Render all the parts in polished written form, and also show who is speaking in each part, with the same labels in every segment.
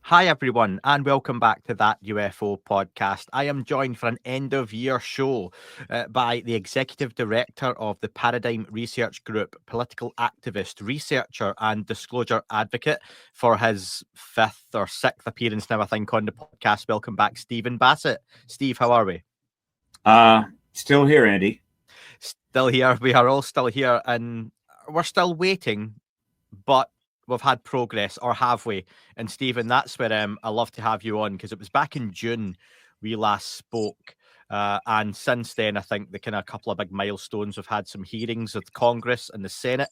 Speaker 1: Hi, everyone, and welcome back to that UFO podcast. I am joined for an end of year show by the executive director of the Paradigm Research Group, political activist, researcher, and disclosure advocate for his fifth or sixth appearance now, I think, on the podcast. Welcome back, Stephen Bassett. Steve, how are we?
Speaker 2: Still here, Andy.
Speaker 1: Still here. We are all still here, and we're still waiting, but we've had progress, or have we? And Stephen, that's where I love to have you on, because it was back in June we last spoke. And since then, I think the kind of couple of big milestones, we've had some hearings of Congress and the Senate.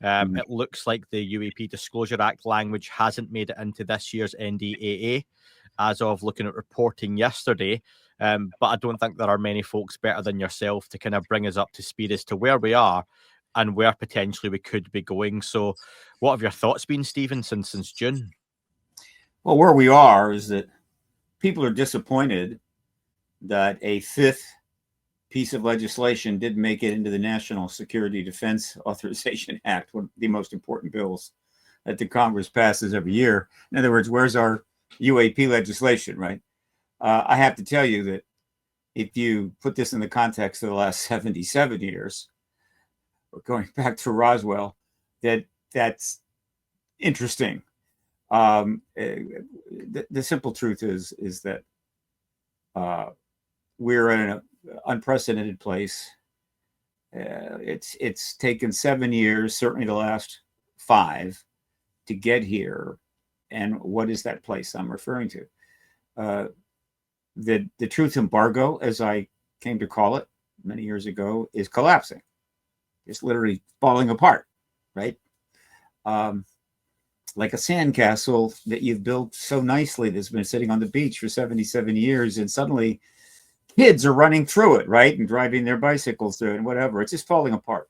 Speaker 1: It looks like the UAP Disclosure Act language hasn't made it into this year's NDAA as of looking at reporting yesterday. But I don't think there are many folks better than yourself to kind of bring us up to speed as to where we are and where potentially we could be going. So what have your thoughts been, Stephen, since June?
Speaker 2: Well, where we are is that people are disappointed that a fifth piece of legislation didn't make it into the National Security Defense Authorization Act, one of the most important bills that the Congress passes every year. In other words, where's our UAP legislation, right? I have to tell you that if you put this in the context of the last 77 years, or going back to Roswell, that's interesting. The simple truth is that we're in an unprecedented place. It's taken 7 years, certainly the last 5, to get here. And what is that place I'm referring to? The truth embargo, as I came to call it many years ago, is collapsing. It's literally falling apart, right? Like a sandcastle that you've built so nicely that's been sitting on the beach for 77 years, and suddenly kids are running through it, right? And driving their bicycles through it and whatever. It's just falling apart.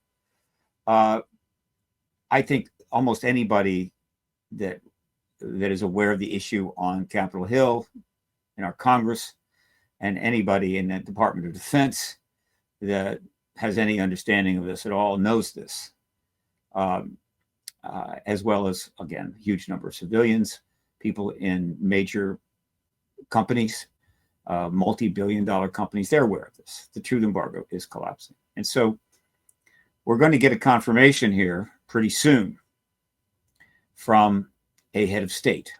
Speaker 2: I think almost anybody that is aware of the issue on Capitol Hill, in our Congress, and anybody in the Department of Defense that has any understanding of this at all knows this, as well as, again, a huge number of civilians, people in major companies, multi-billion-dollar companies. They're aware of this. The truth embargo is collapsing. And so we're going to get a confirmation here pretty soon from a head of state.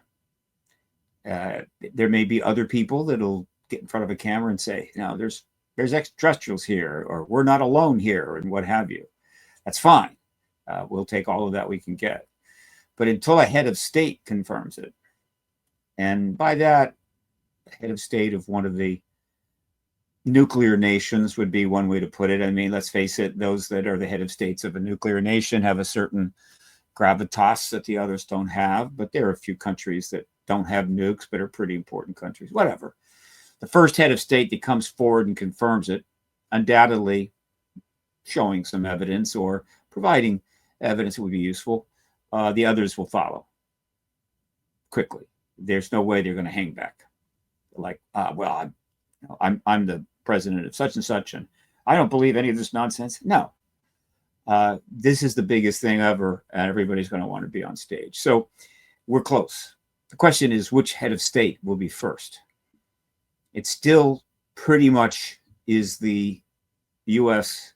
Speaker 2: There may be other people that'll get in front of a camera and say, no, there's extraterrestrials here, or we're not alone here, and what have you. That's fine. We'll take all of that we can get. But until a head of state confirms it, and by that, head of state of one of the nuclear nations would be one way to put it. I mean, let's face it, those that are the head of states of a nuclear nation have a certain gravitas that the others don't have, but there are a few countries that don't have nukes, but are pretty important countries, whatever. The first head of state that comes forward and confirms it, undoubtedly showing some evidence or providing evidence that would be useful, the others will follow quickly. There's no way they're going to hang back. Like, well, I'm the president of such and such, and I don't believe any of this nonsense. No. This is the biggest thing ever, and everybody's going to want to be on stage. So we're close. The question is, which head of state will be first? It still pretty much is the U.S.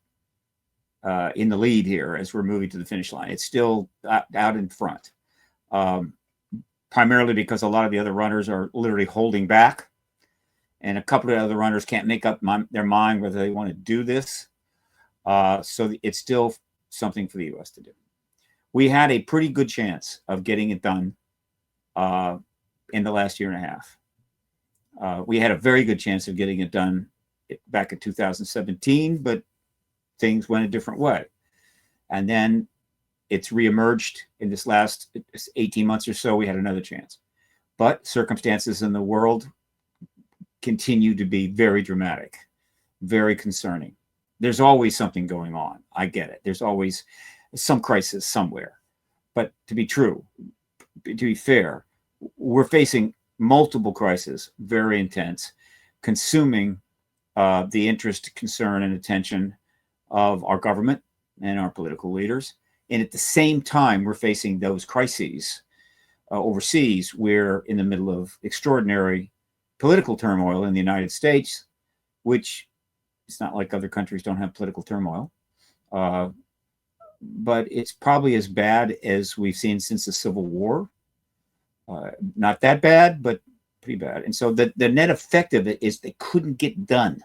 Speaker 2: In the lead here as we're moving to the finish line. It's still out in front, primarily because a lot of the other runners are literally holding back, and a couple of other runners can't make up their mind whether they want to do this. So it's still something for the U.S. to do. We had a pretty good chance of getting it done in the last year and a half. We had a very good chance of getting it done back in 2017, but things went a different way. And then it's reemerged in this last 18 months or so. We had another chance. But circumstances in the world continue to be very dramatic, very concerning. There's always something going on. I get it. There's always some crisis somewhere. But to be fair, we're facing multiple crises, very intense, consuming the interest, concern, and attention of our government and our political leaders. And at the same time, we're facing those crises overseas. We're in the middle of extraordinary political turmoil in the United States, which it's not like other countries don't have political turmoil. But it's probably as bad as we've seen since the Civil War. Not that bad, but pretty bad. And so the net effect of it is they couldn't get done,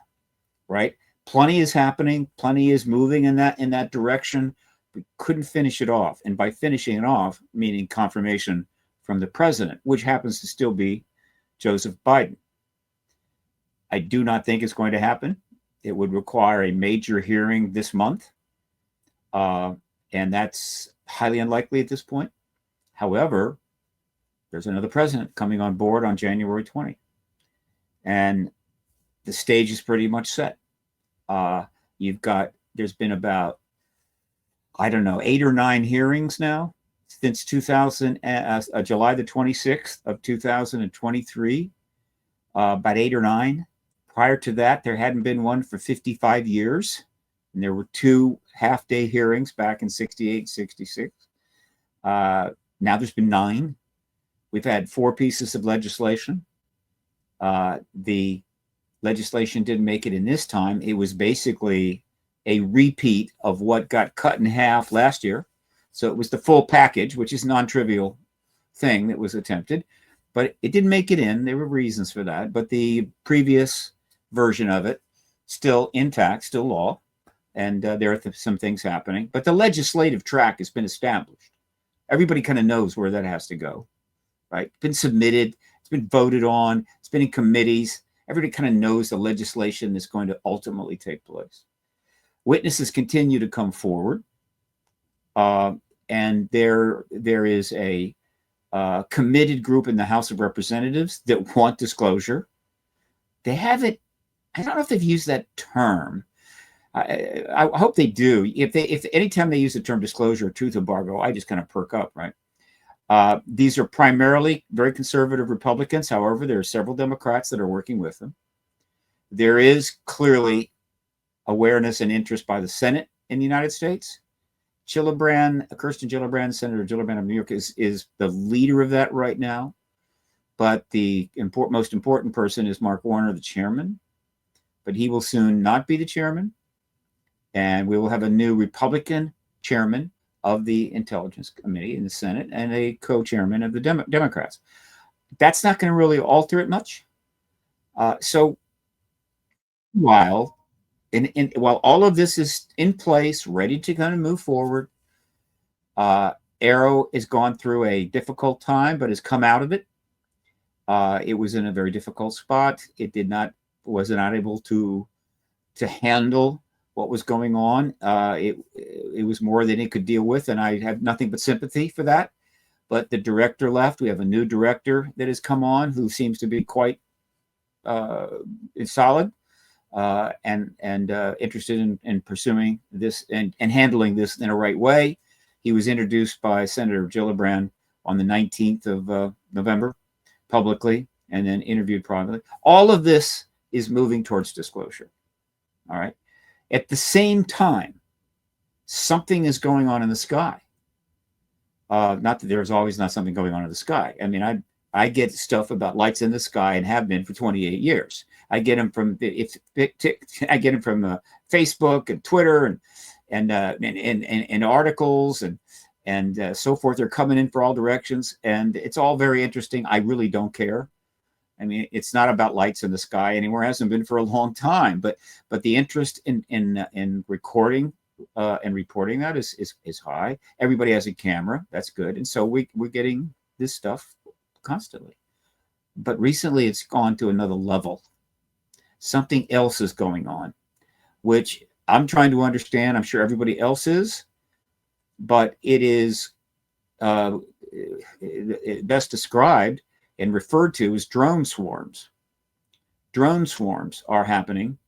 Speaker 2: right? Plenty is happening, plenty is moving in that direction. We couldn't finish it off. And by finishing it off, meaning confirmation from the president, which happens to still be Joseph Biden. I do not think it's going to happen. It would require a major hearing this month. And that's highly unlikely at this point. However, there's another president coming on board on January 20. And the stage is pretty much set. There's been about, 8 or 9 hearings now since July the 26th of 2023, about 8 or 9. Prior to that, there hadn't been one for 55 years. And there were 2 half-day hearings back in 68, 66. Now there's been 9. We've had 4 pieces of legislation. The legislation didn't make it in this time. It was basically a repeat of what got cut in half last year. So it was the full package, which is a non-trivial thing that was attempted. But it didn't make it in. There were reasons for that. But the previous version of it, still intact, still law. And there are some things happening. But the legislative track has been established. Everybody kind of knows where that has to go, right? It's been submitted. It's been voted on. It's been in committees. Everybody kind of knows the legislation that's going to ultimately take place. Witnesses continue to come forward. And there is a committed group in the House of Representatives that want disclosure. They haven't, I don't know if they've used that term. I hope they do. If anytime they use the term disclosure or truth embargo, I just kind of perk up, right? These are primarily very conservative Republicans. However, there are several Democrats that are working with them. There is clearly awareness and interest by the Senate in the United States. Kirsten Gillibrand, Senator Gillibrand of New York is the leader of that right now. But the most important person is Mark Warner, the chairman. But he will soon not be the chairman. And we will have a new Republican chairman of the Intelligence Committee in the Senate and a co-chairman of the Democrats. That's not going to really alter it much. So while all of this is in place, ready to kind of move forward, AARO has gone through a difficult time, but has come out of it. It was in a very difficult spot. It was not able to handle what was going on. It was more than it could deal with, and I have nothing but sympathy for that. But the director left. We have a new director that has come on who seems to be quite solid and interested in pursuing this and handling this in a right way. He was introduced by Senator Gillibrand on the 19th of November publicly and then interviewed privately. All of this is moving towards disclosure. All right. At the same time, something is going on in the sky. Not that there's always not something going on in the sky. I mean, I get stuff about lights in the sky and have been for 28 years. I get them from Facebook and Twitter and articles and so forth. They're coming in for all directions, and it's all very interesting. I really don't care. I mean, it's not about lights in the sky anymore. It hasn't been for a long time, but the interest in recording and reporting that is high. Everybody has a camera. That's good. And so we're getting this stuff constantly. But recently it's gone to another level. Something else is going on, which I'm trying to understand. I'm sure everybody else is, but it is best described and referred to as drone swarms. Drone swarms are happening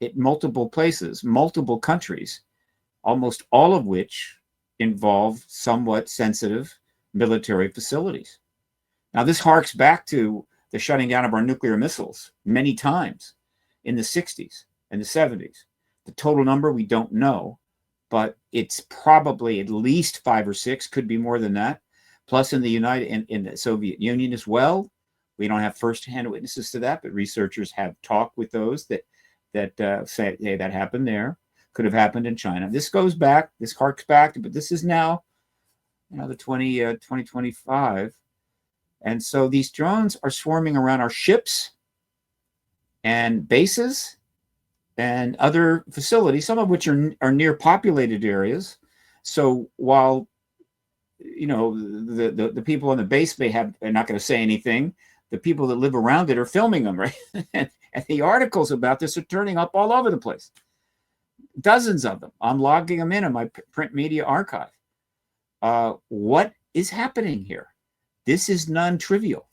Speaker 2: at multiple places, multiple countries, almost all of which involve somewhat sensitive military facilities. Now, this harks back to the shutting down of our nuclear missiles many times in the 60s and the 70s. The total number, we don't know, but it's probably at least 5 or 6, could be more than that. Plus, in the Soviet Union as well, we don't have firsthand witnesses to that, but researchers have talked with those that say, hey, that happened there. Could have happened in China. This goes back. This harks back, but this is now, the 2025, and so these drones are swarming around our ships and bases and other facilities, some of which are near populated areas. So while the people on the base are not going to say anything, the people that live around it are filming them, right? and the articles about this are turning up all over the place. Dozens of them. I'm logging them in my print media archive. What is happening here? This is non-trivial.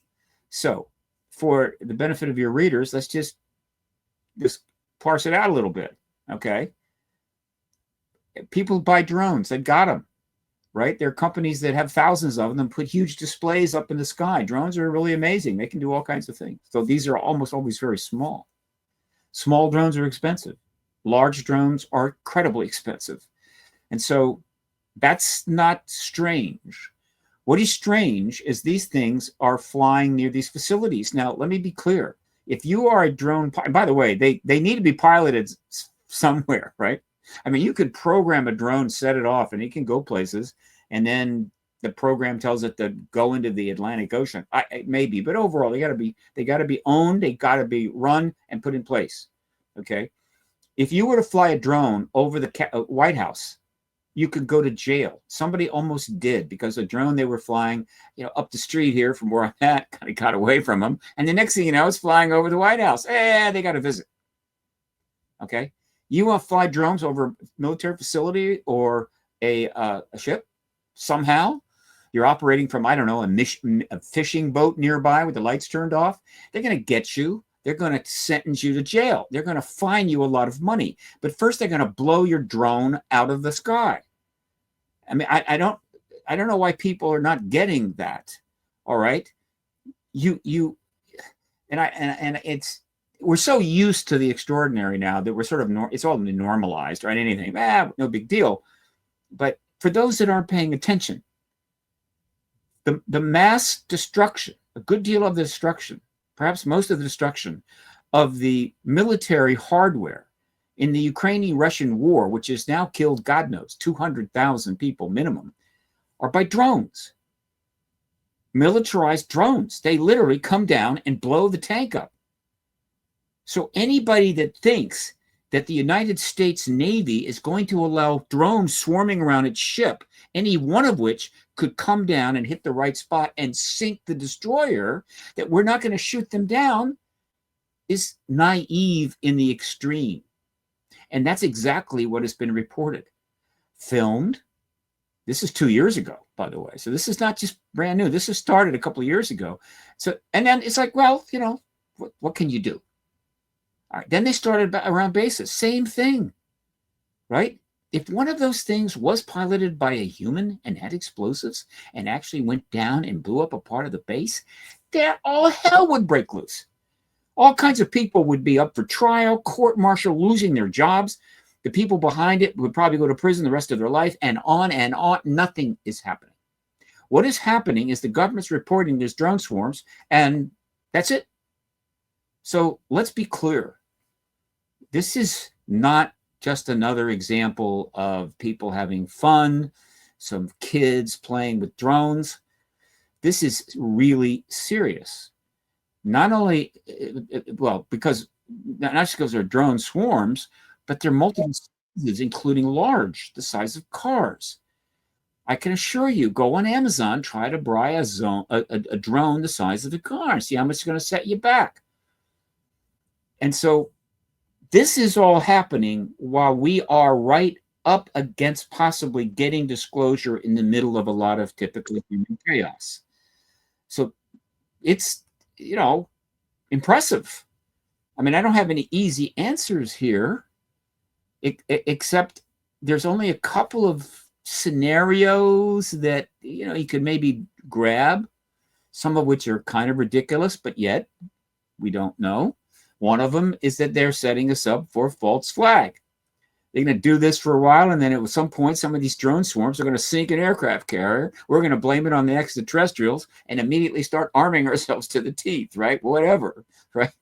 Speaker 2: So for the benefit of your readers, let's just parse it out a little bit, okay? People buy drones. They got them, right? There are companies that have thousands of them and put huge displays up in the sky. Drones are really amazing. They can do all kinds of things. So these are almost always very small. Small drones are expensive. Large drones are incredibly expensive. And so that's not strange. What is strange is these things are flying near these facilities. Now, let me be clear. If you are a drone, by the way, they need to be piloted somewhere, right? I mean, you could program a drone, set it off, and it can go places, and then the program tells it to go into the Atlantic Ocean. Maybe, but overall, they got to be owned, they got to be run and put in place. Okay, if you were to fly a drone over the White House, you could go to jail. Somebody almost did, because a drone they were flying, up the street here from where I'm at, kind of got away from them, and the next thing you know, it's flying over the White House. They got a visit. Okay. You want to fly drones over a military facility or a ship? Somehow you're operating from, I don't know, a fishing boat nearby with the lights turned off. They're going to get you. They're going to sentence you to jail. They're going to fine you a lot of money. But first, they're going to blow your drone out of the sky. I mean, I don't know why people are not getting that. All right, we're so used to the extraordinary now that we're sort of it's all normalized, right? Anything, no big deal. But for those that aren't paying attention, the mass destruction, a good deal of the destruction, perhaps most of the destruction of the military hardware in the Ukrainian-Russian war, which has now killed, God knows, 200,000 people minimum, are by drones. Militarized drones. They literally come down and blow the tank up. So anybody that thinks that the United States Navy is going to allow drones swarming around its ship, any one of which could come down and hit the right spot and sink the destroyer, that we're not going to shoot them down, is naive in the extreme. And that's exactly what has been reported. Filmed. This is 2 years ago, by the way. So this is not just brand new. This has started a couple of years ago. So, and then it's like, well, what can you do? All right. Then they started around bases. Same thing, right? If one of those things was piloted by a human and had explosives and actually went down and blew up a part of the base, all hell would break loose. All kinds of people would be up for trial, court-martial, losing their jobs. The people behind it would probably go to prison the rest of their life, and on and on. Nothing is happening. What is happening is the government's reporting there's drone swarms, and that's it. So let's be clear. This is not just another example of people having fun, some kids playing with drones. This is really serious. Not only, because not just because they're drone swarms, but they're multiple sizes, including large, the size of cars. I can assure you, go on Amazon, try to buy a drone the size of a car, see how much it's going to set you back. And so this is all happening while we are right up against possibly getting disclosure in the middle of a lot of typical human chaos. So it's, impressive. I mean, I don't have any easy answers here, except there's only a couple of scenarios that, you could maybe grab, some of which are kind of ridiculous, but yet we don't know. One of them is that they're setting us up for a false flag. They're going to do this for a while, and then at some point, some of these drone swarms are going to sink an aircraft carrier. We're going to blame it on the extraterrestrials and immediately start arming ourselves to the teeth, right? Whatever, right?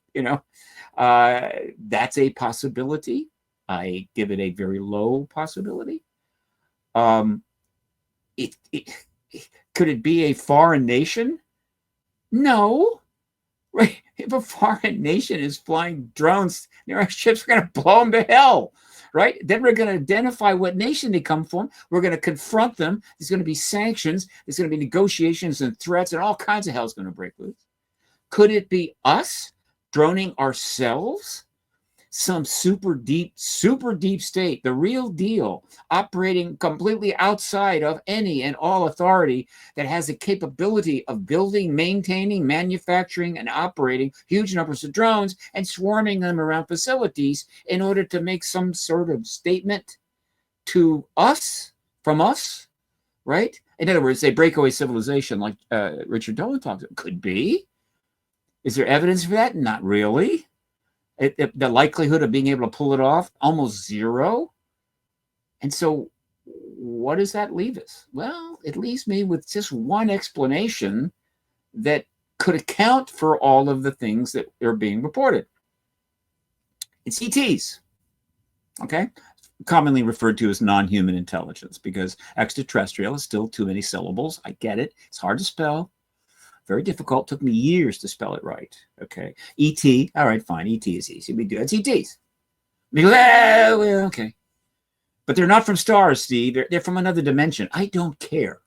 Speaker 2: That's a possibility. I give it a very low possibility. Could it be a foreign nation? No. Right? If a foreign nation is flying drones near our ships, we're going to blow them to hell. Right? Then we're going to identify what nation they come from. We're going to confront them. There's going to be sanctions. There's going to be negotiations and threats, and all kinds of hell's going to break loose. Could it be us droning ourselves? Some super deep state, the real deal, operating completely outside of any and all authority, that has the capability of building, maintaining, manufacturing, and operating huge numbers of drones and swarming them around facilities in order to make some sort of statement to us, from us, right? In other words, a breakaway civilization like Richard Dolan talks about. Could be. Is there evidence for that? Not really. The likelihood of being able to pull it off, almost zero. And so what does that leave us? Well, it leaves me with just one explanation that could account for all of the things that are being reported. It's ETs, okay? Commonly referred to as non-human intelligence, because extraterrestrial is still too many syllables. I get it. It's hard to spell. Very difficult. Took me years to spell it right. Okay. ET. All right, fine. ET is easy. We do. It's ETs. Well, okay. But they're not from stars, Steve. They're from another dimension. I don't care.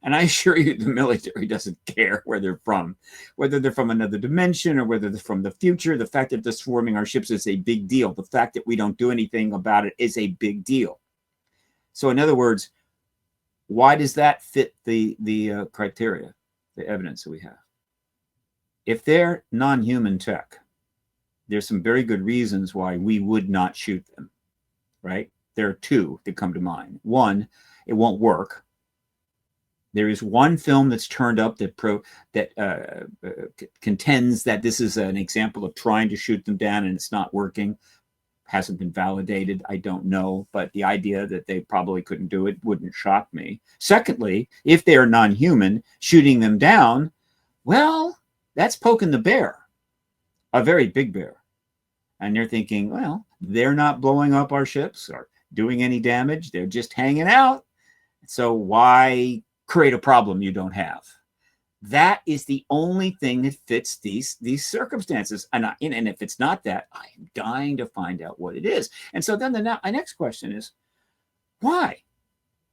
Speaker 2: And I assure you, the military doesn't care where they're from. Whether they're from another dimension or whether they're from the future, the fact that they're swarming our ships is a big deal. The fact that we don't do anything about it is a big deal. So in other words, why does that fit the criteria? The evidence that we have? If they're non-human tech, there's some very good reasons why we would not shoot them, right? There are two that come to mind. One, it won't work. There is one film that's turned up that contends that this is an example of trying to shoot them down and it's not working. Hasn't been validated. I don't know, but the idea that they probably couldn't do it wouldn't shock me. Secondly, if they are non-human, shooting them down, well, that's poking the bear, a very big bear. And they're thinking, well, they're not blowing up our ships or doing any damage. They're just hanging out. So why create a problem you don't have? That is the only thing that fits these circumstances. And if it's not that, I am dying to find out what it is. And so then my next question is, why?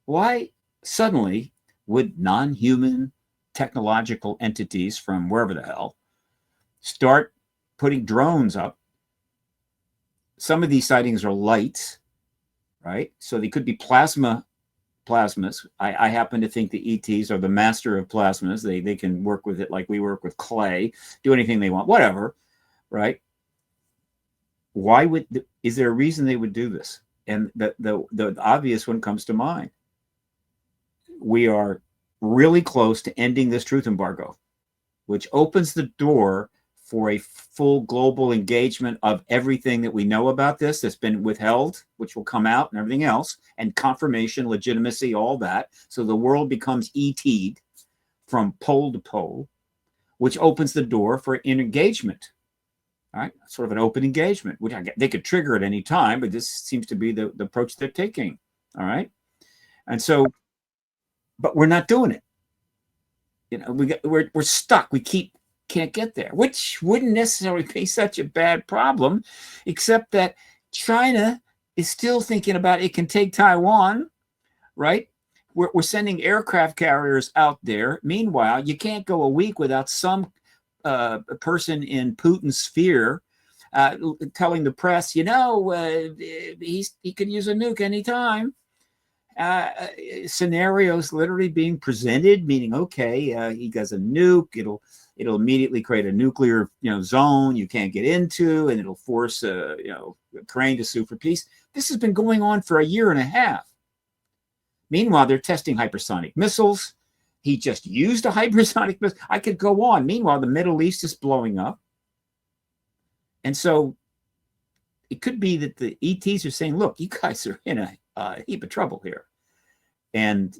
Speaker 2: Why suddenly would non-human technological entities from wherever the hell start putting drones up? Some of these sightings are light, right? So they could be plasmas. I happen to think the ETs are the master of plasmas. They can work with it like we work with clay, do anything they want, whatever, right? Is there a reason they would do this? And the obvious one comes to mind. We are really close to ending this truth embargo, which opens the door for a full global engagement of everything that we know about this that's been withheld, which will come out, and everything else, and confirmation, legitimacy, all that. So the world becomes ET'd from pole to pole, which opens the door for an engagement. All right, sort of an open engagement, which they could trigger at any time, but this seems to be the approach they're taking. All right, and so, but we're not doing it. We're stuck. Can't get there, which wouldn't necessarily be such a bad problem, except that China is still thinking about it can take Taiwan, right? We're sending aircraft carriers out there. Meanwhile, you can't go a week without some person in Putin's sphere telling the press, he could use a nuke anytime. Scenarios literally being presented, meaning, okay, he does a nuke, it'll immediately create a nuclear zone you can't get into, and it'll force Ukraine to sue for peace. This has been going on for a year and a half. Meanwhile, they're testing hypersonic missiles. He just used a hypersonic missile. I could go on. Meanwhile, the Middle East is blowing up. And so it could be that the ETs are saying, look, you guys are in a heap of trouble here. And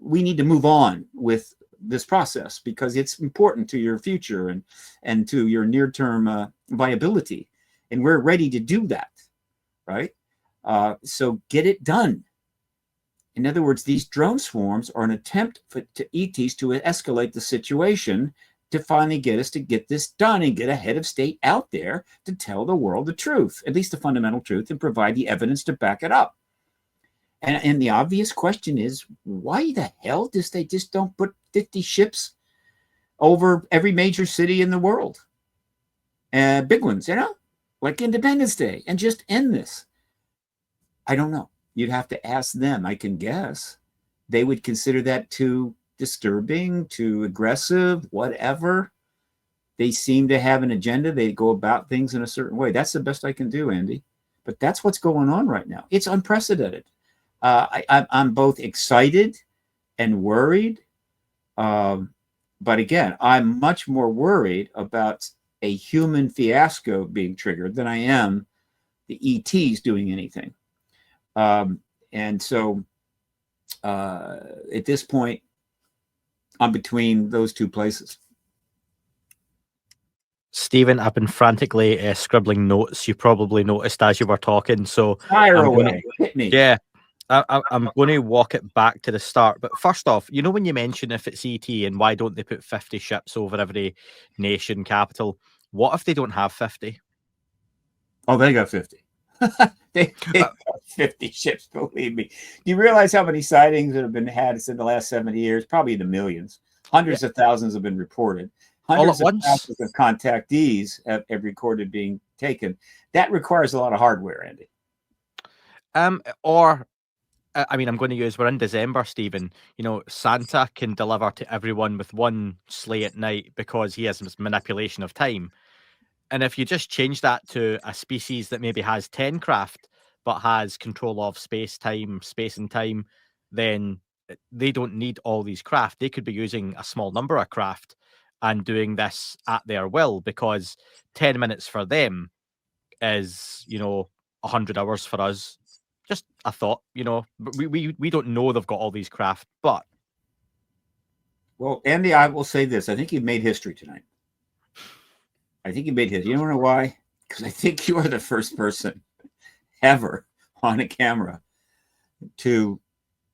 Speaker 2: we need to move on with this process because it's important to your future and to your near-term viability. And we're ready to do that, right? So get it done. In other words, these drone swarms are an attempt to ETs to escalate the situation to finally get us to get this done and get a head of state out there to tell the world the truth, at least the fundamental truth, and provide the evidence to back it up. And the obvious question is, why the hell they just don't put 50 ships over every major city in the world? Big ones, like Independence Day, and just end this. I don't know. You'd have to ask them. I can guess they would consider that too disturbing, too aggressive, whatever. They seem to have an agenda. They go about things in a certain way. That's the best I can do, Andy. But that's what's going on right now. It's unprecedented. I'm both excited and worried. But again, I'm much more worried about a human fiasco being triggered than I am the ETs doing anything. And so at this point, I'm between those two places.
Speaker 1: Stephen, I've been frantically scribbling notes. You probably noticed as you were talking. So
Speaker 2: fire away. Hit me.
Speaker 1: Yeah, I'm going to walk it back to the start. But first off, when you mention if it's ET and why don't they put 50 ships over every nation capital? What if they don't have 50?
Speaker 2: Oh, they got 50. they got 50 ships, believe me. Do you realize how many sightings that have been had in the last 70 years? Probably in the millions. Hundreds of thousands have been reported. Hundreds of thousands of contactees have recorded being taken. That requires a lot of hardware, Andy.
Speaker 1: I'm going to use, we're in December, Stephen. Santa can deliver to everyone with one sleigh at night because he has this manipulation of time. And if you just change that to a species that maybe has 10 craft, but has control of space and time, then they don't need all these craft. They could be using a small number of craft and doing this at their will, because 10 minutes for them is, 100 hours for us. Just a thought, we don't know they've got all these craft, but.
Speaker 2: Well, Andy, I will say this. I think you've made history tonight. I think you made history. You don't know why? Because I think you are the first person ever on a camera to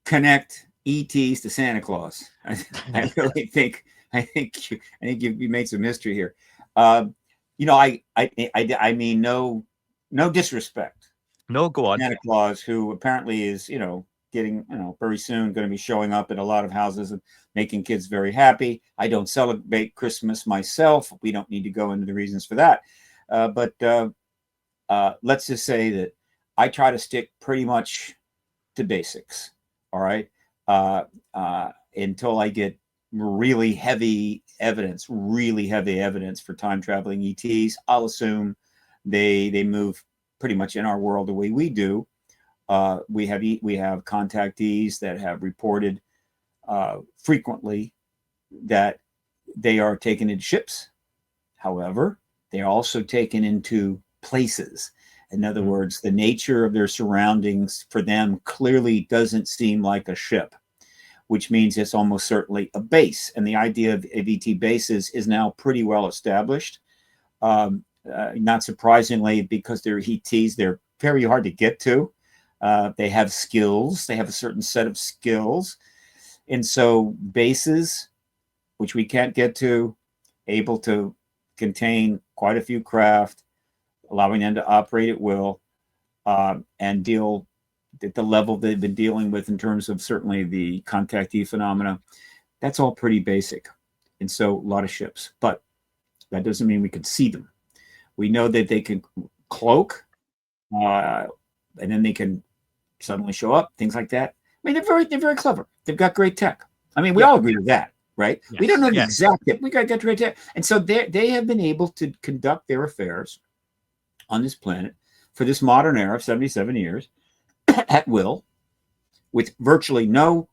Speaker 2: connect ETs to Santa Claus. I really think you made some history here. I mean, no disrespect.
Speaker 1: No, go on.
Speaker 2: Santa Claus, who apparently is, getting, very soon going to be showing up in a lot of houses and making kids very happy. I don't celebrate Christmas myself. We don't need to go into the reasons for that. But let's just say that I try to stick pretty much to basics. All right. Until I get really heavy evidence for time traveling ETs, I'll assume they move pretty much in our world the way we do. We have contactees that have reported frequently that they are taken into ships. However, they are also taken into places. In other words, the nature of their surroundings for them clearly doesn't seem like a ship, which means it's almost certainly a base. And the idea of ET bases is now pretty well established. Not surprisingly, because they're ETs, they're very hard to get to. They have skills. They have a certain set of skills. And so bases, which we can't get to, able to contain quite a few craft, allowing them to operate at will, and deal at the level they've been dealing with in terms of certainly the contactee phenomena. That's all pretty basic. And so a lot of ships. But that doesn't mean we can see them. We know that they can cloak, and then they can suddenly show up, things like that. I mean, they're very clever. They've got great tech. I mean, we all agree with that, right? Yes. We don't know the exact tech. We got great tech. And so they have been able to conduct their affairs on this planet for this modern era of 77 years at will, with virtually no,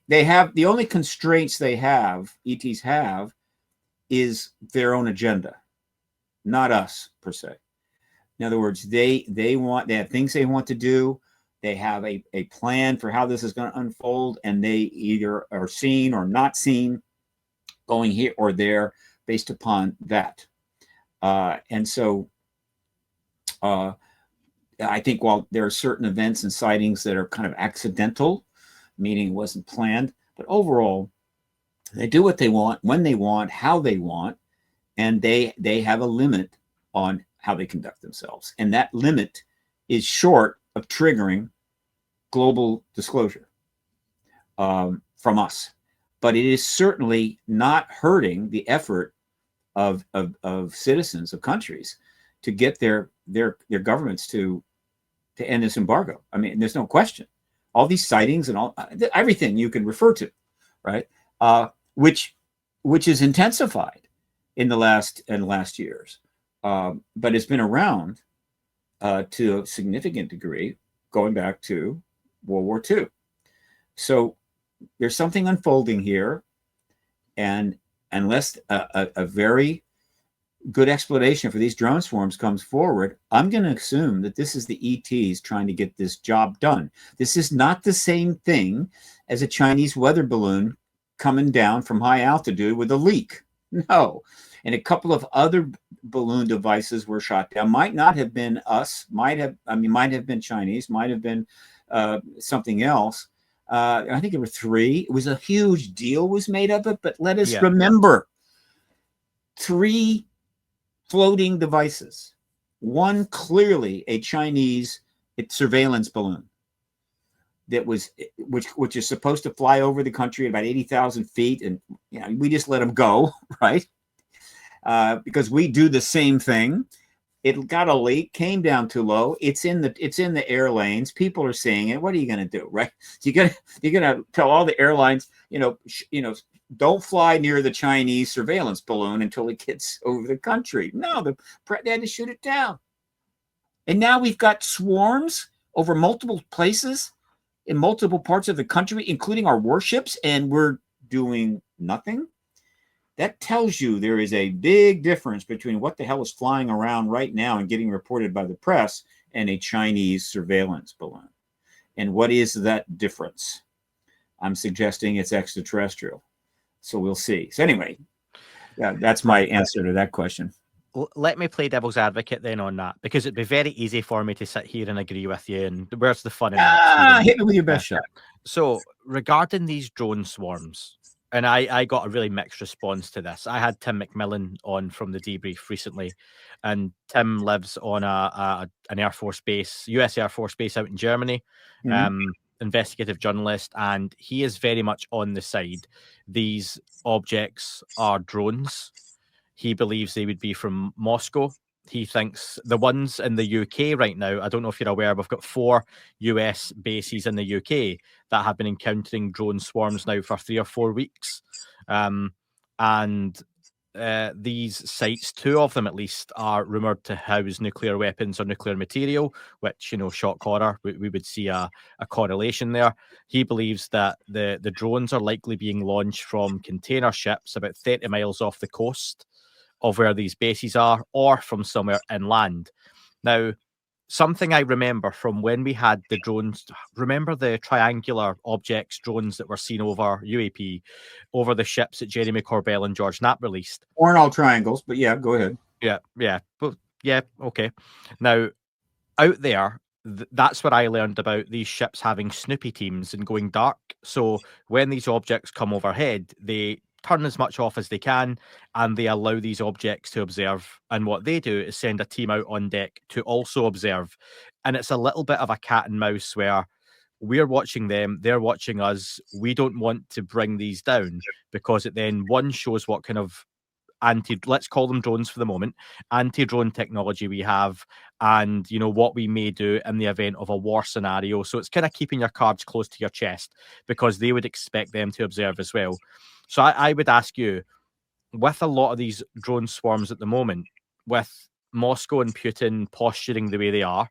Speaker 2: they have, the only constraints they have, ETs have, is their own agenda, not us per se. In other words, they have things they want to do. They have a plan for how this is going to unfold, and they either are seen or not seen going here or there based upon that. And so I think while there are certain events and sightings that are kind of accidental, meaning it wasn't planned, but overall, they do what they want, when they want, how they want, and they have a limit on how they conduct themselves. And that limit is short of triggering global disclosure from us. But it is certainly not hurting the effort of citizens of countries to get their governments to end this embargo. I mean, there's no question. All these sightings and everything you can refer to, right? Which is intensified in the last years, but it's been around to a significant degree going back to World War II. So there's something unfolding here, and unless a very good explanation for these drone swarms comes forward, I'm going to assume that this is the ETs trying to get this job done. This is not the same thing as a Chinese weather balloon coming down from high altitude with a leak. No. And a couple of other balloon devices were shot down. Might not have been us, might have been Chinese, might have been something else. I think there were 3. It was a huge deal was made of it, but let us remember 3 floating devices. One clearly a Chinese surveillance balloon that was which is supposed to fly over the country at about 80,000 feet, and we just let them go, right? Because we do the same thing. It got a leak, came down too low. It's in the air lanes. People are seeing it. What are you going to do, right? You're gonna tell all the airlines, don't fly near the Chinese surveillance balloon until it gets over the country. No, they had to shoot it down. And now we've got swarms over multiple places in multiple parts of the country, including our warships, and we're doing nothing. That tells you there is a big difference between what the hell is flying around right now and getting reported by the press and a Chinese surveillance balloon. And what is that difference? I'm suggesting it's extraterrestrial. So we'll see. So anyway, that's my answer to that question.
Speaker 1: Let me play devil's advocate then on that, because it'd be very easy for me to sit here and agree with you. And where's the fun in that?
Speaker 2: Hit me with your best shot.
Speaker 1: So regarding these drone swarms, and I got a really mixed response to this. I had Tim McMillan on from the debrief recently, and Tim lives on an Air Force base, US Air Force base out in Germany, investigative journalist, and he is very much on the side. These objects are drones. He believes they would be from Moscow. He thinks the ones in the UK right now, I don't know if you're aware, we've got 4 US bases in the UK that have been encountering drone swarms now for 3 or 4 weeks. And these sites, 2 of them at least, are rumoured to house nuclear weapons or nuclear material, which, shock horror, we would see a correlation there. He believes that the drones are likely being launched from container ships about 30 miles off the coast of where these bases are, or from somewhere inland. Now, something I remember from when we had the drones, remember the triangular objects, drones that were seen over UAP, over the ships that Jeremy Corbell and George Knapp released?
Speaker 2: Weren't all triangles, but yeah, go ahead.
Speaker 1: Yeah, okay. Now, out there, that's what I learned about these ships having Snoopy teams and going dark. So when these objects come overhead, they turn as much off as they can, and they allow these objects to observe. And what they do is send a team out on deck to also observe. And it's a little bit of a cat and mouse where we're watching them, they're watching us. We don't want to bring these down because it then, one, shows what kind of let's call them drones for the moment, anti-drone technology we have, and what we may do in the event of a war scenario. So it's kind of keeping your cards close to your chest, because they would expect them to observe as well. So I would ask you, with a lot of these drone swarms at the moment, with Moscow and Putin posturing the way they are,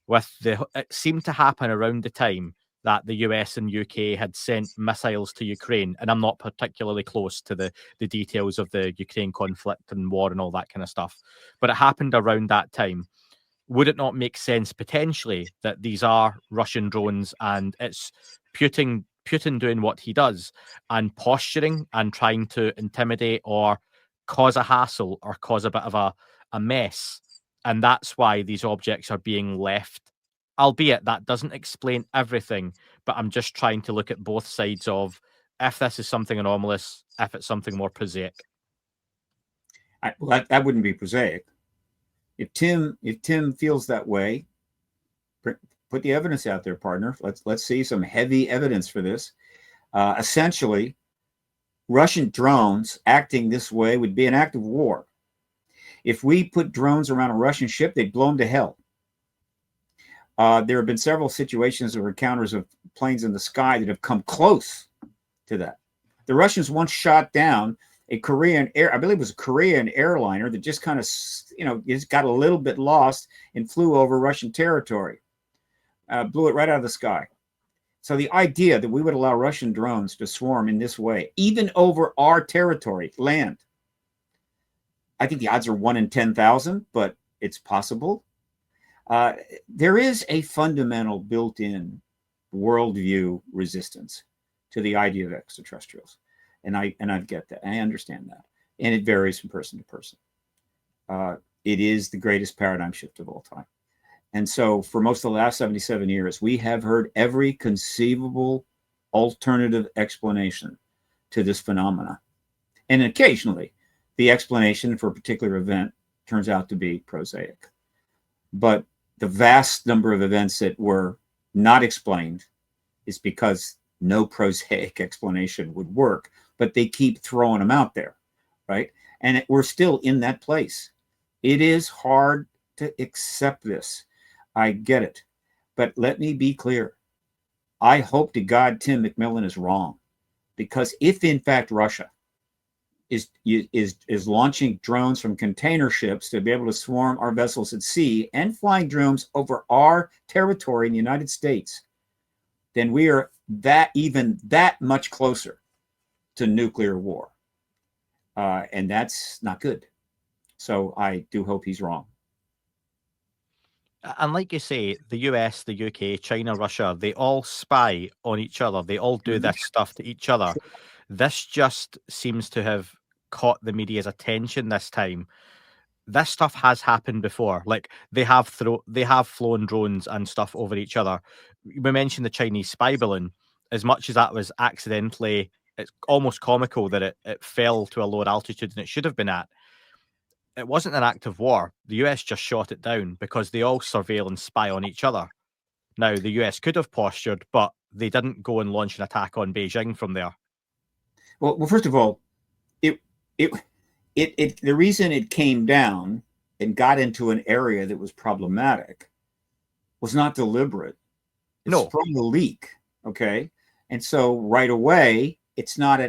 Speaker 1: it seemed to happen around the time that the US and UK had sent missiles to Ukraine. And I'm not particularly close to the details of the Ukraine conflict and war and all that kind of stuff, but it happened around that time. would it not make sense potentially that these are Russian drones and it's Putin doing what he does and posturing and trying to intimidate or cause a hassle or cause a bit of a mess? And that's why these objects are being left. Albeit that doesn't explain everything, but I'm just trying to look at both sides of if this is something anomalous, if it's something more prosaic.
Speaker 2: Well, that wouldn't be prosaic. If Tim feels that way, put the evidence out there, partner. Let's see some heavy evidence for this. Essentially, Russian drones acting this way would be an act of war. If we put drones around a Russian ship, they'd blow them to hell. There have been several situations of encounters of planes in the sky that have come close to that. The Russians once shot down a Korean I believe it was a Korean airliner that just kind of, just got a little bit lost and flew over Russian territory, blew it right out of the sky. So the idea that we would allow Russian drones to swarm in this way, even over our territory, land, I think the odds are 1 in 10,000, but it's possible. There is a fundamental built-in worldview resistance to the idea of extraterrestrials. And I get that. I understand that. And it varies from person to person. It is the greatest paradigm shift of all time. And so for most of the last 77 years, we have heard every conceivable alternative explanation to this phenomena. And occasionally, the explanation for a particular event turns out to be prosaic. But the vast number of events that were not explained is because no prosaic explanation would work, but they keep throwing them out there, right? And we're still in that place. It is hard to accept this. I get it. But let me be clear. I hope to God Tim McMillan is wrong, because if in fact Russia is launching drones from container ships to be able to swarm our vessels at sea and flying drones over our territory in the United States, then we are that much closer to nuclear war. And that's not good. So I do hope he's wrong.
Speaker 1: And like you say, the US, the UK, China, Russia, they all spy on each other. They all do this stuff to each other. This just seems to have caught the media's attention this time. This stuff has happened before. Like they have flown drones and stuff over each other. We mentioned the Chinese spy balloon. As much as that was accidentally, it's almost comical that it fell to a lower altitude than it should have been at. It wasn't an act of war. The US just shot it down because they all surveil and spy on each other. Now, the US could have postured, but they didn't go and launch an attack on Beijing from there.
Speaker 2: Well, first of all, the reason it came down and got into an area that was problematic was not deliberate. It's from the leak, okay? And so right away, it's not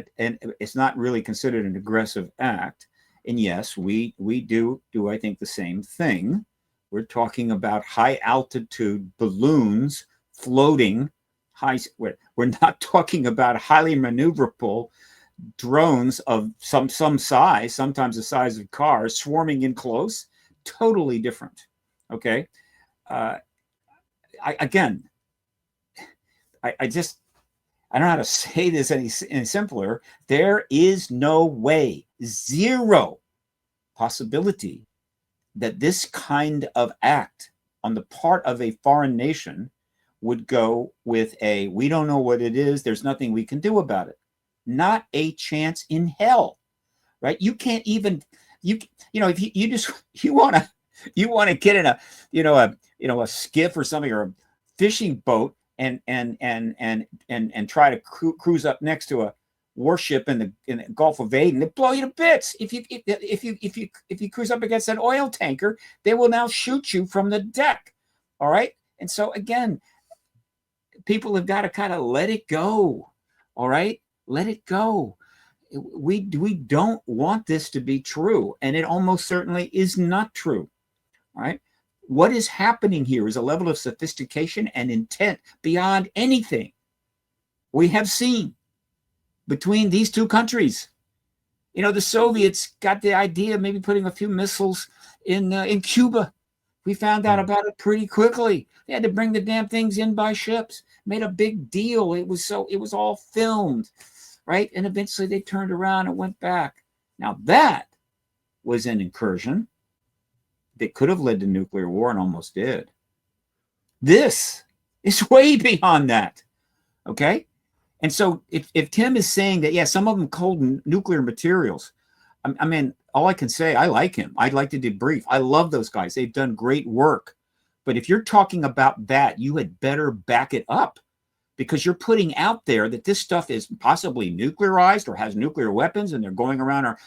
Speaker 2: really considered an aggressive act. And yes, we do I think the same thing. We're talking about high altitude balloons floating high. We're not talking about highly maneuverable drones of some size, sometimes the size of cars, swarming in close. Totally different. Okay. I don't know how to say this any simpler. There is no way, zero possibility that this kind of act on the part of a foreign nation would go with we don't know what it is. There's nothing we can do about it. Not a chance in hell, right? You can't even, if you want to get in a skiff or something, or a fishing boat and try to cruise up next to a warship in the Gulf of Aden, they blow you to bits. If you cruise up against an oil tanker, they will now shoot you from the deck. All right. And so again, people have got to kind of let it go. All right. Let it go. We don't want this to be true. And it almost certainly is not true. All right. What is happening here is a level of sophistication and intent beyond anything we have seen between these two countries. The Soviets got the idea of maybe putting a few missiles in Cuba. We found out about it pretty quickly. They had to bring the damn things in by ships. Made a big deal. It was all filmed, right? And eventually they turned around and went back. Now that was an incursion that could have led to nuclear war and almost did. This is way beyond that. Okay? And so if Tim is saying that, yeah, some of them cold nuclear materials, I mean, all I can say, I like him. I'd like to debrief. I love those guys. They've done great work. But if you're talking about that, you had better back it up, because you're putting out there that this stuff is possibly nuclearized or has nuclear weapons, and they're going around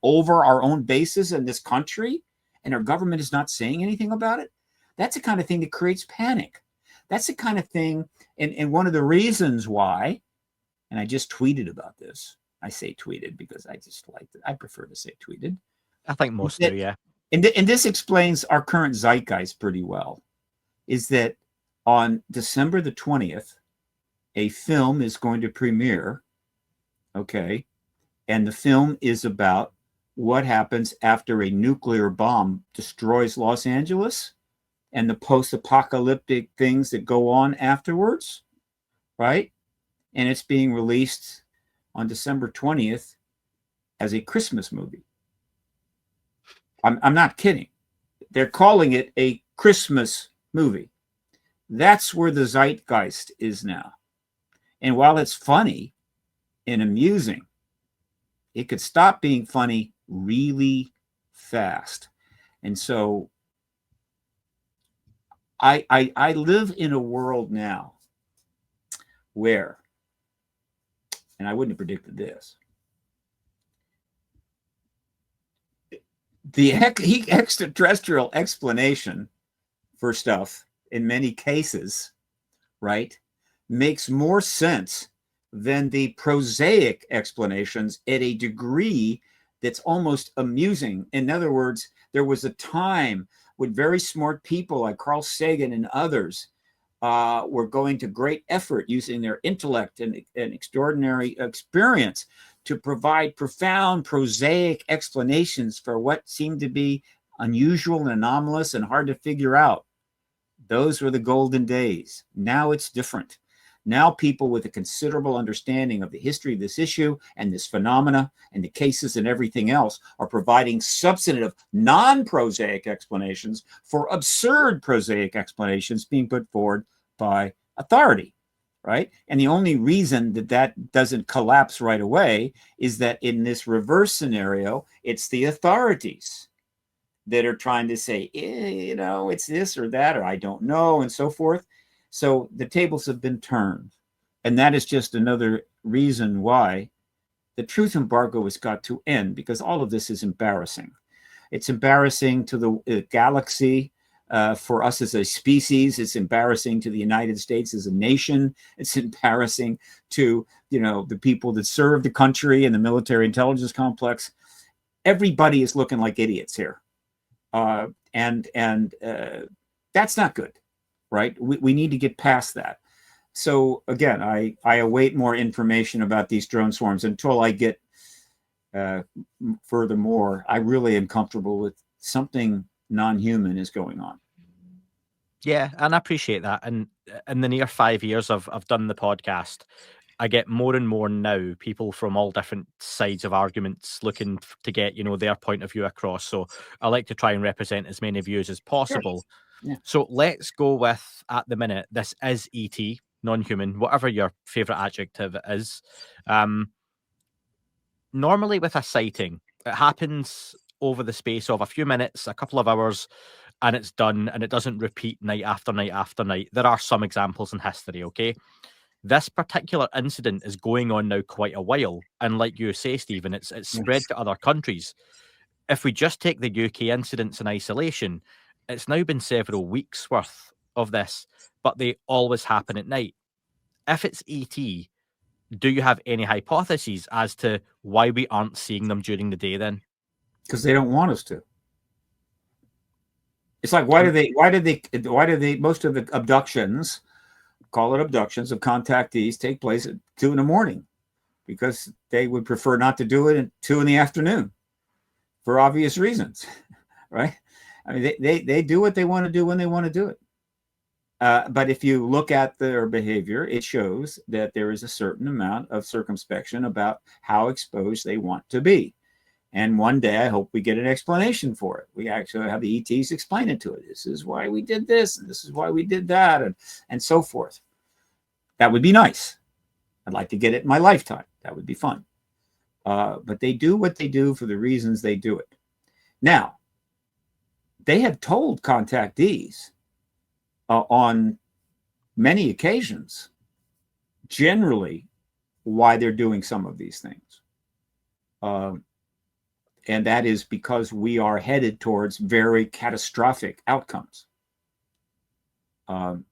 Speaker 2: over our own bases in this country, and our government is not saying anything about it. That's the kind of thing that creates panic. That's the kind of thing, and one of the reasons why, and I just tweeted about this. I say tweeted because I just like it. I prefer to say tweeted.
Speaker 1: I think most do, yeah.
Speaker 2: And this explains our current zeitgeist pretty well, is that on December the 20th, a film is going to premiere, okay? And the film is about what happens after a nuclear bomb destroys Los Angeles and the post-apocalyptic things that go on afterwards, right? And it's being released on December 20th as a Christmas movie. I'm not kidding. They're calling it a Christmas movie. That's where the zeitgeist is now. And while it's funny and amusing, it could stop being funny really fast. And so I live in a world now where, and I wouldn't have predicted this, the extraterrestrial explanation for stuff in many cases, right, makes more sense than the prosaic explanations at a degree that's almost amusing. In other words, there was a time when very smart people like Carl Sagan and others were going to great effort using their intellect and extraordinary experience to provide profound prosaic explanations for what seemed to be unusual and anomalous and hard to figure out. Those were the golden days. Now it's different. Now people with a considerable understanding of the history of this issue and this phenomena and the cases and everything else are providing substantive, non-prosaic explanations for absurd prosaic explanations being put forward by authority, right? And the only reason that that doesn't collapse right away is that in this reverse scenario, it's the authorities that are trying to say, you know, it's this or that, or I don't know, and so forth. So the tables have been turned. And that is just another reason why the truth embargo has got to end, because all of this is embarrassing. It's embarrassing to the galaxy, for us as a species. It's embarrassing to the United States as a nation. It's embarrassing to, you know, the people that serve the country and the military intelligence complex. Everybody is looking like idiots here. And that's not good. Right? We need to get past that. So again, I await more information about these drone swarms. Until I get furthermore, I really am comfortable with something non-human is going on.
Speaker 1: Yeah, and I appreciate that. And in the near 5 years I've done the podcast, I get more and more now people from all different sides of arguments looking to get, you know, their point of view across. So I like to try and represent as many views as possible.
Speaker 2: Sure. Yeah.
Speaker 1: So let's go with, at the minute, this is ET, non-human, whatever your favorite adjective is. Normally with a sighting, it happens over the space of a few minutes, a couple of hours, and it's done, and it doesn't repeat night after night after night. There are some examples in history, okay? This particular incident is going on now quite a while, and like you say, Stephen, it's spread to other countries. If we just take the UK incidents in isolation, it's now been several weeks worth of this, but they always happen at night. If it's ET, do you have any hypotheses as to why we aren't seeing them during the day then?
Speaker 2: Because they don't want us to. It's like, why do they, most of the abductions, call it abductions of contactees, take place at 2 a.m? Because they would prefer not to do it at 2 p.m. for obvious reasons, right? I mean, they do what they want to do when they want to do it. But if you look at their behavior, it shows that there is a certain amount of circumspection about how exposed they want to be. And one day, I hope we get an explanation for it. We actually have the ETs explain it to it. This is why we did this, and this is why we did that, and so forth. That would be nice. I'd like to get it in my lifetime. That would be fun. But they do what they do for the reasons they do it. Now, they have told contactees on many occasions, generally, why they're doing some of these things. And that is because we are headed towards very catastrophic outcomes. And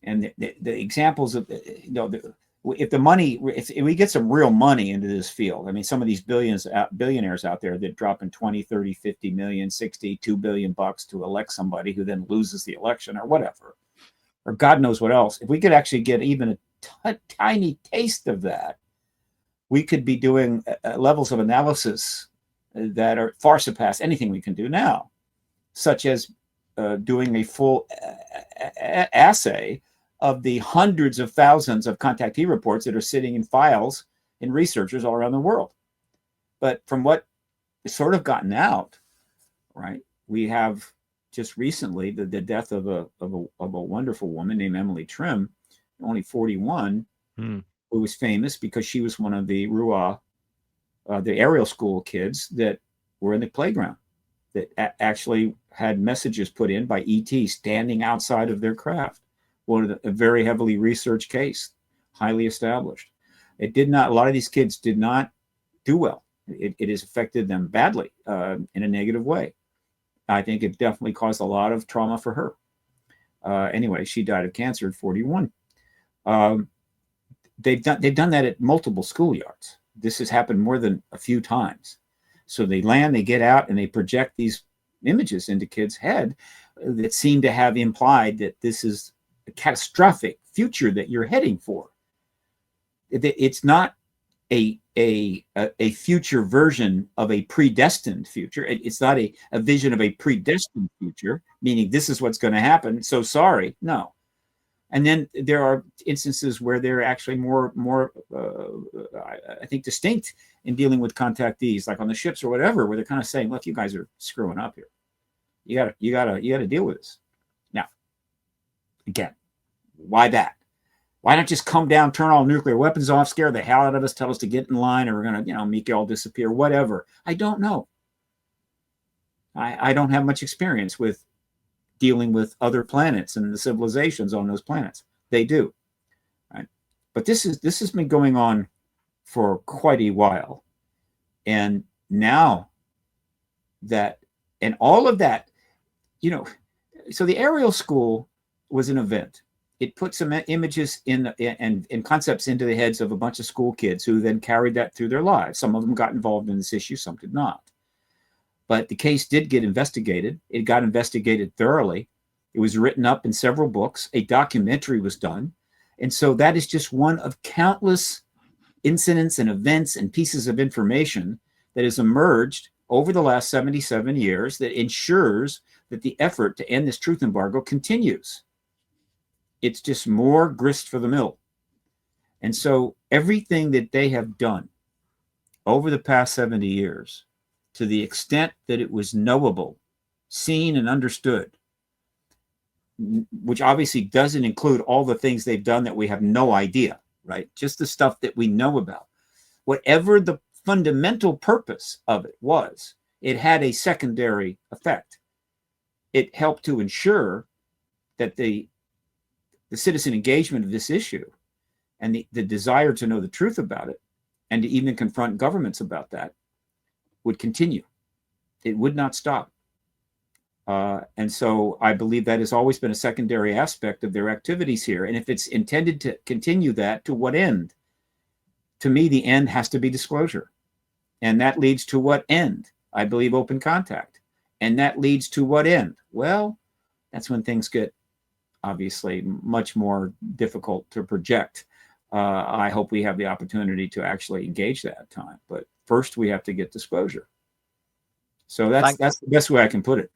Speaker 2: the examples of, if we get some real money into this field, I mean, some of these billionaires out there that drop in 20, 30, 50 million, 60, $2 billion to elect somebody who then loses the election or whatever, or God knows what else. If we could actually get even a tiny taste of that, we could be doing levels of analysis that are far surpass anything we can do now, such as doing a full assay of the hundreds of thousands of contactee reports that are sitting in files in researchers all around the world. But from what has sort of gotten out, right, we have just recently the death of a wonderful woman named Emily Trim, only 41, who was famous because she was one of the RUA, the aerial school kids that were in the playground that actually had messages put in by ET standing outside of their craft. A very heavily researched case, highly established. A lot of these kids did not do well. It has affected them badly in a negative way. I think it definitely caused a lot of trauma for her. Anyway, she died of cancer at 41. They've done that at multiple schoolyards. This has happened more than a few times. So they land, they get out, and they project these images into kids' head that seem to have implied that this is a catastrophic future that you're heading for. It's not a future version of a predestined future. It's not a vision of a predestined future, meaning this is what's going to happen. So sorry, no. And then there are instances where they're actually more I think, distinct in dealing with contactees, like on the ships or whatever, where they're kind of saying, "Look, you guys are screwing up here. You gotta deal with this." Now, again, why that? Why not just come down, turn all nuclear weapons off, scare the hell out of us, tell us to get in line, or we're gonna, make you all disappear, whatever? I don't know. I don't have much experience with dealing with other planets and the civilizations on those planets. They do, right? But this has been going on for quite a while, and now that, and all of that, so the aerial school was an event. It put some images and concepts into the heads of a bunch of school kids who then carried that through their lives. Some of them got involved in this issue, some did not. But the case did get investigated. It got investigated thoroughly. It was written up in several books. A documentary was done. And so that is just one of countless incidents and events and pieces of information that has emerged over the last 77 years that ensures that the effort to end this truth embargo continues. It's just more grist for the mill. And so everything that they have done over the past 70 years, to the extent that it was knowable, seen, and understood, which obviously doesn't include all the things they've done that we have no idea, right? Just the stuff that we know about. Whatever the fundamental purpose of it was, it had a secondary effect. It helped to ensure that the citizen engagement of this issue and the desire to know the truth about it and to even confront governments about that would continue. It would not stop. And so I believe that has always been a secondary aspect of their activities here. And if it's intended to continue that, to what end? To me, the end has to be disclosure. And that leads to what end? I believe open contact. And that leads to what end? Well, that's when things get obviously much more difficult to project. I hope we have the opportunity to actually engage that time. But first, we have to get disclosure. So that's the best way I can put it.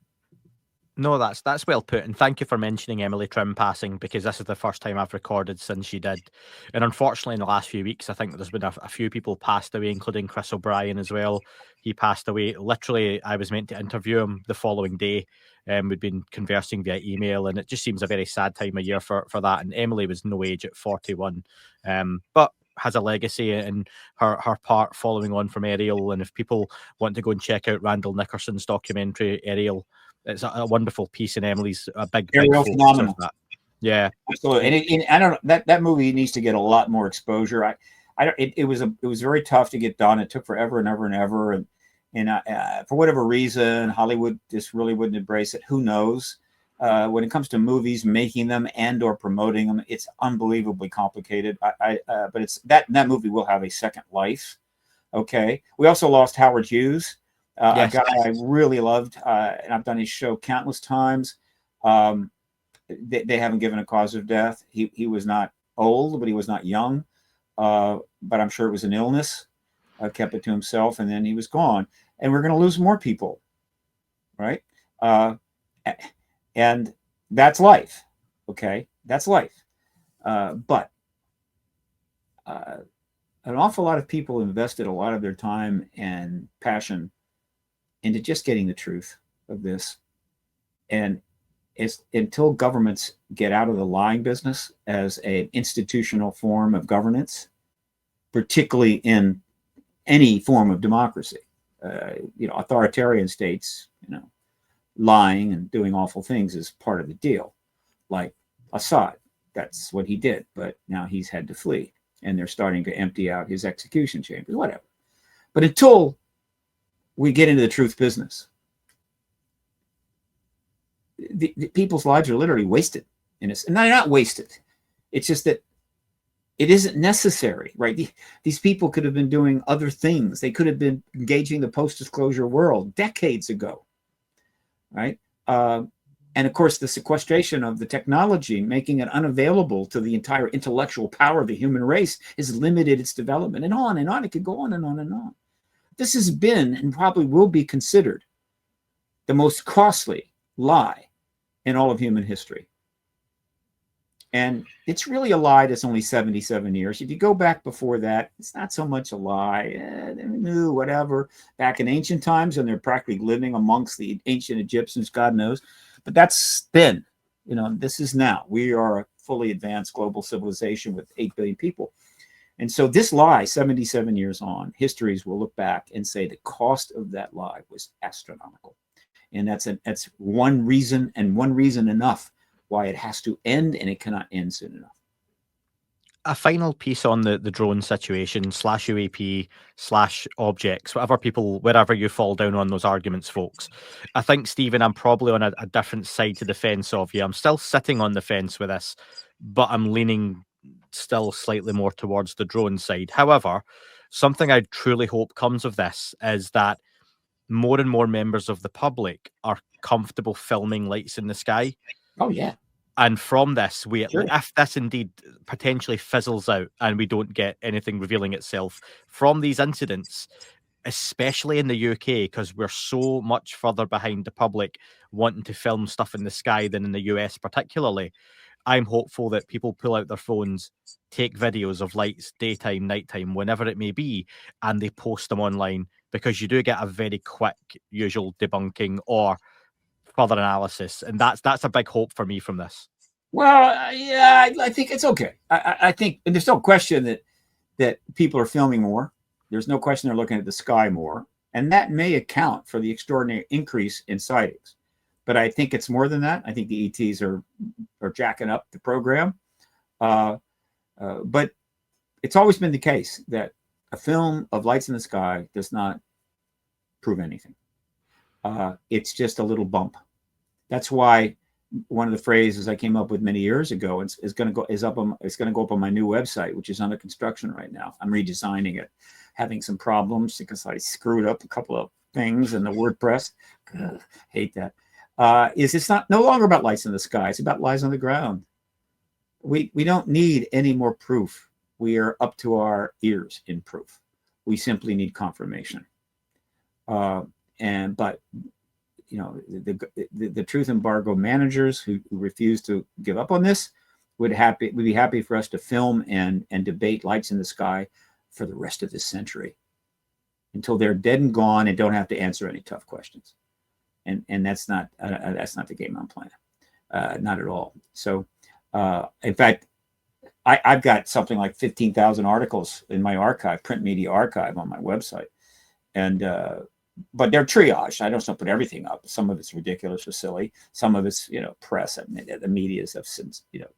Speaker 1: No, that's well put, and thank you for mentioning Emily Trim passing, because this is the first time I've recorded since she did, and unfortunately, in the last few weeks, I think there's been a few people passed away, including Chris O'Brien as well. He passed away. Literally, I was meant to interview him the following day. We'd been conversing via email, and it just seems a very sad time of year for that. And Emily was no age at 41, but has a legacy in her part following on from Ariel. And if people want to go and check out Randall Nickerson's documentary Ariel, it's a wonderful piece, and Emily's a big
Speaker 2: Ariel
Speaker 1: focus
Speaker 2: phenomenal.
Speaker 1: of that. Yeah,
Speaker 2: absolutely. And I don't know, that movie needs to get a lot more exposure. I don't. It was very tough to get done. It took forever and ever and ever, and for whatever reason, Hollywood just really wouldn't embrace it. Who knows? When it comes to movies, making them and or promoting them, it's unbelievably complicated. But it's that movie will have a second life. Okay. We also lost Howard Hughes.
Speaker 1: Yes.
Speaker 2: A guy I really loved, and I've done his show countless times. They haven't given a cause of death. He was not old, but he was not young. But I'm sure it was an illness. Kept it to himself, and then he was gone. And we're going to lose more people, right? And that's life. Okay, that's life. But an awful lot of people invested a lot of their time and passion into just getting the truth of this. And it's until governments get out of the lying business as an institutional form of governance, particularly in any form of democracy, authoritarian states, lying and doing awful things is part of the deal. Like Assad, that's what he did, but now he's had to flee, and they're starting to empty out his execution chambers, whatever. But until we get into the truth business, the people's lives are literally wasted. And they're not wasted. It's just that it isn't necessary, right? These people could have been doing other things. They could have been engaging the post-disclosure world decades ago, right? And of course, the sequestration of the technology, making it unavailable to the entire intellectual power of the human race, has limited its development, and on and on. It could go on and on and on. This has been and probably will be considered the most costly lie in all of human history. And it's really a lie that's only 77 years. If you go back before that, it's not so much a lie. They knew whatever. Back in ancient times, and they're practically living amongst the ancient Egyptians, God knows. But that's then. This is now. We are a fully advanced global civilization with 8 billion people. And so this lie, 77 years on, histories will look back and say the cost of that lie was astronomical. And that's one reason, and one reason enough, why it has to end, and it cannot end soon enough.
Speaker 1: A final piece on the drone situation /UAP /objects, wherever you fall down on those arguments, folks. I think, Stephen, I'm probably on a different side to the fence of you. I'm still sitting on the fence with this, but I'm leaning still slightly more towards the drone side. However, something I truly hope comes of this is that more and more members of the public are comfortable filming lights in the sky.
Speaker 2: Oh, yeah.
Speaker 1: And from this,
Speaker 2: Sure.
Speaker 1: if this indeed potentially fizzles out and we don't get anything revealing itself from these incidents, especially in the UK, because we're so much further behind the public wanting to film stuff in the sky than in the US particularly, I'm hopeful that people pull out their phones, take videos of lights, daytime, nighttime, whenever it may be, and they post them online, because you do get a very quick usual debunking or further analysis, and that's a big hope for me from this.
Speaker 2: Well, yeah, I think it's okay. I think, and there's no question that people are filming more. There's no question they're looking at the sky more, and that may account for the extraordinary increase in sightings. But I think it's more than that. I think the ETs are jacking up the program. But it's always been the case that a film of lights in the sky does not prove anything. It's just a little bump. That's why one of the phrases I came up with many years ago is going to go up on my new website, which is under construction right now. I'm redesigning it, having some problems because I screwed up a couple of things in the WordPress. Hate that. It's no longer about lights in the sky. It's about lies on the ground. We don't need any more proof. We are up to our ears in proof. We simply need confirmation. But the truth embargo managers who refuse to give up on this would be happy for us to film and debate lights in the sky for the rest of this century until they're dead and gone and don't have to answer any tough questions. And that's not the game I'm playing, not at all. So, in fact, I've got something like 15,000 articles in my archive, print media archive on my website, and but they're triaged. I don't put everything up. Some of it's ridiculous or silly. Some of it's press. The media is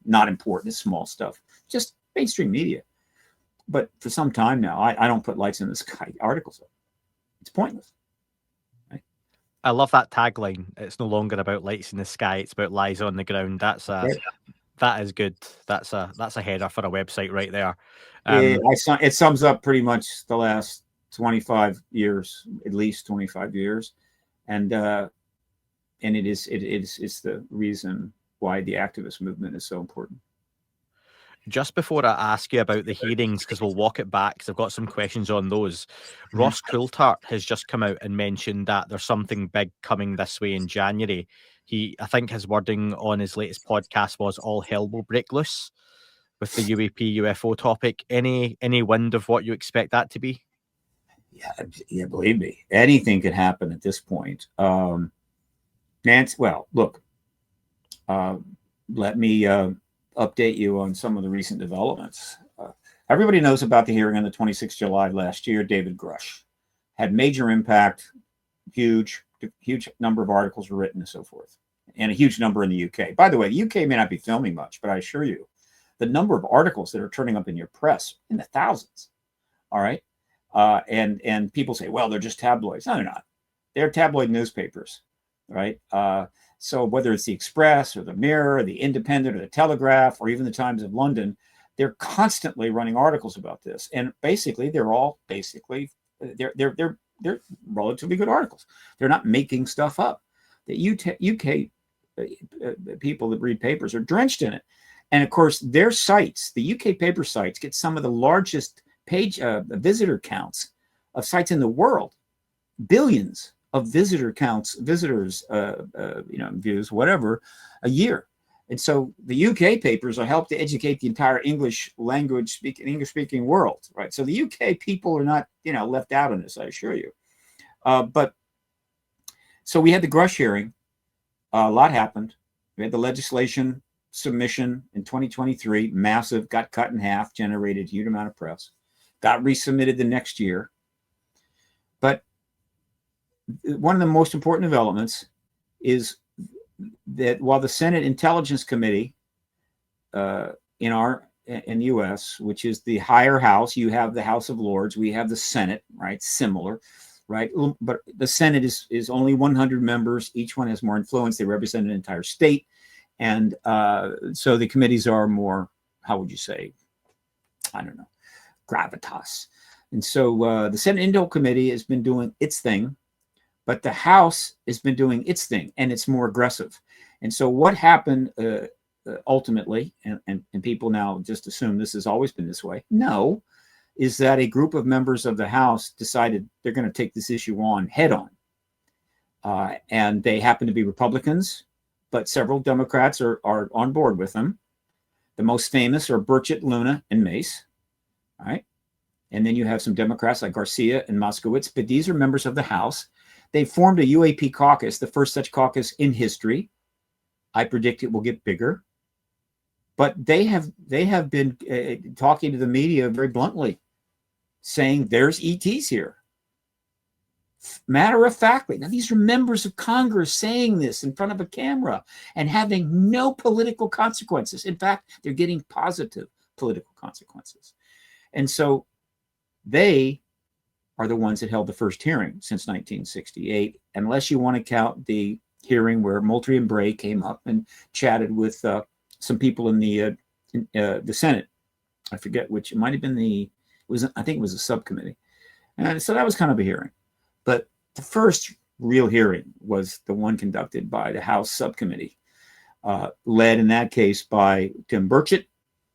Speaker 2: not important. It's small stuff, just mainstream media. But for some time now, I don't put lights in the sky articles up. It's pointless. Right?
Speaker 1: I love that tagline. It's no longer about lights in the sky. It's about lies on the ground. That is good. That's a header for a website right there.
Speaker 2: It sums up pretty much the last 25 years, at least 25 years, and it's the reason why the activist movement is so important.
Speaker 1: Just before I ask you about the hearings, because we'll walk it back, because I've got some questions on those. Ross Coulthart has just come out and mentioned that there's something big coming this way in January. I think his wording on his latest podcast was all hell will break loose with the UAP UFO topic. Any wind of what you expect that to be?
Speaker 2: Yeah, believe me, anything could happen at this point. Nancy, well, look, let me update you on some of the recent developments. Everybody knows about the hearing on the 26th of July last year. David Grush had major impact, huge number of articles were written and so forth, and a huge number in the UK. By the way, the UK may not be filming much, but I assure you, the number of articles that are turning up in your press in the thousands. All right. And people say, well, they're just tabloids. No, they're not. They're tabloid newspapers, right? So whether it's the Express or the Mirror, or the Independent or the Telegraph, or even the Times of London, they're constantly running articles about this. And basically, they're relatively good articles. They're not making stuff up. The UK people that read papers are drenched in it. And of course, their sites, the UK paper sites, get some of the largest visitor counts of sites in the world, billions of visitors, views, whatever, a year. And so the UK papers are helped to educate the entire English speaking world, right? So the UK people are not, left out on this, I assure you. But so we had the Grush hearing. A lot happened. We had the legislation submission in 2023, massive, got cut in half, generated a huge amount of press, got resubmitted the next year. But one of the most important developments is that while the Senate Intelligence Committee in the U.S., which is the higher house, you have the House of Lords, we have the Senate, right? Similar, right? But the Senate is only 100 members. Each one has more influence. They represent an entire state. And so the committees are more, how would you say, I don't know, gravitas. And so the Senate Intel Committee has been doing its thing, but the House has been doing its thing, and it's more aggressive. And so what happened ultimately, and people now just assume this has always been this way, no, is that a group of members of the House decided they're going to take this issue on head on. And they happen to be Republicans, but several Democrats are on board with them. The most famous are Burchett, Luna, and Mace. All right. And then you have some Democrats like Garcia and Moskowitz, but these are members of the House. They formed a UAP caucus, the first such caucus in history. I predict it will get bigger. But they have been talking to the media very bluntly, saying there's ETs here. Matter of factly. Now, these are members of Congress saying this in front of a camera and having no political consequences. In fact, they're getting positive political consequences. And so they are the ones that held the first hearing since 1968, unless you want to count the hearing where Moultrie and Bray came up and chatted with some people in the Senate. I forget which. It might have been I think it was a subcommittee. And so that was kind of a hearing. But the first real hearing was the one conducted by the House subcommittee, led in that case by Tim Burchett,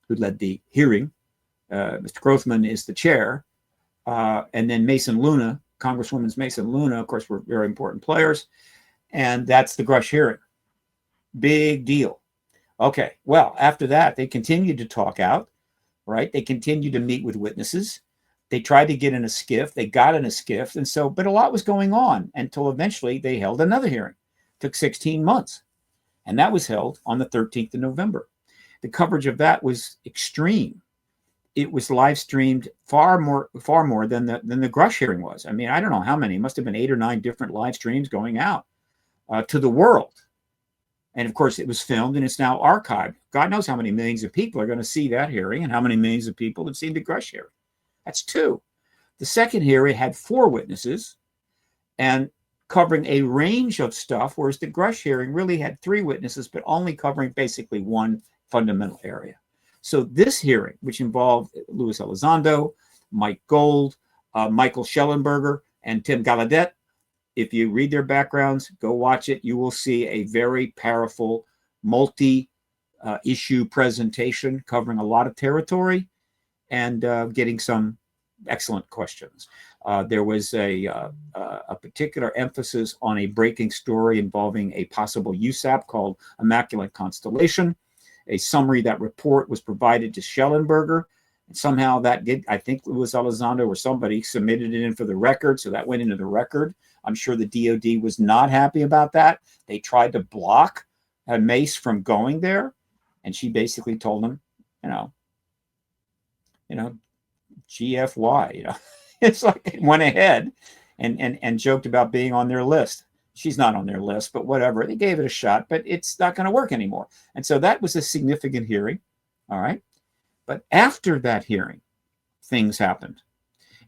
Speaker 2: who led the hearing. Mr. Grothman is the chair. And then Mason Luna, Congresswoman Mason Luna, of course, were very important players. And that's the Grush hearing. Big deal. Okay, well, after that, they continued to talk out, right? They continued to meet with witnesses. They tried to get in a skiff. They got in a skiff. And so, but a lot was going on until eventually they held another hearing. It took 16 months. And that was held on the 13th of November. The coverage of that was extreme. It was live streamed far more than the Grush hearing was. I mean, I don't know how many. It must have been 8 or 9 different live streams going out to the world. And of course, it was filmed and it's now archived. God knows how many millions of people are going to see that hearing and how many millions of people have seen the Grush hearing. That's 2. The second hearing had 4 witnesses and covering a range of stuff, whereas the Grush hearing really had 3 witnesses, but only covering basically one fundamental area. So this hearing, which involved Luis Elizondo, Mike Gold, Michael Schellenberger, and Tim Gallaudet, if you read their backgrounds, go watch it. You will see a very powerful multi-issue presentation covering a lot of territory and getting some excellent questions. There was a particular emphasis on a breaking story involving a possible USAP called Immaculate Constellation. A summary of that report was provided to Schellenberger. And somehow that did, I think it was Elizondo or somebody submitted it in for the record. So that went into the record. I'm sure the DOD was not happy about that. They tried to block Mace from going there. And she basically told him, GFY, it's like it went ahead and joked about being on their list. She's not on their list, but whatever. They gave it a shot, but it's not going to work anymore. And so that was a significant hearing. All right. But after that hearing, things happened.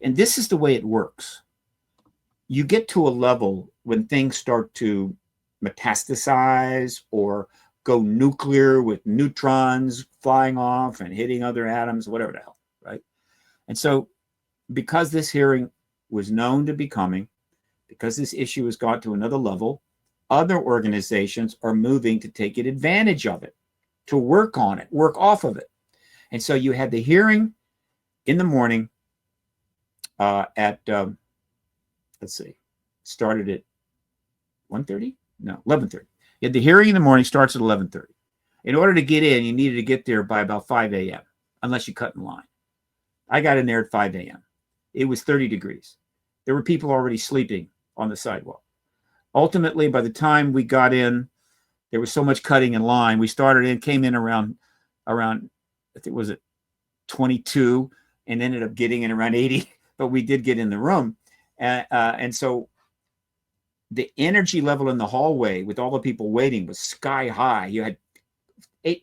Speaker 2: And this is the way it works. You get to a level when things start to metastasize or go nuclear with neutrons flying off and hitting other atoms, whatever the hell, right? And so because this hearing was known to be coming, because this issue has gone to another level, other organizations are moving to take advantage of it, to work on it, work off of it. And so you had the hearing in the morning at, let's see, started at 1:30? No, 11:30. You had the hearing in the morning, starts at 11:30. In order to get in, you needed to get there by about 5 a.m., unless you cut in line. I got in there at 5 a.m. It was 30 degrees. There were people already sleeping on the sidewalk. Ultimately, by the time we got in, there was so much cutting in line. We came in around, I think was it 22 and ended up getting in around 80, but we did get in the room. And so the energy level in the hallway with all the people waiting was sky high. You had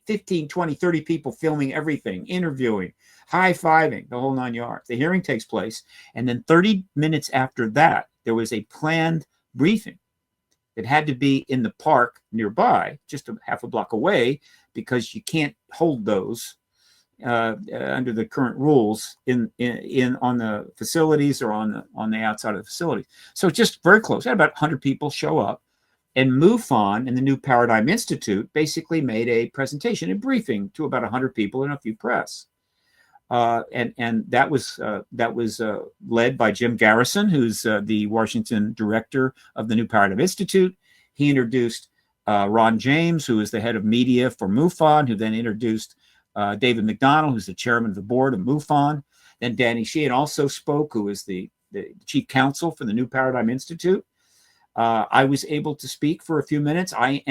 Speaker 2: 15, 20, 30 people filming everything, interviewing, high-fiving, the whole 9 yards. The hearing takes place. And then 30 minutes after that, there was a planned briefing that had to be in the park nearby, just a half a block away, because you can't hold those under the current rules in on the facilities or on the outside of the facilities. So just very close. Had about 100 people show up, and MUFON and the New Paradigm Institute basically made a presentation, a briefing to about 100 people and a few press. And that was led by Jim Garrison, who's the Washington director of the New Paradigm Institute. He introduced Ron James, who is the head of media for MUFON, who then introduced David McDonald, who's the chairman of the board of MUFON. Then Danny Sheehan also spoke, who is the chief counsel for the New Paradigm Institute. I was able to speak for a few minutes. I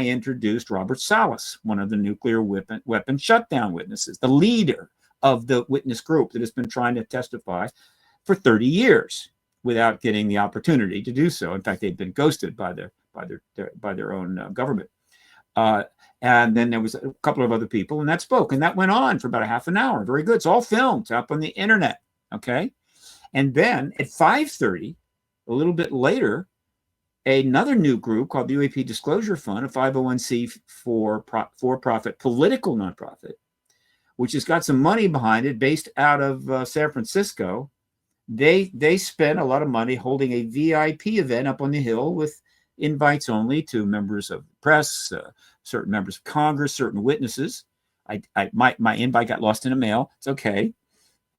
Speaker 2: introduced Robert Salas, one of the nuclear weapon shutdown witnesses, the leader of the witness group that has been trying to testify for 30 years without getting the opportunity to do so. In fact, they've been ghosted by their own government. And then there was a couple of other people, and that spoke, and that went on for about a half an hour. Very good. It's all filmed. It's up on the internet. Okay. And then at 5:30, a little bit later, another new group called the UAP Disclosure Fund, a 501c for-profit political nonprofit, which has got some money behind it, based out of San Francisco. They spent a lot of money holding a VIP event up on the Hill with invites only to members of the press, certain members of Congress, certain witnesses. My invite got lost in the mail. It's okay.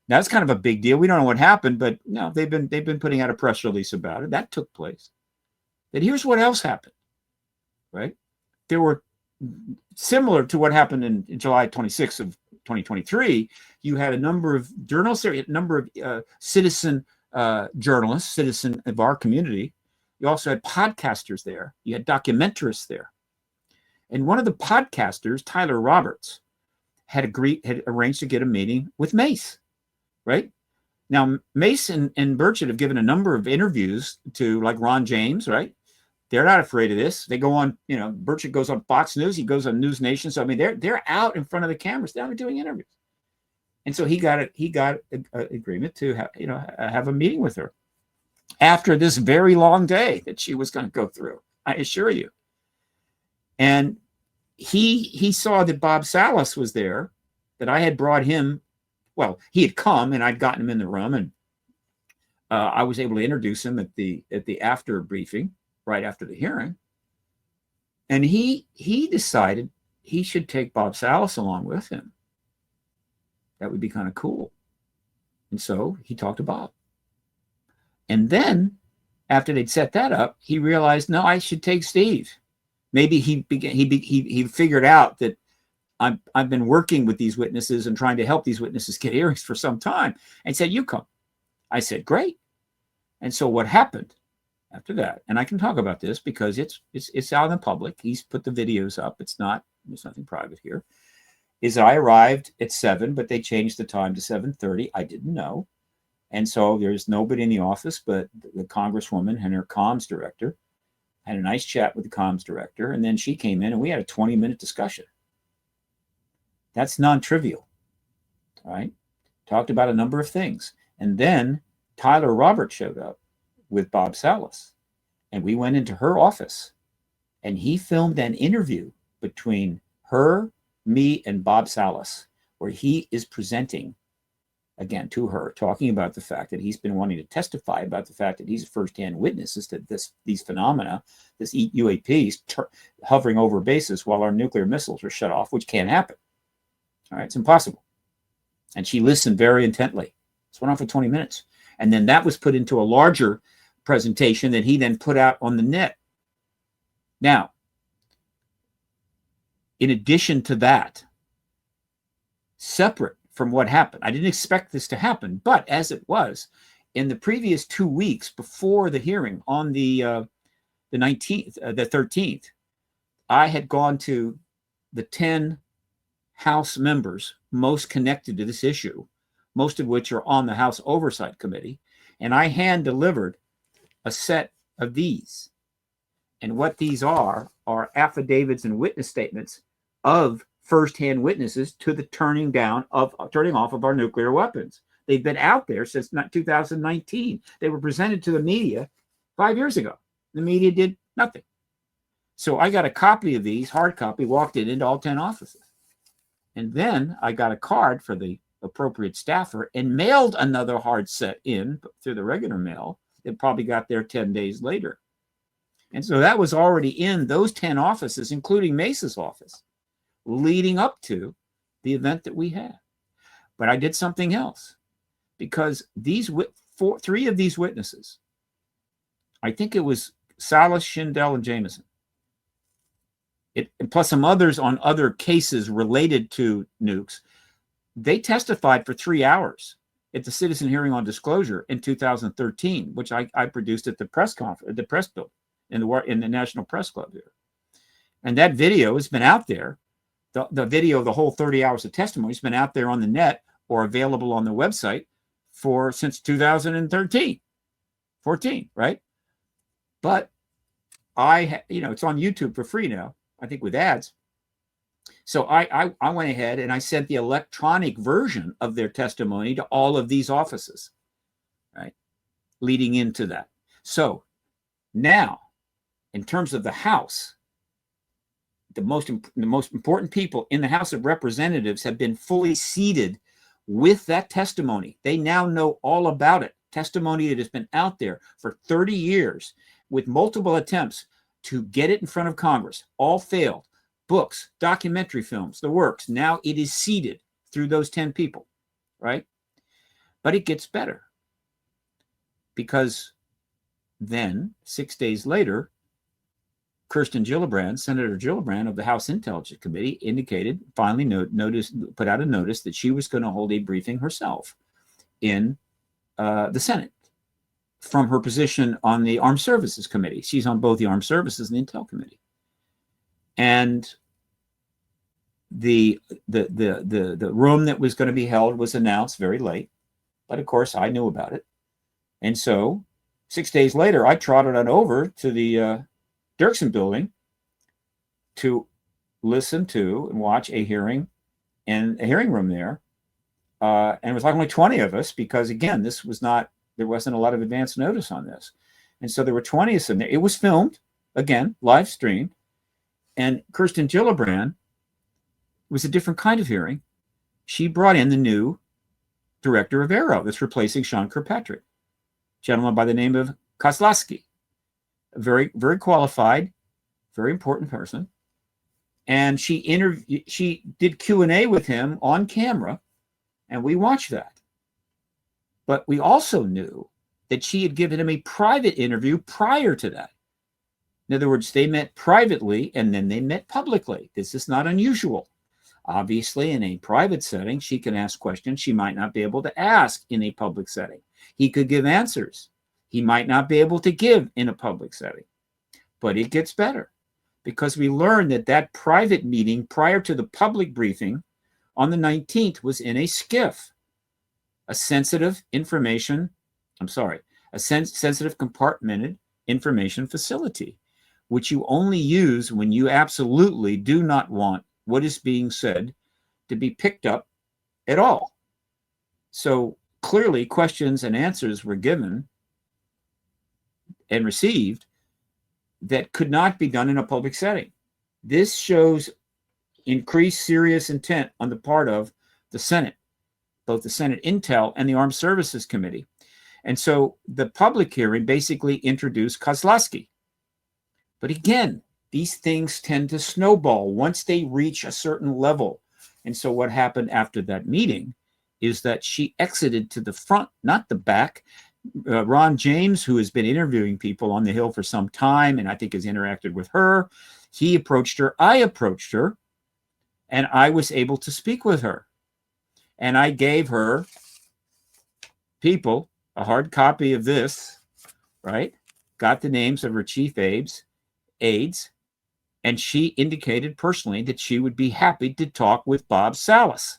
Speaker 2: That's kind of a big deal. We don't know what happened, but no, they've been putting out a press release about it. That took place. that here's what else happened, right? There were, similar to what happened in July 26th of 2023, you had a number of journalists there, a number of citizen journalists, citizen of our community. You also had podcasters there. You had documentarists there. And one of the podcasters, Tyler Roberts, had arranged to get a meeting with Mace, right? Now, Mace and Burchett have given a number of interviews to, like, Ron James, right? They're not afraid of this. They go on, Burchett goes on Fox News. He goes on News Nation. So, I mean, they're out in front of the cameras. They're doing interviews. And so he got an agreement to have a meeting with her after this very long day that she was going to go through, I assure you. And he saw that Bob Salas was there, that I had brought him. Well, he had come and I'd gotten him in the room, and I was able to introduce him at the after briefing, right after the hearing. And he decided he should take Bob Salas along with him. That would be kind of cool. And so he talked to Bob. And then after they'd set that up, he realized, no, I should take Steve. Maybe he figured out that I've been working with these witnesses and trying to help these witnesses get hearings for some time, and said, you come. I said, great. And so what happened after that, and I can talk about this because it's out in the public. He's put the videos up. There's nothing private here. Is I arrived at 7, but they changed the time to 7:30. I didn't know. And so there's nobody in the office but the Congresswoman and her comms director. I had a nice chat with the comms director, and then she came in and we had a 20-minute discussion. That's non-trivial, all right? Talked about a number of things. And then Tyler Roberts showed up with Bob Salas, and we went into her office, and he filmed an interview between her, me, and Bob Salas, where he is presenting, again, to her, talking about the fact that he's been wanting to testify about the fact that he's a firsthand witness as to these phenomena, this UAPs hovering over bases while our nuclear missiles are shut off, which can't happen. All right, it's impossible. And she listened very intently. This went on for 20 minutes. And then that was put into a larger presentation that he then put out on the net. Now, in addition to that, separate from what happened, I didn't expect this to happen, but as it was, in the previous 2 weeks before the hearing on the 19th, the 13th, I had gone to the 10 House members most connected to this issue, most of which are on the House Oversight Committee, and I hand-delivered a set of these. And what these are affidavits and witness statements of firsthand witnesses to the turning off of our nuclear weapons. They've been out there since 2019. They were presented to the media 5 years ago. The media did nothing. So I got a copy of these, hard copy, walked it into all 10 offices. And then I got a card for the appropriate staffer and mailed another hard set in through the regular mail. It probably got there 10 days later. And so that was already in those 10 offices, including Mace's office, leading up to the event that we had. But I did something else, because three of these witnesses, I think it was Salas, Schindel, and Jameson, and plus some others on other cases related to nukes, they testified for 3 hours at the citizen hearing on disclosure in 2013, which I produced at the press conference, the press building in the National Press Club here. And that video has been out there. The video of the whole 30 hours of testimony has been out there on the net or available on the website since 2013, 14, right? But it's on YouTube for free now, I think with ads. So I went ahead and I sent the electronic version of their testimony to all of these offices, right? Leading into that. So now, in terms of the House, the most important people in the House of Representatives have been fully seated with that testimony. They now know all about it. Testimony that has been out there for 30 years with multiple attempts to get it in front of Congress. All failed. Books, documentary films, the works. Now it is seated through those 10 people, right? But it gets better, because then 6 days later, Kirsten Gillibrand, Senator Gillibrand of the House Intelligence Committee, indicated, finally put out a notice that she was going to hold a briefing herself in the Senate from her position on the Armed Services Committee. She's on both the Armed Services and the Intel Committee. And the room that was going to be held was announced very late, but of course I knew about it. And so 6 days later, I trotted on over to the Dirksen building to listen to and watch a hearing in a hearing room there. And it was like only 20 of us because, again, there wasn't a lot of advance notice on this. And so there were 20 of us in there. It was filmed, again, live streamed. And Kirsten Gillibrand was a different kind of hearing. She brought in the new director of Aero that's replacing Sean Kirkpatrick, a gentleman by the name of Kozlowski, a very, very qualified, very important person. And she did Q&A with him on camera, and we watched that. But we also knew that she had given him a private interview prior to that. In other words, they met privately and then they met publicly. This is not unusual. Obviously, in a private setting, she can ask questions she might not be able to ask in a public setting. He could give answers he might not be able to give in a public setting. But it gets better because we learned that private meeting prior to the public briefing on the 19th was in a SCIF, a sensitive compartmented information facility, which you only use when you absolutely do not want what is being said to be picked up at all. So clearly questions and answers were given and received that could not be done in a public setting. This shows increased serious intent on the part of the Senate, both the Senate Intel and the Armed Services Committee. And so the public hearing basically introduced Kozlowski. But again, these things tend to snowball once they reach a certain level. And so what happened after that meeting is that she exited to the front, not the back. Ron James, who has been interviewing people on the Hill for some time, and I think has interacted with her, he approached her, I approached her, and I was able to speak with her. And I gave her people a hard copy of this, right? Got the names of her chief aides, and she indicated personally that she would be happy to talk with Bob Salas,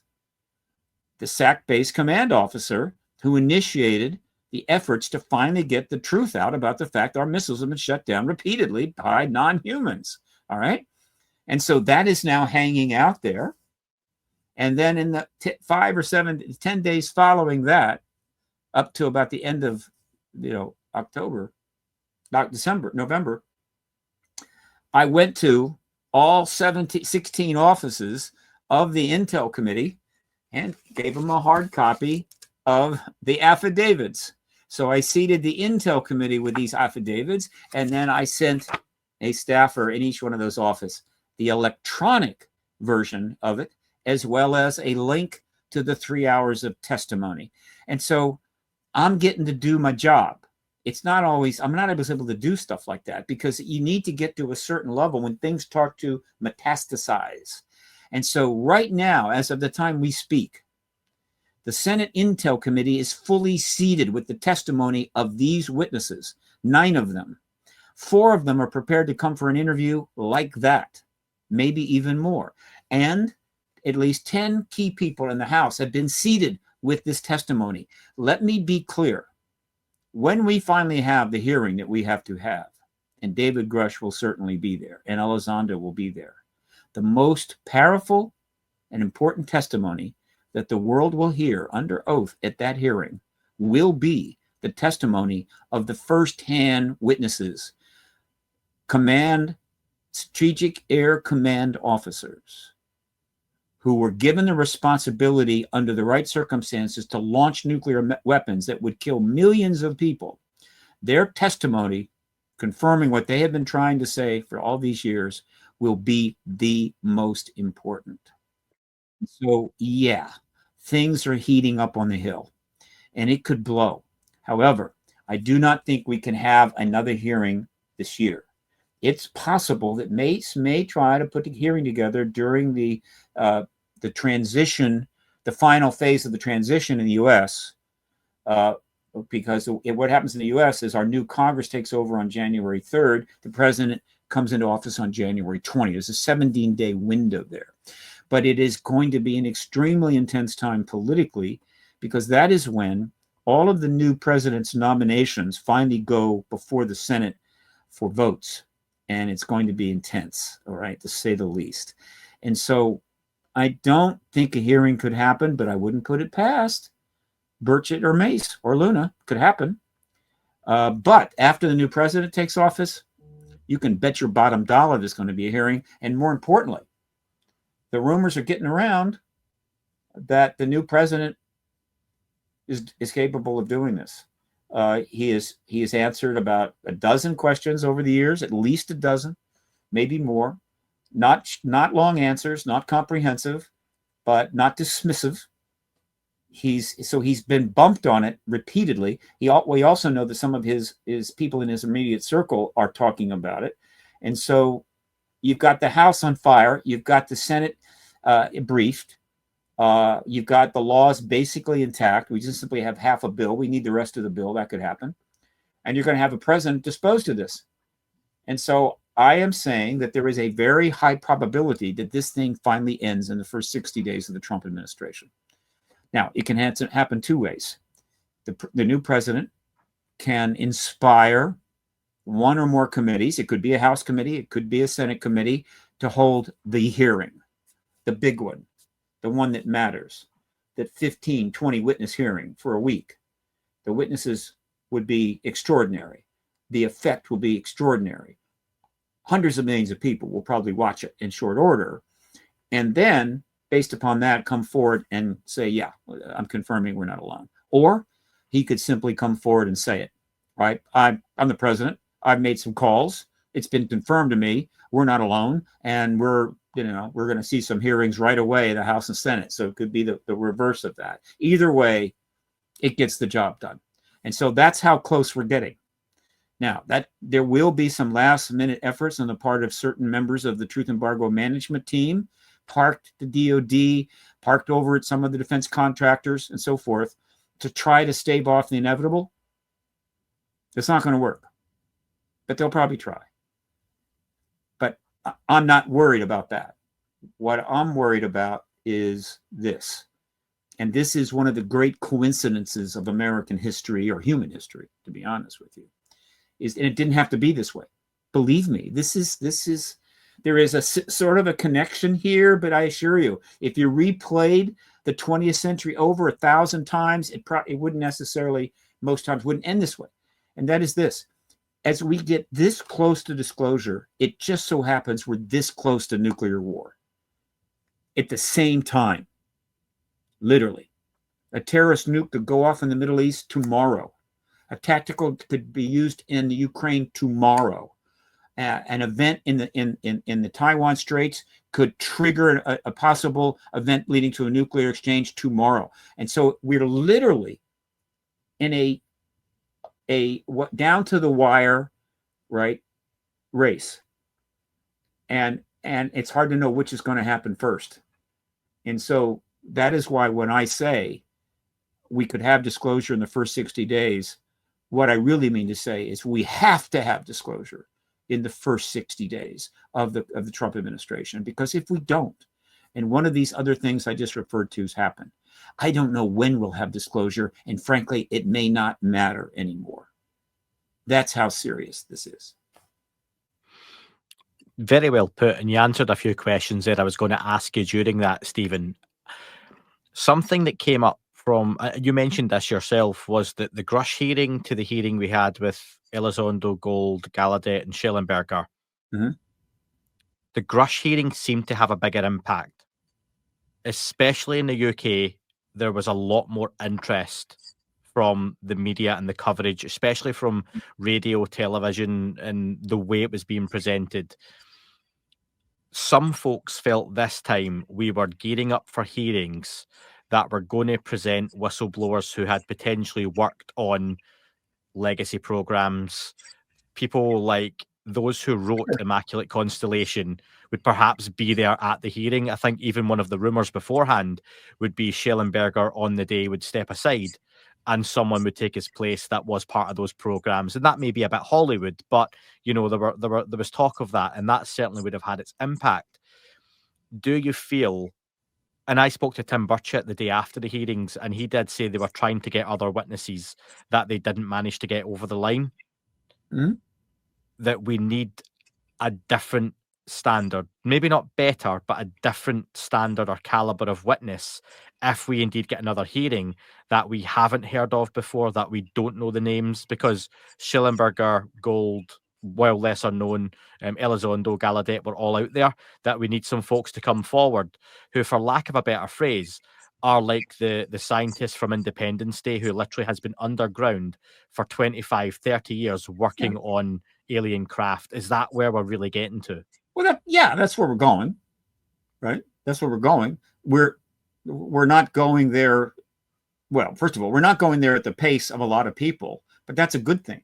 Speaker 2: the SAC base command officer who initiated the efforts to finally get the truth out about the fact our missiles have been shut down repeatedly by non-humans. All right. And so that is now hanging out there. And then in the 5 or 7, 10 days following that, up to about the end of, November, I went to all 16 offices of the Intel Committee and gave them a hard copy of the affidavits. So I seated the Intel Committee with these affidavits, and then I sent a staffer in each one of those offices the electronic version of it, as well as a link to the 3 hours of testimony. And so I'm getting to do my job. It's not always, I'm not always able to do stuff like that because you need to get to a certain level when things start to metastasize. And so right now, as of the time we speak, the Senate Intel Committee is fully seated with the testimony of these witnesses, 9 of them. 4 of them are prepared to come for an interview like that, maybe even more. And at least 10 key people in the House have been seated with this testimony. Let me be clear. When we finally have the hearing that we have to have, and David Grush will certainly be there, and Elizondo will be there, the most powerful and important testimony that the world will hear under oath at that hearing will be the testimony of the first-hand witnesses, Strategic Air Command officers, who were given the responsibility under the right circumstances to launch nuclear weapons that would kill millions of people. Their testimony, confirming what they have been trying to say for all these years, will be the most important. So, yeah, things are heating up on the Hill, and it could blow. However, I do not think we can have another hearing this year. it's possible that Mace may try to put a hearing together during the transition, the final phase of the transition in the U.S. Because what happens in the U.S. is our new Congress takes over on January 3rd. The president comes into office on January 20th. There's a 17-day window there. But it is going to be an extremely intense time politically, because that is when all of the new president's nominations finally go before the Senate for votes. And it's going to be intense, all right, to say the least. And so I don't think a hearing could happen, but I wouldn't put it past Burchett or Mace or Luna. Could happen. But after the new president takes office, you can bet your bottom dollar there's going to be a hearing. And more importantly, the rumors are getting around that the new president is capable of doing this. He has answered about a dozen questions over the years, at least a dozen, maybe more. Not long answers, not comprehensive, but not dismissive. He's been bumped on it repeatedly. We also know that some of his people in his immediate circle are talking about it. And so you've got the House on fire. You've got the Senate briefed. You've got the laws basically intact. We just simply have half a bill. We need the rest of the bill. That could happen. And you're going to have a president disposed of this. And so I am saying that there is a very high probability that this thing finally ends in the first 60 days of the Trump administration. Now, it can happen two ways. The new president can inspire one or more committees. It could be a House committee. It could be a Senate committee to hold the hearing, the big one, the one that matters, that 15, 20 witness hearing for a week. The witnesses would be extraordinary. The effect will be extraordinary. Hundreds of millions of people will probably watch it in short order. And then, based upon that, come forward and say, yeah, I'm confirming we're not alone. Or he could simply come forward and say it, right? I'm the president. I've made some calls. It's been confirmed to me. We're not alone. And we're going to see some hearings right away in the House and Senate. So it could be the reverse of that. Either way, it gets the job done. And so that's how close we're getting. Now, that there will be some last-minute efforts on the part of certain members of the Truth Embargo management team, parked at the DOD, parked over at some of the defense contractors and so forth, to try to stave off the inevitable. It's not going to work, but they'll probably try. But I'm not worried about that. What I'm worried about is this. And this is one of the great coincidences of American history, or human history, to be honest with you. And it didn't have to be this way. Believe me, there is a sort of a connection here, but I assure you, if you replayed the 20th century over 1,000 times, it wouldn't necessarily, most times, wouldn't end this way. And that is this. As we get this close to disclosure, it just so happens we're this close to nuclear war. At the same time, literally. A terrorist nuke could go off in the Middle East tomorrow. A tactical could be used in the Ukraine tomorrow. An event in the Taiwan Straits could trigger a possible event leading to a nuclear exchange tomorrow. And so we're literally in a down to the wire, right, race. And it's hard to know which is going to happen first. And so that is why when I say we could have disclosure in the first 60 days, what I really mean to say is we have to have disclosure in the first 60 days of the Trump administration, because if we don't, and one of these other things I just referred to has happened, I don't know when we'll have disclosure, and frankly, it may not matter anymore. That's how serious this is.
Speaker 1: Very well put, and you answered a few questions there I was going to ask you during that, Stephen. Something that came up from, you mentioned this yourself, was that the Grush hearing to the hearing we had with Elizondo, Gold, Gallaudet and Schellenberger,
Speaker 2: mm-hmm.
Speaker 1: The Grush hearing seemed to have a bigger impact. Especially in the UK, there was a lot more interest from the media and the coverage, especially from radio, television, and the way it was being presented. Some folks felt this time we were gearing up for hearings that were going to present whistleblowers who had potentially worked on legacy programs, people like those who wrote Immaculate Constellation would perhaps be there at the hearing. I think even one of the rumors beforehand would be Schellenberger on the day would step aside and someone would take his place that was part of those programs. And that may be a bit Hollywood, but there was talk of that, and that certainly would have had its impact. Do you feel, and I spoke to Tim Burchett the day after the hearings, and he did say they were trying to get other witnesses that they didn't manage to get over the line, that we need a different standard, maybe not better, but a different standard or caliber of witness if we indeed get another hearing that we haven't heard of before, that we don't know the names, because Schellenberger, Gold, while lesser known, Elizondo, Gallaudet were all out there, that we need some folks to come forward who, for lack of a better phrase, are like the scientists from Independence Day who literally has been underground for 25, 30 years working on alien craft. Is that where we're really getting to?
Speaker 2: Well, that's where we're going, right? That's where we're going. We're not going there. Well, first of all, we're not going there at the pace of a lot of people, but that's a good thing.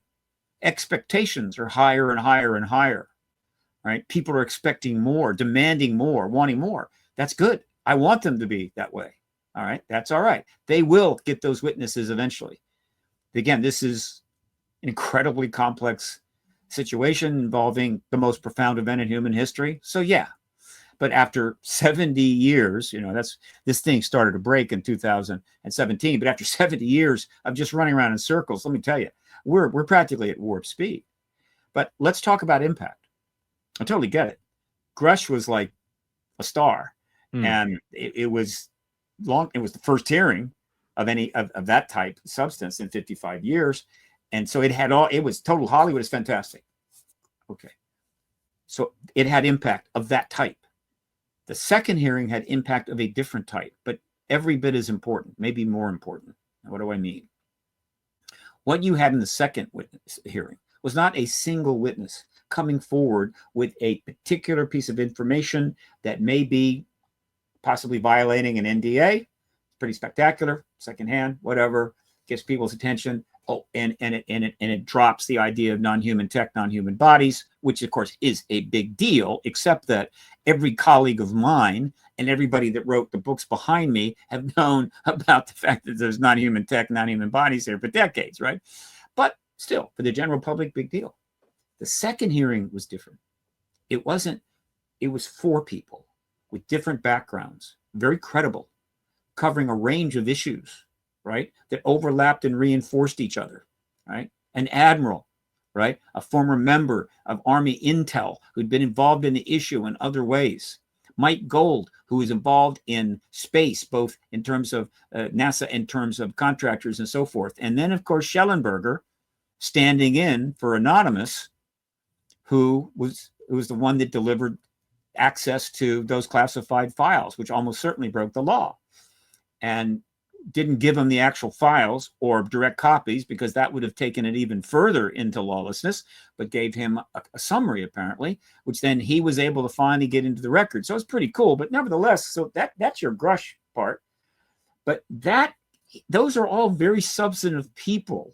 Speaker 2: Expectations are higher and higher and higher, right? People are expecting more, demanding more, wanting more. That's good. I want them to be that way. All right. That's all right. They will get those witnesses eventually. Again, this is an incredibly complex situation involving the most profound event in human history. So yeah, but after 70 years, this thing started to break in 2017, but after 70 years of just running around in circles, let me tell you, we're practically at warp speed. But let's talk about impact. I totally get it. Grush was like a star, and it was long. It was the first hearing of any of that type of substance in 55 years. And so it was total Hollywood. Is fantastic. Okay. So it had impact of that type. The second hearing had impact of a different type, but every bit as important, maybe more important. Now, what do I mean? What you had in the second witness hearing was not a single witness coming forward with a particular piece of information that may be possibly violating an NDA. Pretty spectacular, secondhand, whatever, gets people's attention. Oh, and it drops the idea of non-human tech, non-human bodies, which of course is a big deal, except that every colleague of mine and everybody that wrote the books behind me have known about the fact that there's non-human tech, non-human bodies here for decades, right? But still, for the general public, big deal. The second hearing was different. It was 4 people with different backgrounds, very credible, covering a range of issues, right, that overlapped and reinforced each other, right? An admiral, right, a former member of Army Intel who'd been involved in the issue in other ways. Mike Gold, who was involved in space, both in terms of NASA, in terms of contractors and so forth. And then, of course, Schellenberger, standing in for Anonymous, who was the one that delivered access to those classified files, which almost certainly broke the law. And didn't give him the actual files or direct copies, because that would have taken it even further into lawlessness, but gave him a summary, apparently, which then he was able to finally get into the record. So it's pretty cool. But nevertheless, so that's your Grush part. But those are all very substantive people,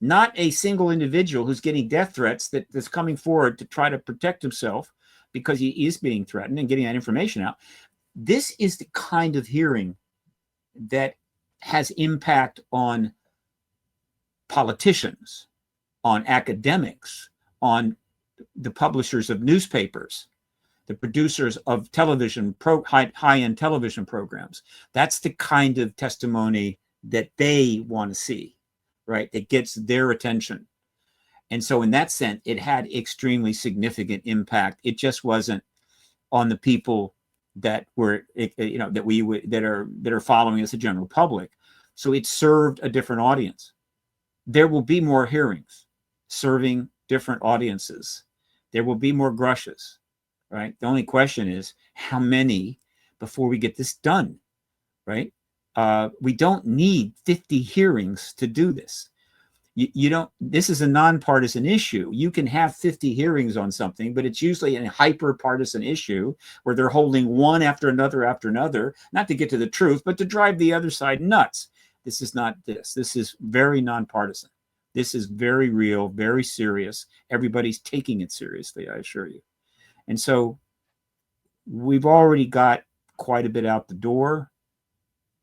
Speaker 2: not a single individual who's getting death threats that's coming forward to try to protect himself because he is being threatened and getting that information out. This is the kind of hearing that has impact on politicians, on academics, on the publishers of newspapers, the producers of television, high-end television programs. That's the kind of testimony that they want to see, right? That gets their attention. And so in that sense, it had extremely significant impact. It just wasn't on the people that were, that are following as a general public. So it served a different audience. There will be more hearings serving different audiences. There will be more Grushes, right? The only question is how many before we get this done, right? We don't need 50 hearings to do this. You don't, this is a nonpartisan issue. You can have 50 hearings on something, but it's usually a hyper-partisan issue where they're holding one after another, not to get to the truth, but to drive the other side nuts. This is not this. This is very nonpartisan. This is very real, very serious. Everybody's taking it seriously, I assure you. And so we've already got quite a bit out the door.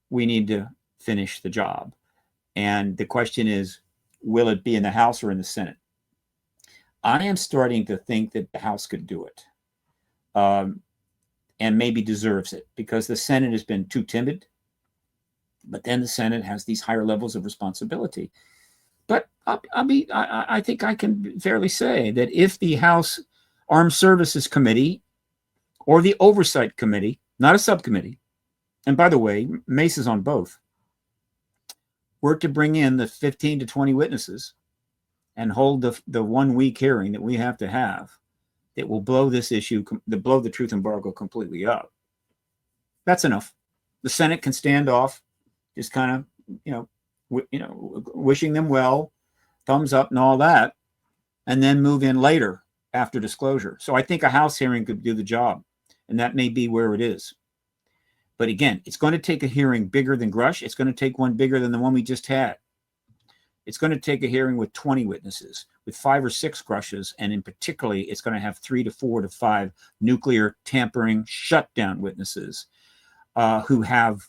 Speaker 2: We need to finish the job. And the question is, will it be in the House or in the Senate? I am starting to think that the House could do it, and maybe deserves it, because the Senate has been too timid. But then the Senate has these higher levels of responsibility. But I think I can fairly say that if the House Armed Services Committee or the Oversight Committee, not a subcommittee, and by the way, Mace is on both, were to bring in the 15 to 20 witnesses and hold the 1 week hearing that we have to have, that will blow this issue, blow the truth embargo completely up. That's enough. The Senate can stand off, just kind of, wishing them well, thumbs up and all that, and then move in later after disclosure. So I think a House hearing could do the job, and that may be where it is. But again, it's going to take a hearing bigger than Grush. It's going to take one bigger than the one we just had. It's going to take a hearing with 20 witnesses, with 5 or 6 Grushes, and in particularly, it's going to have 3 to 4 to 5 nuclear tampering shutdown witnesses who have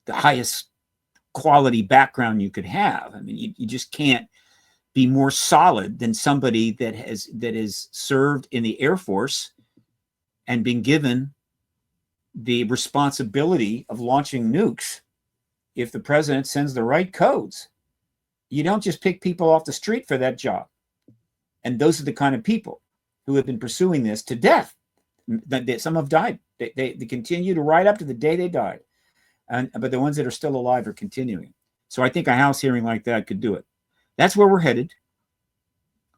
Speaker 2: the highest quality background you could have. I mean, you just can't be more solid than somebody that has served in the Air Force and been given the responsibility of launching nukes if the president sends the right codes. You don't just pick people off the street for that job. And those are the kind of people who have been pursuing this to death. Some have died. They continue to right up to the day they died. But the ones that are still alive are continuing. So I think a House hearing like that could do it. That's where we're headed.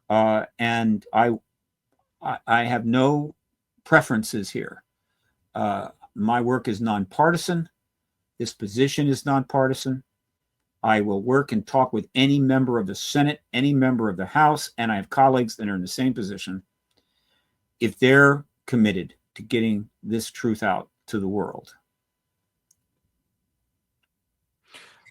Speaker 2: And I have no preferences here. My work is nonpartisan. This position is nonpartisan. I will work and talk with any member of the Senate, any member of the House, and I have colleagues that are in the same position. If they're committed to getting this truth out to the world.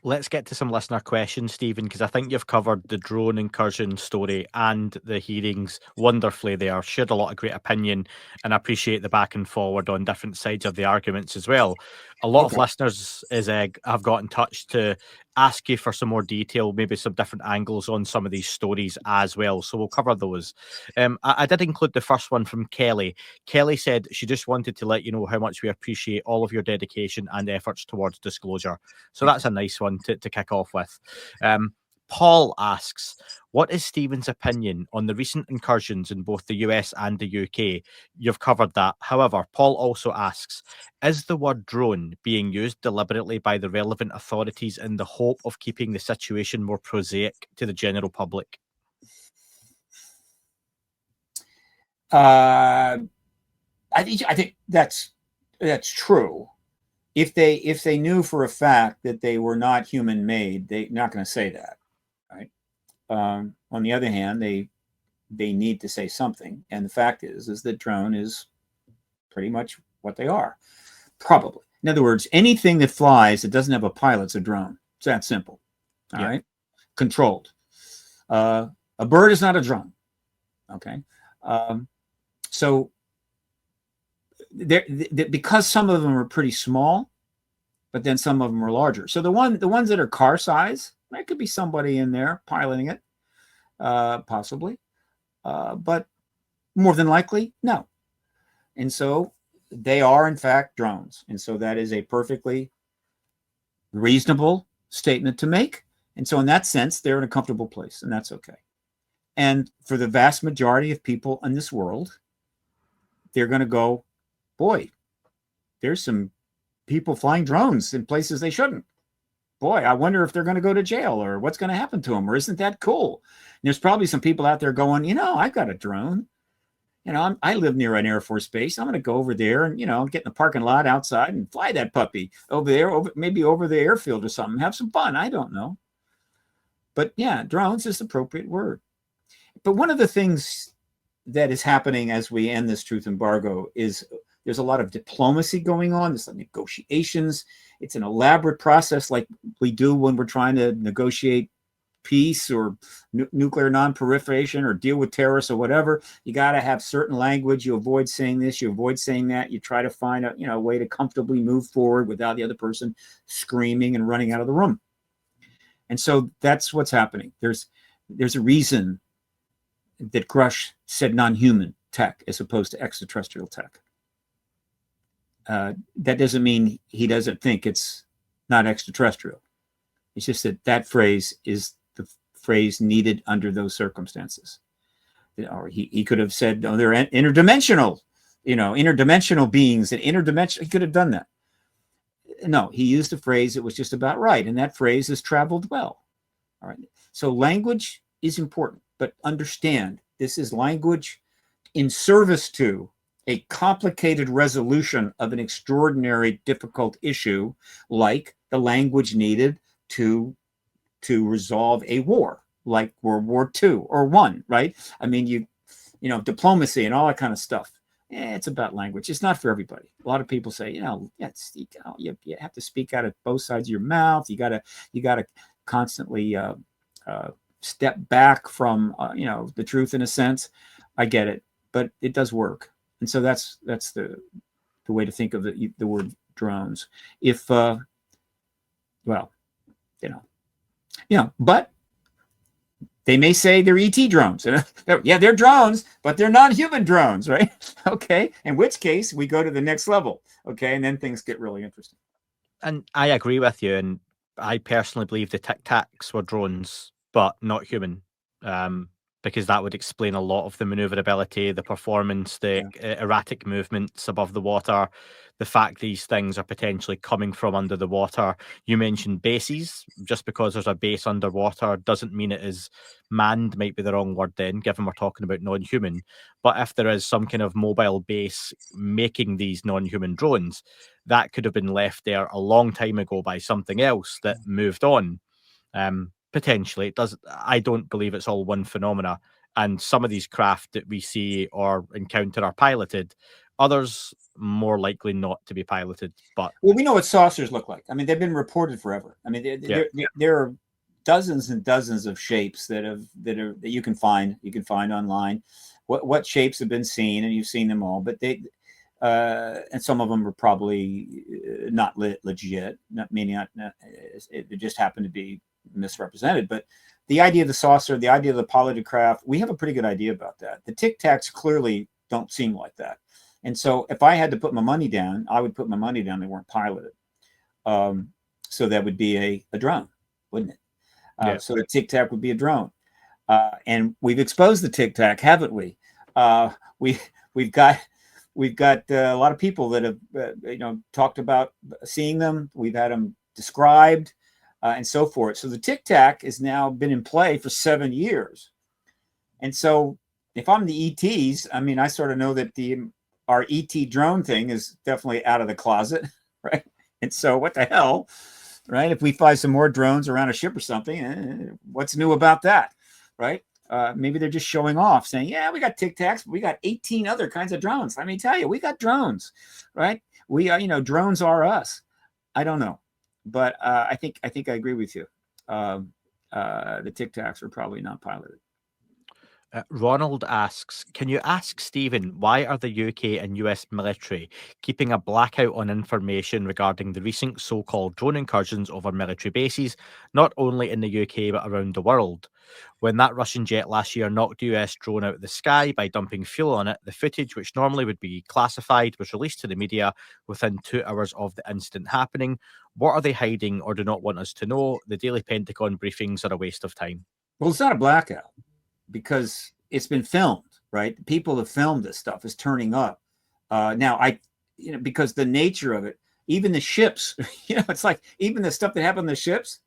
Speaker 1: Let's get to some listener questions, Stephen, because I think you've covered the drone incursion story and the hearings wonderfully there. Shared a lot of great opinion, and I appreciate the back and forward on different sides of the arguments as well. A lot of listeners have got in touch to ask you for some more detail, maybe some different angles on some of these stories as well. So we'll cover those. I did include the first one from Kelly. Kelly said she just wanted to let you know how much we appreciate all of your dedication and efforts towards disclosure. So that's a nice one to kick off with. Paul asks, what is Stephen's opinion on the recent incursions in both the US and the UK? You've covered that. However, Paul also asks, is the word drone being used deliberately by the relevant authorities in the hope of keeping the situation more prosaic to the general public?
Speaker 2: I think that's true. If they knew for a fact that they were not human made, they're not going to say that, right? On the other hand, they need to say something, and the fact is that drone is pretty much what they are, probably. In other words, anything that flies that doesn't have a pilot's a drone. It's that simple. All right, controlled. A bird is not a drone. Okay, so. Because some of them are pretty small, but then some of them are larger. So the ones that are car size, there could be somebody in there piloting it, possibly, but more than likely, no. And so they are in fact drones, and so that is a perfectly reasonable statement to make. And so in that sense, they're in a comfortable place, and that's okay. And for the vast majority of people in this world, they're going to go, boy, there's some people flying drones in places they shouldn't. Boy, I wonder if they're going to go to jail or what's going to happen to them, or isn't that cool? And there's probably some people out there going, I've got a drone. I live near an Air Force base. I'm going to go over there and, get in the parking lot outside and fly that puppy over there, maybe over the airfield or something, have some fun. I don't know. But yeah, drones is the appropriate word. But one of the things that is happening as we end this truth embargo is there's a lot of diplomacy going on. There's negotiations. It's an elaborate process like we do when we're trying to negotiate peace or nuclear non-proliferation or deal with terrorists or whatever, you got to have certain language. You avoid saying this, you avoid saying that. You try to find a way to comfortably move forward without the other person screaming and running out of the room. And so that's what's happening. There's a reason that Grush said non-human tech as opposed to extraterrestrial tech. That doesn't mean he doesn't think it's not extraterrestrial. It's just that phrase is the phrase needed under those circumstances. Or he could have said, "No, they're interdimensional, interdimensional beings and interdimensional." He could have done that. No, he used a phrase that was just about right, and that phrase has traveled well. All right. So language is important, but understand this is language in service to a complicated resolution of an extraordinary, difficult issue, like the language needed to resolve a war, like World War II or I, right? I mean, diplomacy and all that kind of stuff. It's about language. It's not for everybody. A lot of people say, you have to speak out of both sides of your mouth. You gotta constantly step back from the truth in a sense. I get it, but it does work. And so that's the way to think of the word drones. If but they may say they're ET drones. They're drones, but they're non-human drones, right? Okay. In which case we go to the next level. Okay. And then things get really interesting.
Speaker 1: And I agree with you. And I personally believe the Tic Tacs were drones, but not human. Because that would explain a lot of the maneuverability, the performance, the erratic movements above the water, the fact these things are potentially coming from under the water. You mentioned bases. Just because there's a base underwater doesn't mean it is manned, might be the wrong word then, given we're talking about non-human. But if there is some kind of mobile base making these non-human drones, that could have been left there a long time ago by something else that moved on. Potentially, it does. I don't believe it's all one phenomena. And some of these craft that we see or encounter are piloted. Others more likely not to be piloted. But
Speaker 2: we know what saucers look like. I mean, they've been reported forever. I mean, there are dozens and dozens of shapes that you can find. You can find online. What shapes have been seen, and you've seen them all. But and some of them are probably not legit. It just happened to be misrepresented. But the idea of the saucer, the idea of the piloted craft, we have a pretty good idea about that. The Tic Tacs clearly don't seem like that. And so if I had to put my money down, I would put my money down they weren't piloted. So that would be a drone, wouldn't it? So the Tic Tac would be a drone. And we've exposed the Tic Tac, haven't we? We've got a lot of people that have talked about seeing them. We've had them described. And so forth. So the Tic Tac has now been in play for 7 years. And so if I'm the ETs, I mean, I sort of know that our ET drone thing is definitely out of the closet, right? And so what the hell, right? If we fly some more drones around a ship or something, what's new about that, right? Maybe they're just showing off saying, yeah, we got Tic Tacs, but we got 18 other kinds of drones. Let me tell you, we got drones, right? We are, drones are us. I don't know. But I think I agree with you. The Tic Tacs are probably not piloted.
Speaker 1: Ronald asks, can you ask Stephen, why are the UK and US military keeping a blackout on information regarding the recent so-called drone incursions over military bases, not only in the UK but around the world? When that Russian jet last year knocked a US drone out of the sky by dumping fuel on it, the footage, which normally would be classified, was released to the media within 2 hours of the incident happening. What are they hiding or do not want us to know? The daily Pentagon briefings are a waste of time.
Speaker 2: Well, it's not a blackout because it's been filmed, right? The people that filmed this stuff is turning up. Now, because the nature of it, even the ships, it's like even the stuff that happened on the ships,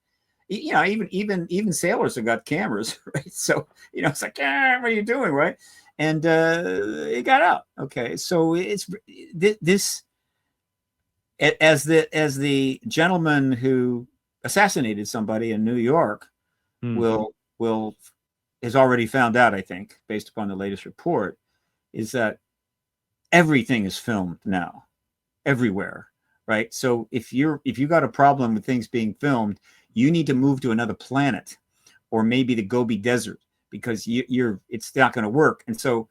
Speaker 2: even sailors have got cameras, right? So, it's like, what are you doing, right? And it got out. Okay, so it's this. As the gentleman who assassinated somebody in New York has already found out, I think, based upon the latest report, is that everything is filmed now, everywhere, right? So if you got a problem with things being filmed, you need to move to another planet or maybe the Gobi Desert, because it's not going to work. And so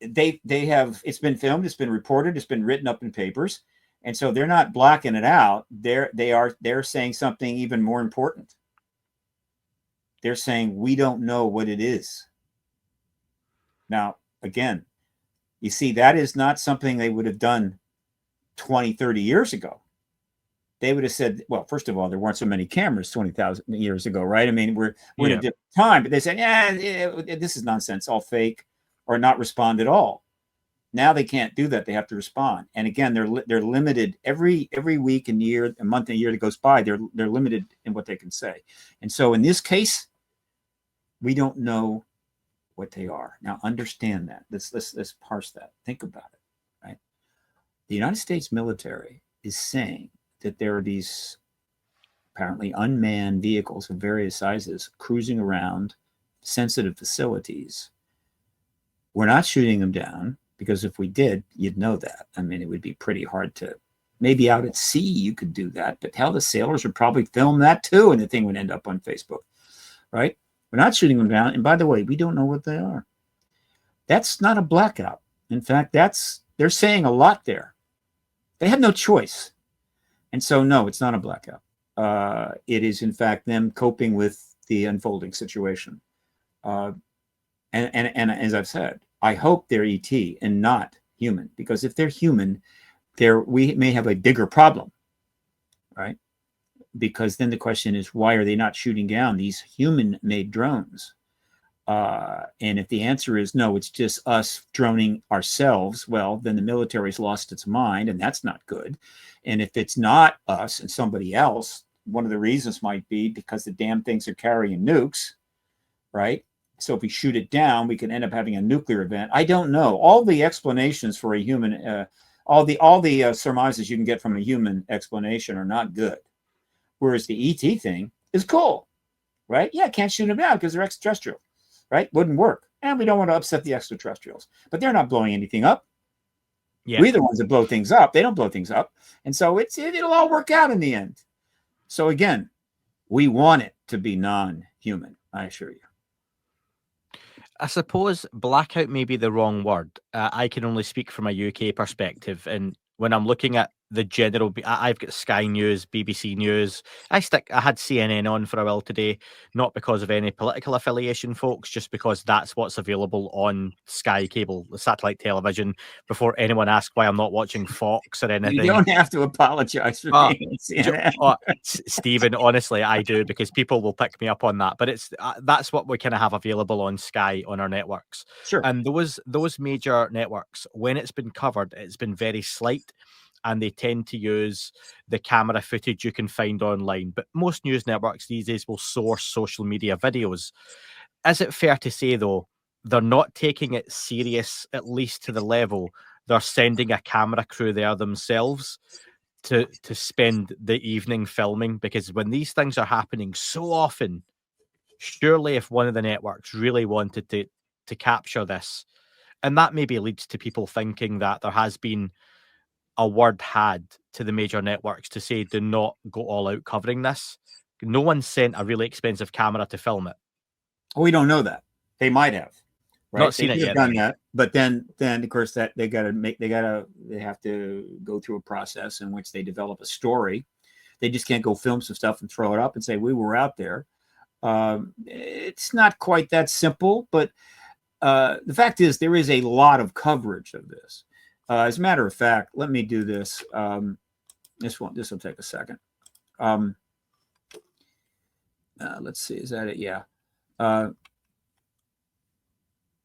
Speaker 2: they have, it's been filmed, it's been reported, it's been written up in papers, and so they're not blacking it out. They're saying something even more important. They're saying we don't know what it is. Now, again, you see, that is not something they would have done 20, 30 years ago. They would have said, well, first of all, there weren't so many cameras 20,000 years ago, right? I mean, we're in a different time, but they said, this is nonsense, all fake, or not respond at all. Now they can't do that. They have to respond. And again, they're limited every week and year, a month and a year that goes by. They're limited in what they can say. And so in this case, we don't know what they are. Now, understand that. Let's parse that. Think about it, right? The United States military is saying that there are these apparently unmanned vehicles of various sizes cruising around sensitive facilities. We're not shooting them down, because if we did, you'd know that. I mean, it would be pretty hard to, maybe out at sea you could do that, but hell, the sailors would probably film that too, and the thing would end up on Facebook, right? We're not shooting them down. And by the way, we don't know what they are. That's not a blackout. In fact, they're saying a lot there. They have no choice. And so, no, it's not a blackout. It is, in fact, them coping with the unfolding situation. And as I've said, I hope they're ET and not human, because if they're human, we may have a bigger problem, right? Because then the question is, why are they not shooting down these human-made drones? And if the answer is no, it's just us droning ourselves, well, then the military's lost its mind, and that's not good. And if it's not us and somebody else, one of the reasons might be because the damn things are carrying nukes, right? So if we shoot it down, we can end up having a nuclear event. I don't know. All the explanations for a human, all the surmises you can get from a human explanation are not good. Whereas the ET thing is cool, right? Yeah, can't shoot them down because they're extraterrestrial, right? Wouldn't work. And we don't want to upset the extraterrestrials. But they're not blowing anything up. Yeah. We're the ones that blow things up. They don't blow things up. And so it'll all work out in the end. So again, we want it to be non-human, I assure you.
Speaker 1: I suppose blackout may be the wrong word. I can only speak from a UK perspective. And when I'm looking at the general, I've got Sky News, BBC News. I had CNN on for a while today, not because of any political affiliation, folks, just because that's what's available on Sky Cable, the satellite television, before anyone asks why I'm not watching Fox or anything.
Speaker 2: You don't have to apologize for being on CNN.
Speaker 1: Stephen, honestly, I do, because people will pick me up on that. But it's that's what we kind of have available on Sky, on our networks.
Speaker 2: Sure.
Speaker 1: And those major networks, when it's been covered, it's been very slight. And they tend to use the camera footage you can find online. But most news networks these days will source social media videos. Is it fair to say, though, they're not taking it serious, at least to the level they're sending a camera crew there themselves to spend the evening filming? Because when these things are happening so often, surely if one of the networks really wanted to capture this, and that maybe leads to people thinking that there has been a word had to the major networks to say, do not go all out covering this. No one sent a really expensive camera to film it.
Speaker 2: We don't know that. They might have. Right?
Speaker 1: Not seen it yet.
Speaker 2: Done that, but then of course that they have to go through a process in which they develop a story. They just can't go film some stuff and throw it up and say we were out there. It's not quite that simple, but the fact is there is a lot of coverage of this. As a matter of fact, let me do this. This will take a second. Let's see. Is that it? Yeah. I'm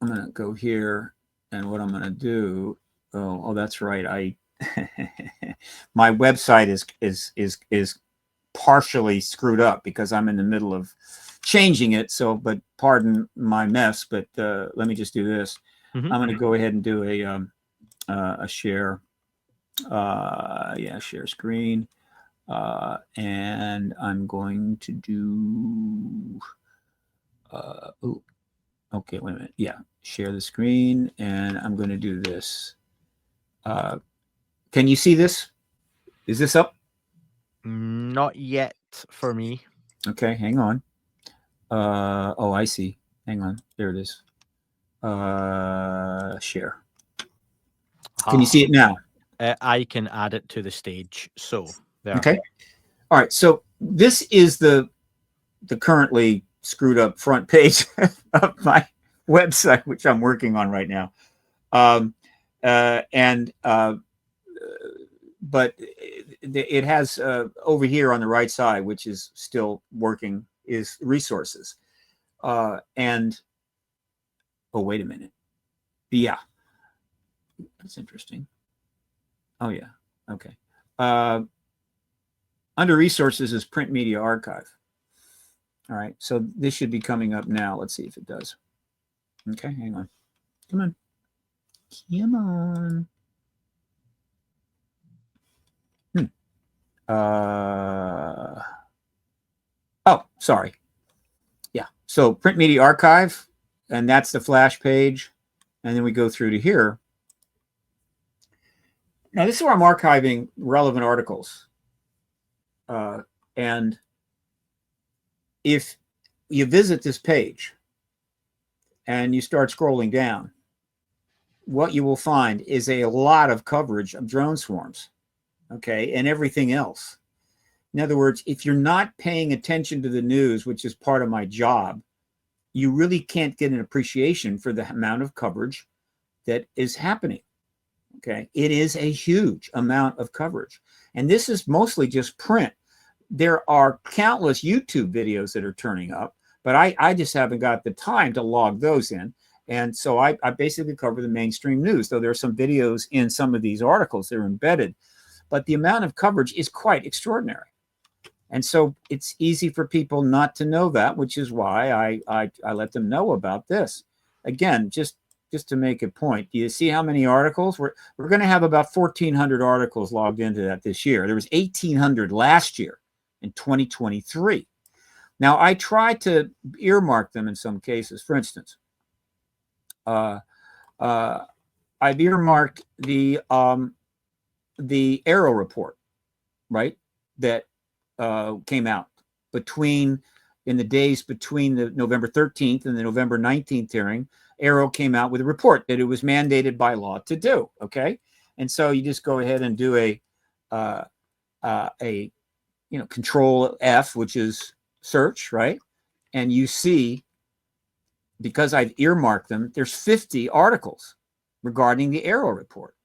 Speaker 2: going to go here, and what I'm going to do. Oh, that's right. My website is partially screwed up because I'm in the middle of changing it. So, but pardon my mess. But let me just do this. Mm-hmm. I'm going to go ahead and do a share. Share screen. And I'm going to do. Okay, wait a minute. Yeah, share the screen, and I'm going to do this. Can you see this? Is this up?
Speaker 1: Not yet for me.
Speaker 2: Okay, hang on. Oh, I see. Hang on. There it is. Share. Can you see it now?
Speaker 1: I can add it to the stage. So there.
Speaker 2: Okay. All right. So this is the currently screwed up front page of my website, which I'm working on right now. But it has over here on the right side, which is still working, is resources. And oh, wait a minute. Yeah, that's interesting. Oh yeah, okay. Under resources is print media archive. All right, so this should be coming up now. Let's see if it does. Okay, hang on. Come on. Come on. Oh, sorry. Yeah, so print media archive, and that's the flash page. And then we go through to here. Now, this is where I'm archiving relevant articles. And if you visit this page and you start scrolling down, what you will find is a lot of coverage of drone swarms, okay, and everything else. In other words, if you're not paying attention to the news, which is part of my job, you really can't get an appreciation for the amount of coverage that is happening. Okay, it is a huge amount of coverage. And this is mostly just print. There are countless YouTube videos that are turning up, but I just haven't got the time to log those in. And so I basically cover the mainstream news, though there are some videos in some of these articles that are embedded. But the amount of coverage is quite extraordinary. And so it's easy for people not to know that, which is why I let them know about this. Again, just to make a point, do you see how many articles? We're going to have about 1,400 articles logged into that this year. There was 1,800 last year in 2023. Now, I try to earmark them in some cases. For instance, I've earmarked the Arrow report, right, that came out in the days between the November 13th and the November 19th hearing. Arrow came out with a report that it was mandated by law to do. Okay, and so you just go ahead and do a Control F, which is search, right? And you see, because I've earmarked them, there's 50 articles regarding the Arrow report.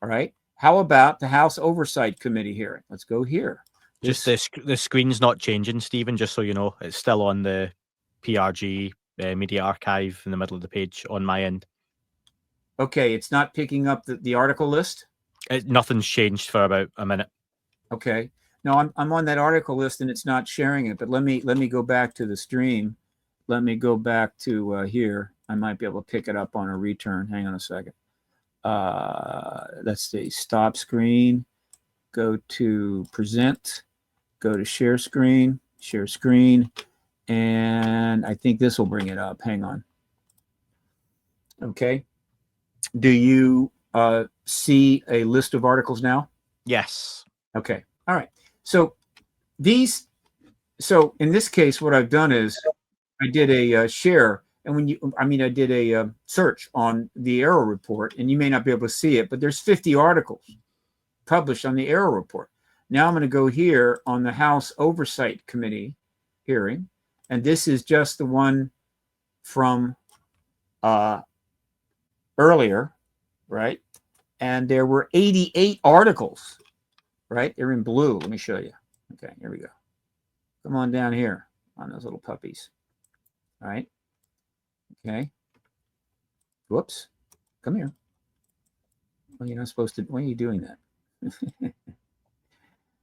Speaker 2: All right. How about the House Oversight Committee hearing? Let's go here.
Speaker 1: Just the screen's not changing, Stephen, just so you know. It's still on the PRG media archive in the middle of the page on my end.
Speaker 2: Okay, it's not picking up the article list?
Speaker 1: Nothing's changed for about a minute.
Speaker 2: Okay. No, I'm on that article list and it's not sharing it, but let me go back to the stream. Let me go back to here. I might be able to pick it up on a return. Hang on a second. Let's see. Stop screen. Go to present. Go to share screen. Share screen. And I think this will bring it up. Hang on. Okay. Do you see a list of articles now?
Speaker 1: Yes.
Speaker 2: Okay. All right. So in this case, what I've done is I did a share, and I did a search on the Arrow report, and you may not be able to see it, but there's 50 articles published on the Arrow report. Now I'm going to go here on the House Oversight Committee hearing, and this is just the one from earlier, right? And there were 88 articles, right? They're in blue. Let me show you. Okay, here we go. Come on down here on those little puppies. All right. Okay. Whoops. Come here. Well, you're not supposed to. Why are you doing that?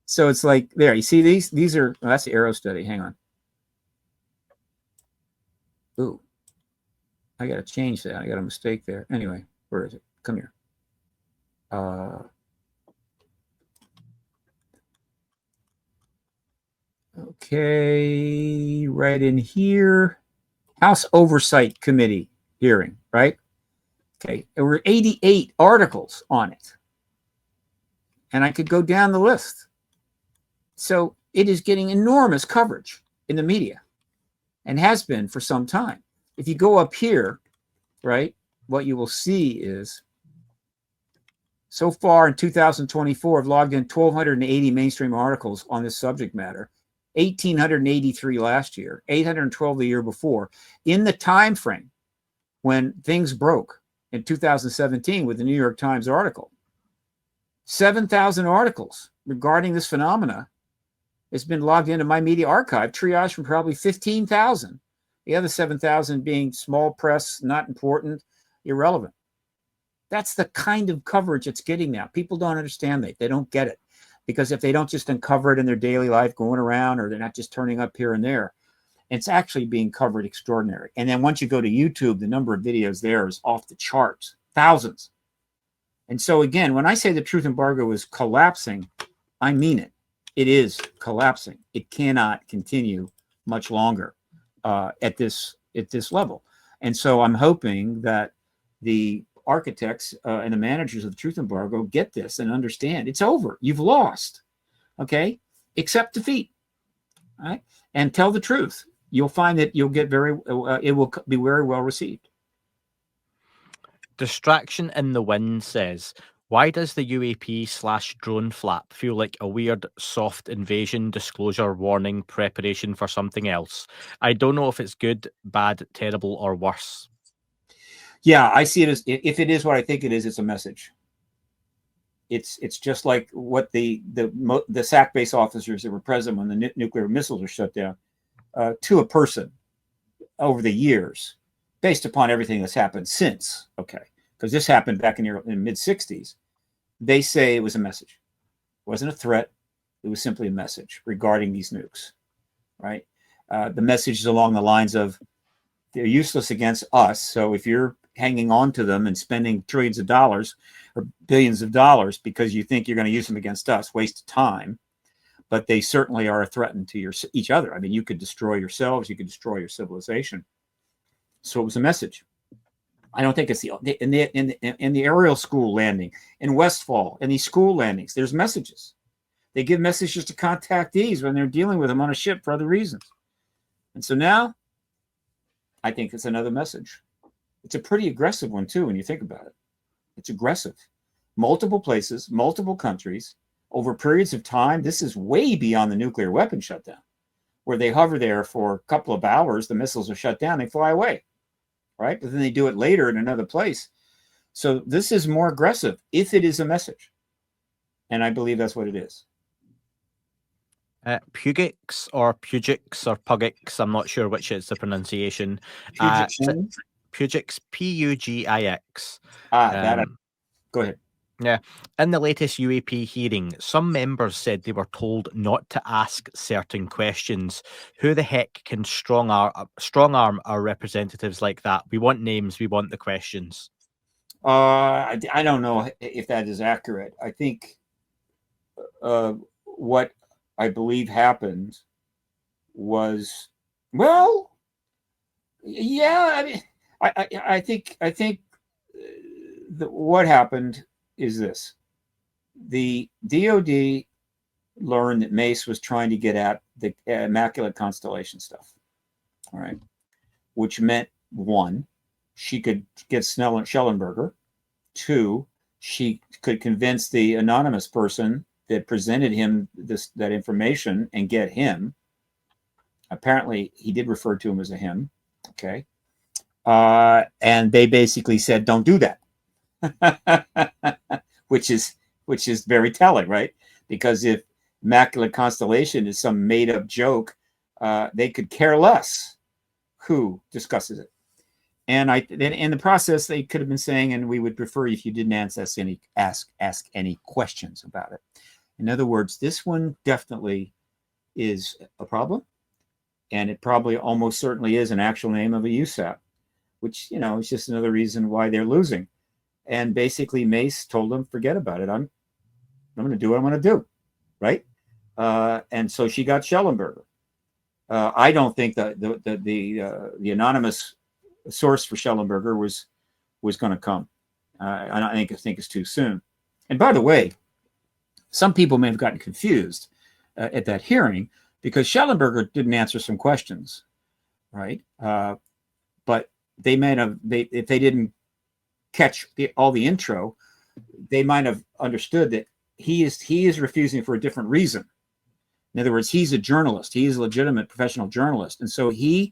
Speaker 2: So it's like there. You see these? These are. Oh, that's the Arrow study. Hang on. Ooh. I got to change that. I got a mistake there. Anyway, where is it? Come here. Okay, right in here. House Oversight Committee hearing, right? Okay, there were 88 articles on it. And I could go down the list. So it is getting enormous coverage in the media. and has been for some time. If you go up here, right, what you will see is so far in 2024, I've logged in 1,280 mainstream articles on this subject matter, 1,883 last year, 812 the year before. In the time frame when things broke in 2017 with the New York Times article, 7,000 articles regarding this phenomena has been logged into my media archive, triage from probably 15,000. The other 7,000 being small press, not important, irrelevant. That's the kind of coverage it's getting now. People don't understand that. They don't get it. Because if they don't just uncover it in their daily life going around, or they're not just turning up here and there, it's actually being covered extraordinary. And then once you go to YouTube, the number of videos there is off the charts, thousands. And so again, when I say the truth embargo is collapsing, I mean it. It is collapsing. It cannot continue much longer at this level. And so I'm hoping that the architects and the managers of the truth embargo get this and understand it's over. You've lost. Okay? Accept defeat. All right? And tell the truth. You'll find that you'll get it will be very well received.
Speaker 1: Distraction in the Wind says, why does the UAP/drone flap feel like a weird soft invasion disclosure warning preparation for something else? I don't know if it's good, bad, terrible, or worse.
Speaker 2: Yeah, I see it as, if it is what I think it is, it's a message. It's just like what the SAC base officers that were present when the nuclear missiles were shut down, to a person over the years, based upon everything that's happened since. Okay, because this happened back in the mid 60s. They say it was a message. It wasn't a threat. It was simply a message regarding these nukes, right? The message is along the lines of, they're useless against us. So if you're hanging on to them and spending trillions of dollars or billions of dollars because you think you're going to use them against us, waste of time. But they certainly are a threat to each other. I mean, you could destroy yourselves. You could destroy your civilization. So it was a message. I don't think it's in the aerial school landing in Westfall, in these school landings, there's messages. They give messages to contactees when they're dealing with them on a ship for other reasons. And so now I think it's another message. It's a pretty aggressive one too when you think about it. It's aggressive. Multiple places, multiple countries, over periods of time. This is way beyond the nuclear weapon shutdown, where they hover there for a couple of hours, the missiles are shut down, they fly away, right? But then they do it later in another place. So this is more aggressive if it is a message. And I believe that's what it is.
Speaker 1: Pugix or Pugix, I'm not sure which is the pronunciation. Pugix, P-U-G-I-X.
Speaker 2: Go ahead.
Speaker 1: Yeah. In the latest UAP hearing, some members said they were told not to ask certain questions. Who the heck can strong arm our representatives like that? We want names. We want the questions.
Speaker 2: I don't know if that is accurate. I think what I believe happened was, well, yeah. I mean, I think what happened is this: the DoD learned that Mace was trying to get at the Immaculate Constellation stuff. All right, which meant, one, she could get Schellenberger. Two, she could convince the anonymous person that presented him that information and get him. Apparently, he did refer to him as a him. Okay. And they basically said, don't do that. which is very telling, right? Because if Immaculate Constellation is some made up joke, they could care less who discusses it. And then in the process, they could have been saying, and we would prefer if you didn't ask any questions about it. In other words, this one definitely is a problem. And it probably almost certainly is an actual name of a USAP, which, is just another reason why they're losing. And basically Mace told them, forget about it. I'm going to do what I'm going to do. Right. And so she got Schellenberger. I don't think that the anonymous source for Schellenberger was going to come. I think it's too soon. And by the way, some people may have gotten confused at that hearing, because Schellenberger didn't answer some questions. right? But they might have, if they didn't catch all the intro, they might have understood that he is refusing for a different reason. In other words, he's a journalist. He is a legitimate professional journalist. And so he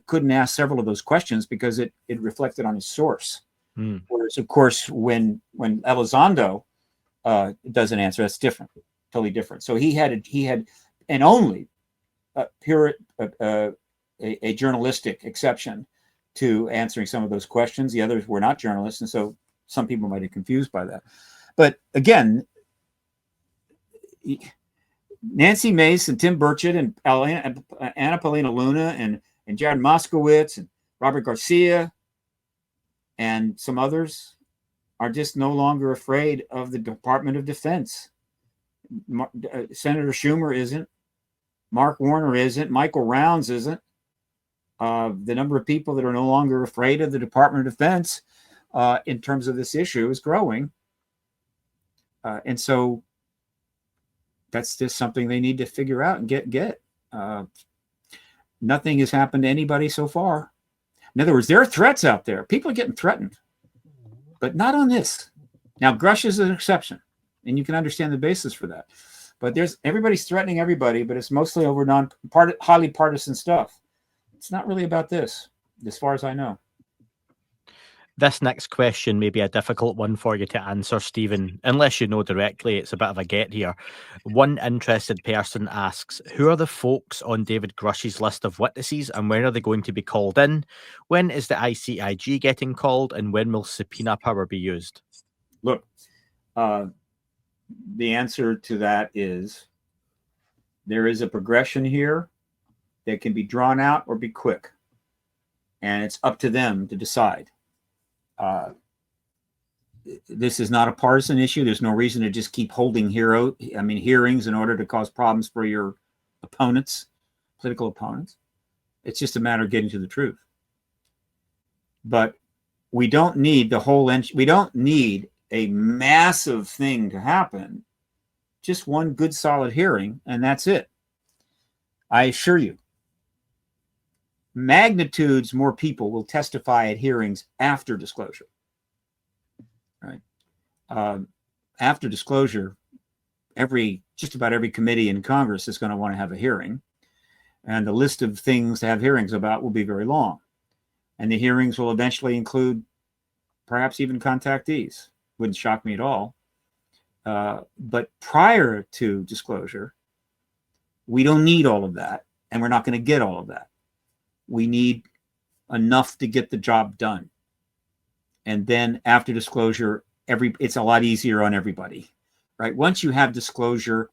Speaker 2: couldn't ask several of those questions because it reflected on his source. Whereas, of course, when Elizondo doesn't answer, that's different, totally different. So he had and only a journalistic exception to answering some of those questions. The others were not journalists. And so some people might be confused by that. But again, Nancy Mace and Tim Burchett and Anna Paulina Luna and Jared Moskowitz and Robert Garcia and some others are just no longer afraid of the Department of Defense. Senator Schumer isn't. Mark Warner isn't. Michael Rounds isn't. The number of people that are no longer afraid of the Department of Defense in terms of this issue is growing. And so that's just something they need to figure out and get. Nothing has happened to anybody so far. In other words, there are threats out there. People are getting threatened, but not on this. Now, Grush is an exception, and you can understand the basis for that. But everybody's threatening everybody, but it's mostly over highly partisan stuff. It's not really about this, as far as I know.
Speaker 1: This next question may be a difficult one for you to answer, Stephen, unless you know directly. It's a bit of a get here. One interested person asks, who are the folks on David Grush's list of witnesses and when are they going to be called in? When is the ICIG getting called and when will subpoena power be used?
Speaker 2: Look, the answer to that is there is a progression here that can be drawn out or be quick. And it's up to them to decide. This is not a partisan issue. There's no reason to just keep holding hearings in order to cause problems for your opponents, political opponents. It's just a matter of getting to the truth. But we don't need we don't need a massive thing to happen. Just one good solid hearing, and that's it. I assure you, magnitudes more people will testify at hearings after disclosure. Right? After disclosure, just about every committee in Congress is going to want to have a hearing, and the list of things to have hearings about will be very long. And the hearings will eventually include perhaps even contactees. Wouldn't shock me at all. But prior to disclosure, we don't need all of that, and we're not going to get all of that. We need enough to get the job done. And then after disclosure, it's a lot easier on everybody, right? Once you have disclosure,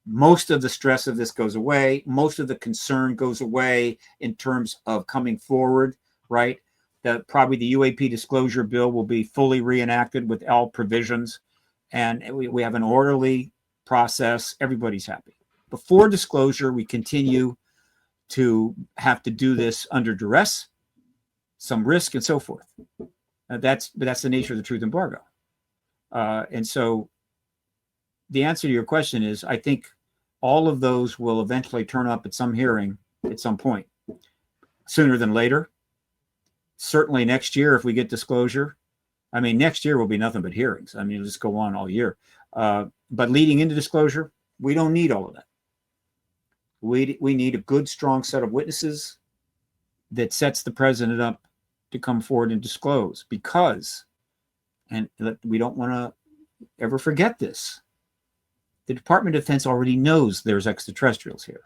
Speaker 2: most of the stress of this goes away. Most of the concern goes away in terms of coming forward, right? Probably the UAP disclosure bill will be fully reenacted with all provisions. And we have an orderly process. Everybody's happy. Before disclosure, we continue to have to do this under duress, some risk, and so forth. That's the nature of the truth embargo. And so the answer to your question is, I think all of those will eventually turn up at some hearing at some point, sooner than later. Certainly next year, if we get disclosure. I mean, next year will be nothing but hearings. I mean, it'll just go on all year. But leading into disclosure, we don't need all of that. We need a good, strong set of witnesses that sets the president up to come forward and disclose, because, and we don't want to ever forget this, the Department of Defense already knows there's extraterrestrials here.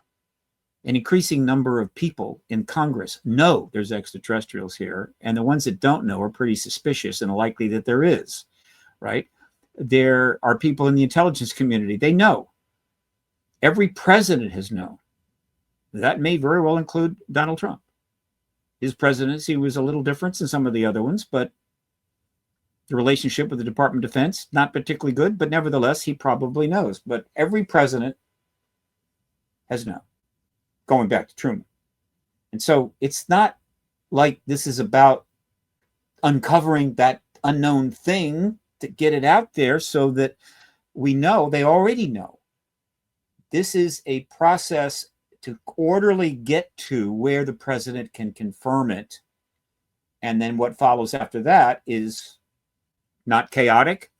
Speaker 2: An increasing number of people in Congress know there's extraterrestrials here, and the ones that don't know are pretty suspicious and likely that there is, right? There are people in the intelligence community, they know. Every president has known. That may very well include Donald Trump. His presidency was a little different than some of the other ones, but the relationship with the Department of Defense, not particularly good, but nevertheless, he probably knows. But every president has known, going back to Truman. And so it's not like this is about uncovering that unknown thing to get it out there so that we know. They already know. This is a process to orderly get to where the president can confirm it. And then what follows after that is not chaotic,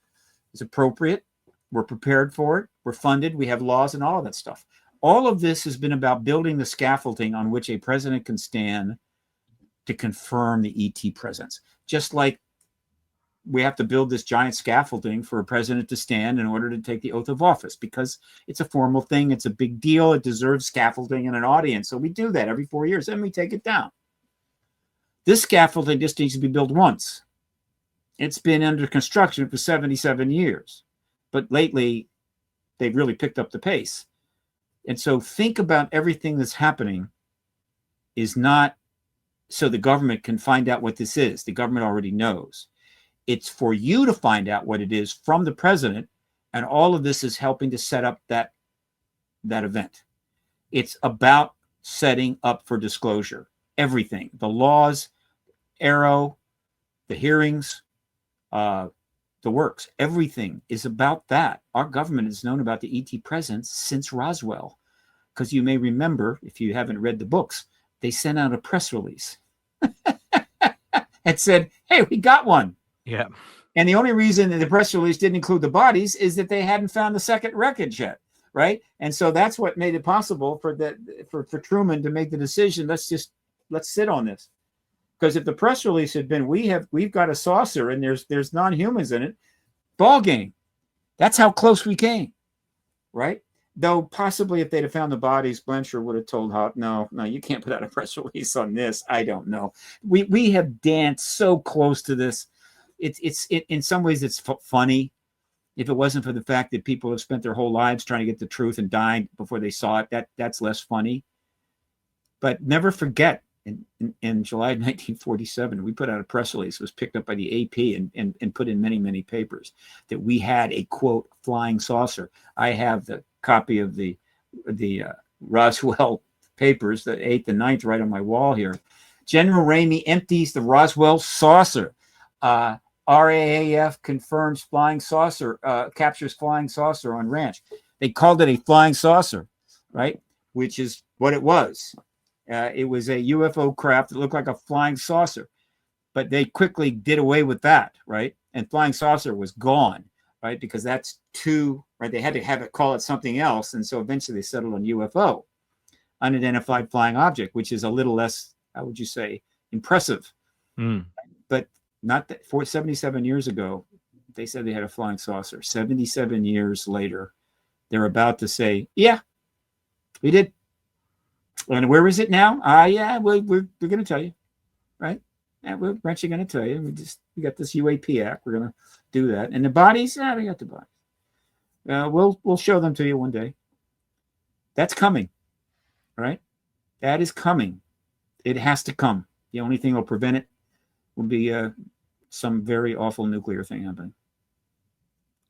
Speaker 2: is appropriate. We're prepared for it. We're funded. We have laws and all of that stuff. All of this has been about building the scaffolding on which a president can stand to confirm the ET presence. Just like we have to build this giant scaffolding for a president to stand in order to take the oath of office, because it's a formal thing. It's a big deal. It deserves scaffolding and an audience. So we do that every 4 years, then we take it down. This scaffolding just needs to be built once. It's been under construction for 77 years, but lately they've really picked up the pace. And so think about everything that's happening is not so the government can find out what this is. The government already knows. It's for you to find out what it is from the president, and all of this is helping to set up that event. It's about setting up for disclosure. Everything, the laws, Arrow, the hearings, the works, everything is about that. Our government has known about the ET presence since Roswell, because you may remember, if you haven't read the books, they sent out a press release and said, hey, we got one.
Speaker 1: Yeah.
Speaker 2: And the only reason that the press release didn't include the bodies is that they hadn't found the second wreckage yet, right? And so that's what made it possible for Truman to make the decision. Let's sit on this. Because if the press release had been, we've got a saucer and there's non-humans in it, ball game. That's how close we came, right? Though possibly if they'd have found the bodies, Blanchard would have told Hawk, no, you can't put out a press release on this. I don't know. We have danced so close to this. It's in some ways it's funny. If it wasn't for the fact that people have spent their whole lives trying to get the truth and died before they saw it, that's less funny. But never forget, in July 1947, we put out a press release. It was picked up by the AP and put in many, many papers that we had a, quote, flying saucer. I have the copy of the Roswell papers, the 8th and 9th, right on my wall here. General Ramey empties the Roswell saucer. RAAF confirms flying saucer, captures flying saucer on ranch. They called it a flying saucer, right? Which is what it was. It was a UFO craft that looked like a flying saucer, but they quickly did away with that, right? And flying saucer was gone, right? Because that's too, right? They had to call it something else. And so eventually they settled on UFO, unidentified flying object, which is a little less, how would you say, impressive. But not that 77 years ago, they said they had a flying saucer. 77 years later, they're about to say, yeah, we did. And where is it now? Yeah, we're going to tell you, right? Yeah, we're actually going to tell you. We got this UAP Act. We're going to do that. And the bodies, we got the bodies. We'll show them to you one day. That's coming, right? That is coming. It has to come. The only thing will prevent it will be some very awful nuclear thing happening.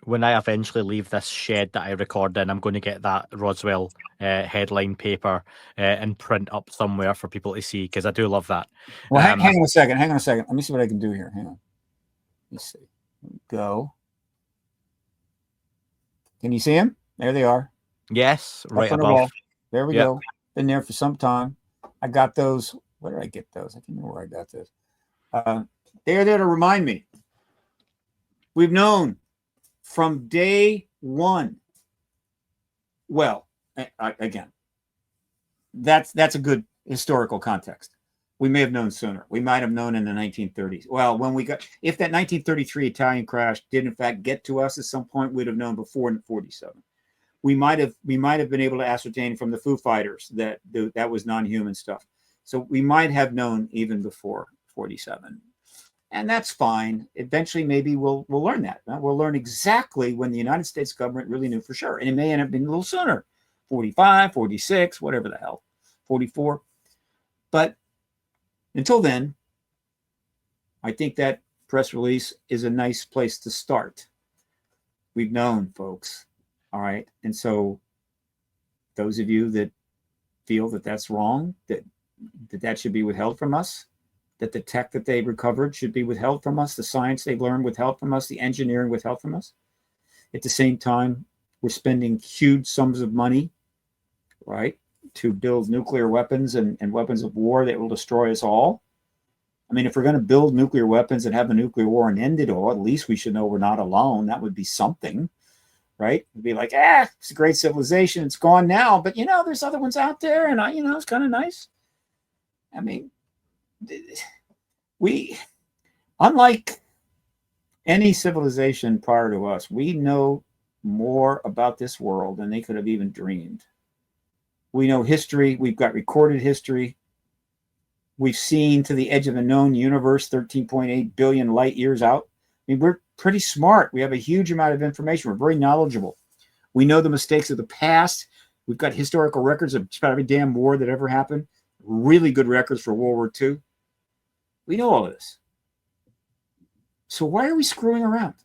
Speaker 1: When I eventually leave this shed that I record in, I'm going to get that Roswell headline paper and print up somewhere for people to see, because I do love that.
Speaker 2: Well, hang on a second. Let me see what I can do here. Hang on. Let's see. Go. Can you see them? There they are.
Speaker 1: Yes, right
Speaker 2: above.
Speaker 1: above.
Speaker 2: There we go. Been there for some time. I got those. Where did I get those? I can't remember where I got this. They're there to remind me. We've known from day one. Well, again, that's a good historical context. We may have known sooner. We might have known in the 1930s. Well, if that 1933 Italian crash did in fact get to us at some point, we'd have known before in 47. We might have been able to ascertain from the Foo Fighters that was non-human stuff. So we might have known even before 47. And that's fine. Eventually, maybe we'll learn that. We'll learn exactly when the United States government really knew for sure. And it may end up being a little sooner, 45, 46, whatever the hell, 44. But until then, I think that press release is a nice place to start. We've known, folks. All right. And so those of you that feel that that's wrong, that should be withheld from us, that the tech that they recovered should be withheld from us, the science they've learned withheld from us, the engineering withheld from us. At the same time, we're spending huge sums of money, right, to build nuclear weapons and weapons of war that will destroy us all. I mean, if we're going to build nuclear weapons and have a nuclear war and end it all, at least we should know we're not alone. That would be something, right? It'd be like, it's a great civilization. It's gone now, but there's other ones out there, and it's kind of nice. I mean, we, unlike any civilization prior to us, we know more about this world than they could have even dreamed. We know history. We've got recorded history. We've seen to the edge of a known universe, 13.8 billion light years out. I mean, we're pretty smart. We have a huge amount of information. We're very knowledgeable. We know the mistakes of the past. We've got historical records of just about every damn war that ever happened. Really good records for World War II. We know all of this. So why are we screwing around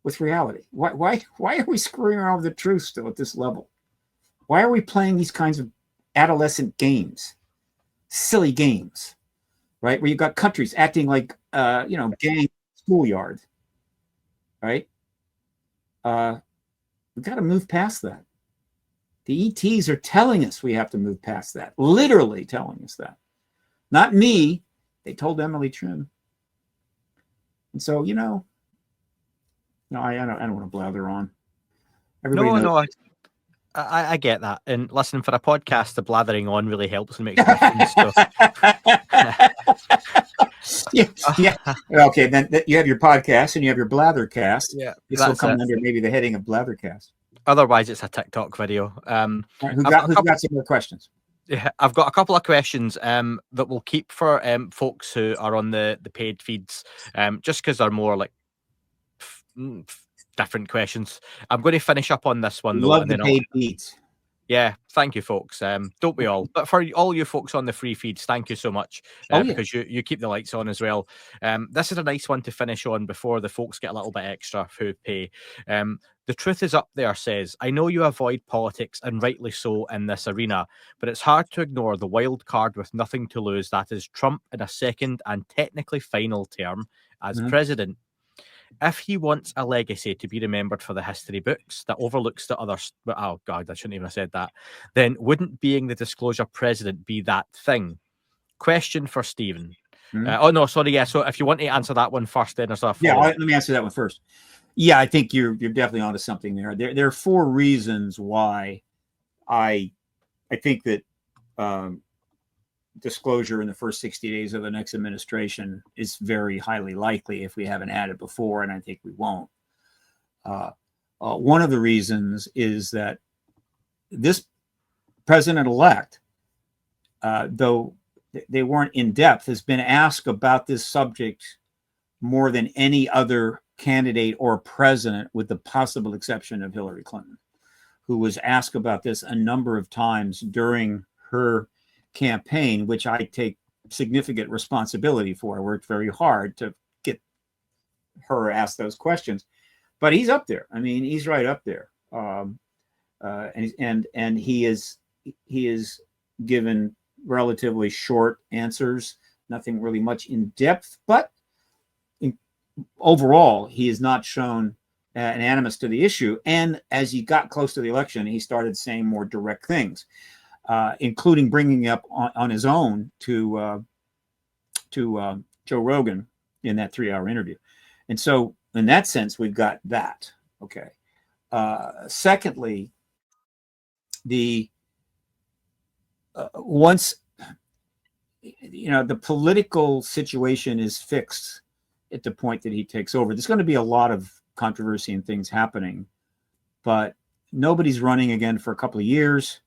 Speaker 2: with reality? Why are we screwing around with the truth still at this level? Why are we playing these kinds of adolescent games? Silly games, right? Where you've got countries acting like, gang schoolyard, right? We've got to move past that. The ETs are telling us we have to move past that, literally telling us that. Not me. They told Emily Trim. And so, I don't want to blather on. Everybody knows.
Speaker 1: I get that. And listen, for a podcast, the blathering on really helps and makes a difference. So.
Speaker 2: yeah. Okay, then you have your podcast and you have your blathercast.
Speaker 1: Yeah,
Speaker 2: this will come under maybe the heading of blathercast.
Speaker 1: Otherwise, it's a TikTok video.
Speaker 2: Who got some more questions?
Speaker 1: Yeah, I've got a couple of questions that we'll keep for folks who are on the paid feeds, just because they're more like different questions. I'm going to finish up on this one though.
Speaker 2: Love the paid feeds.
Speaker 1: Yeah, thank you, folks. Don't we all? But for all you folks on the free feeds, thank you so much because you keep the lights on as well. This is a nice one to finish on before the folks get a little bit extra who pay. The truth is up there says, I know you avoid politics and rightly so in this arena, but it's hard to ignore the wild card with nothing to lose. That is Trump in a second and technically final term as president. If he wants a legacy to be remembered for the history books that overlooks the others, oh God, I shouldn't even have said that, then wouldn't being the disclosure president be that thing? Question for Stephen. So if you want to answer that one first, then there's a follow-up.
Speaker 2: Let me answer that one first. Yeah, I think you're definitely onto something there. There are 4 reasons why I think that disclosure in the first 60 days of the next administration is very highly likely if we haven't had it before, and I think we won't. One of the reasons is that this president-elect, though they weren't in depth, has been asked about this subject more than any other candidate or president, with the possible exception of Hillary Clinton, who was asked about this a number of times during her campaign, which I take significant responsibility for. I worked very hard to get her asked those questions, but he's up there. I mean, he's right up there. And he is given relatively short answers, nothing really much in depth, but overall, he has not shown an animus to the issue. And as he got close to the election, he started saying more direct things, including bringing up on his own to Joe Rogan in that 3-hour interview. And so in that sense, we've got that. Okay. Secondly, once the political situation is fixed at the point that he takes over, there's going to be a lot of controversy and things happening, but nobody's running again for a couple of years.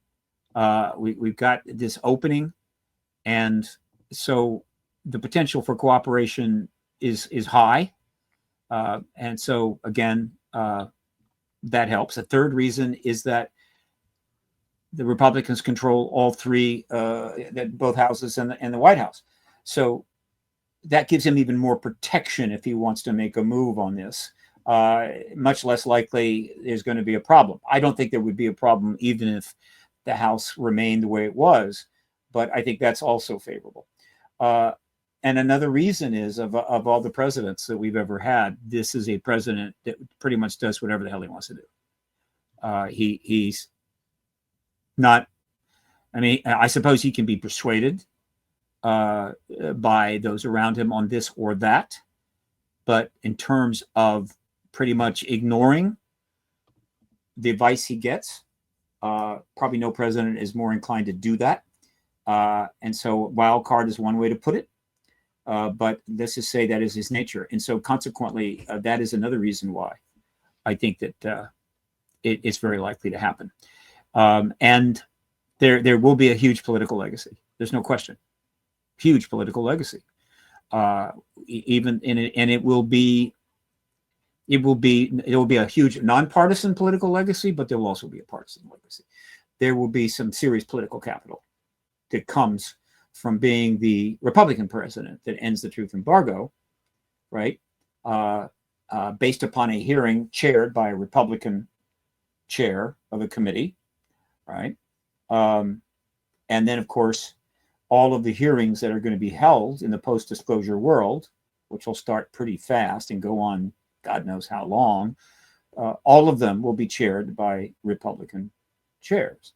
Speaker 2: We've got this opening, and so the potential for cooperation is high. And so again, that helps. A third reason is that the Republicans control all 3, both houses and the White House. So that gives him even more protection if he wants to make a move on this. Much less likely there's going to be a problem. I don't think there would be a problem even if the House remained the way it was, but I think that's also favorable. And another reason is of all the presidents that we've ever had, this is a president that pretty much does whatever the hell he wants to do. He's not I mean, I suppose he can be persuaded by those around him on this or that. But in terms of pretty much ignoring the advice he gets, probably no president is more inclined to do that. And so wild card is one way to put it. But let's just say that is his nature. And so consequently, that is another reason why I think that it's very likely to happen. And there will be a huge political legacy. There's no question. Huge political legacy. Even in it, and it will be a huge nonpartisan political legacy, but there will also be a partisan legacy. There will be some serious political capital that comes from being the Republican president that ends the truth embargo, right? Based upon a hearing chaired by a Republican chair of a committee, right? And then, of course, all of the hearings that are going to be held in the post-disclosure world, which will start pretty fast and go on God knows how long, all of them will be chaired by Republican chairs.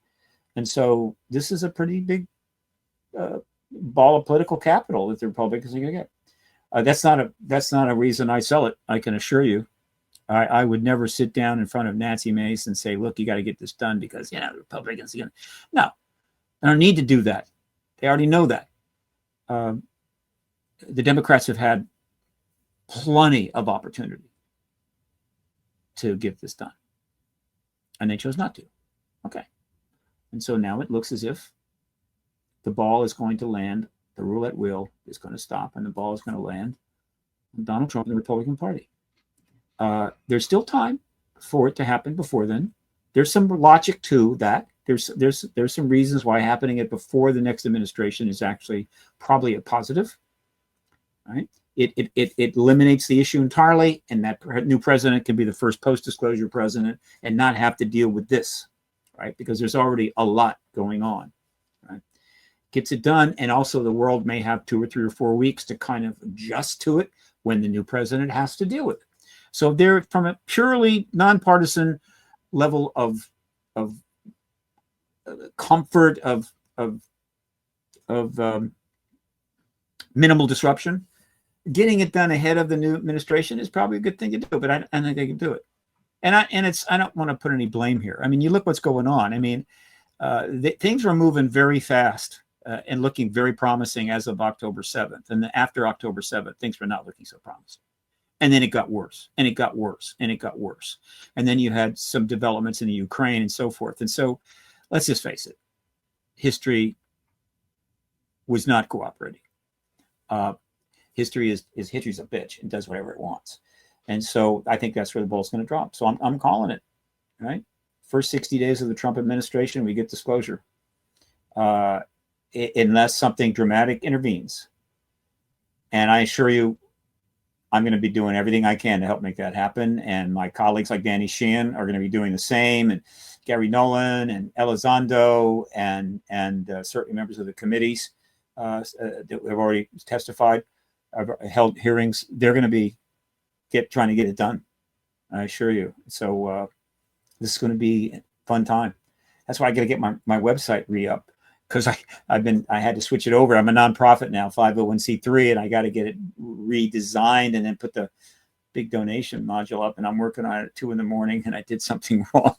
Speaker 2: And so this is a pretty big ball of political capital that the Republicans are going to get. That's not a reason I sell it, I can assure you. I would never sit down in front of Nancy Mace and say, look, you got to get this done because, the Republicans are going to. No, I don't need to do that. They already know that. The Democrats have had plenty of opportunity to get this done, and they chose not to. Okay. And so now it looks as if the ball is going to land, the roulette wheel is going to stop, and the ball is going to land on Donald Trump and the Republican Party. There's still time for it to happen before then. There's some logic to that. There's some reasons why happening it before the next administration is actually probably a positive, right? It eliminates the issue entirely, and that new president can be the first post-disclosure president and not have to deal with this, right? Because there's already a lot going on, right? Gets it done, and also the world may have 2 or 3 or 4 weeks to kind of adjust to it when the new president has to deal with it. So there, from a purely nonpartisan level of comfort of minimal disruption, getting it done ahead of the new administration is probably a good thing to do. But I think they can do it, and I don't want to put any blame here. I mean, you look what's going on. I mean, things are moving very fast and looking very promising as of October 7th, and after October 7th, things were not looking so promising. And then it got worse, and it got worse, and it got worse. And then you had some developments in the Ukraine and so forth. And so let's just face it, history was not cooperating. History's a bitch and does whatever it wants. And so I think that's where the ball's going to drop. So I'm calling it, right? First 60 days of the Trump administration, we get disclosure. Unless something dramatic intervenes. And I assure you, I'm going to be doing everything I can to help make that happen. And my colleagues like Danny Sheehan are going to be doing the same, and Gary Nolan and Elizondo and certainly members of the committees that have already testified, have held hearings. They're going to be trying to get it done. I assure you. So this is going to be a fun time. That's why I got to get my website re-up, because I had to switch it over. I'm a nonprofit now, 501c3, and I got to get it redesigned and then put the big donation module up. And I'm working on it at 2 a.m, and I did something wrong,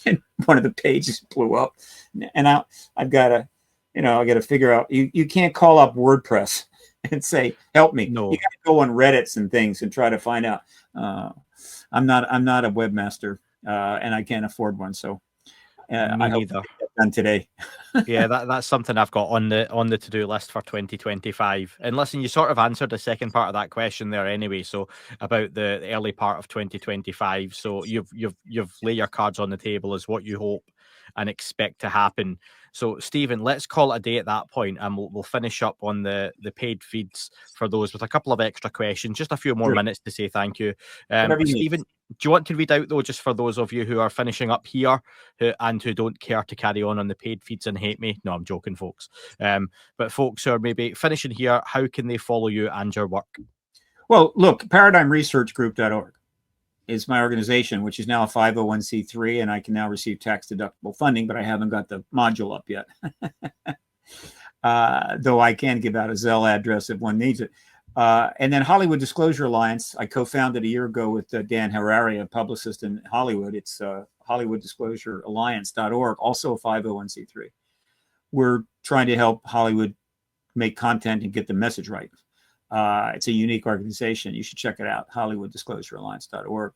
Speaker 2: and one of the pages blew up. And I've got to, I got to figure out. You can't call up WordPress and say, "Help me."
Speaker 1: No.
Speaker 2: You got to go on Reddits and things and try to find out. I'm not a webmaster, and I can't afford one. So I hope to get that done today.
Speaker 1: Yeah, that's something I've got on the to-do list for 2025. And listen, you sort of answered the second part of that question there anyway. So about the early part of 2025. So you've laid your cards on the table as what you hope and expect to happen. So Stephen, let's call it a day at that point, and we'll finish up on the paid feeds for those with a couple of extra questions, just a few more minutes to say thank you. Stephen, do you want to read out, though, just for those of you who are finishing up here and who don't care to carry on the paid feeds and hate me? No, I'm joking, folks. But folks who are maybe finishing here, how can they follow you and your work?
Speaker 2: Well, look, paradigmresearchgroup.org. is my organization, which is now a 501c3, and I can now receive tax-deductible funding, but I haven't got the module up yet. Though I can give out a Zelle address if one needs it. And then Hollywood Disclosure Alliance, I co-founded a year ago with Dan Harari, a publicist in Hollywood. It's HollywoodDisclosureAlliance.org, also a 501c3. We're trying to help Hollywood make content and get the message right. It's a unique organization. You should check it out, HollywoodDisclosureAlliance.org.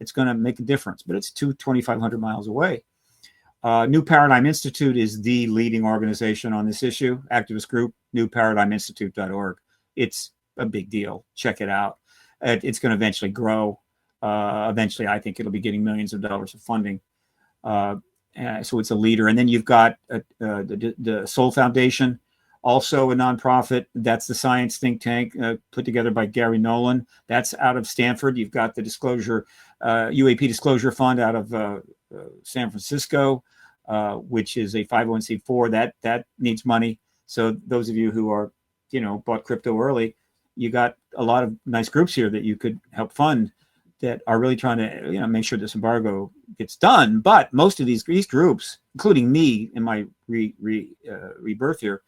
Speaker 2: It's going to make a difference, but it's 2,500 miles away. New Paradigm Institute is the leading organization on this issue, activist group, newparadigminstitute.org. It's a big deal. Check it out. It's going to eventually grow. Eventually, I think it'll be getting millions of dollars of funding. So it's a leader. And then you've got the Soul Foundation, also a nonprofit. That's the science think tank put together by Gary Nolan. That's out of Stanford. You've got the UAP Disclosure Fund out of San Francisco, which is a 501c4. That needs money. So those of you who are, bought crypto early, you got a lot of nice groups here that you could help fund that are really trying to, make sure this embargo gets done. But most of these groups, including me in my rebirth here,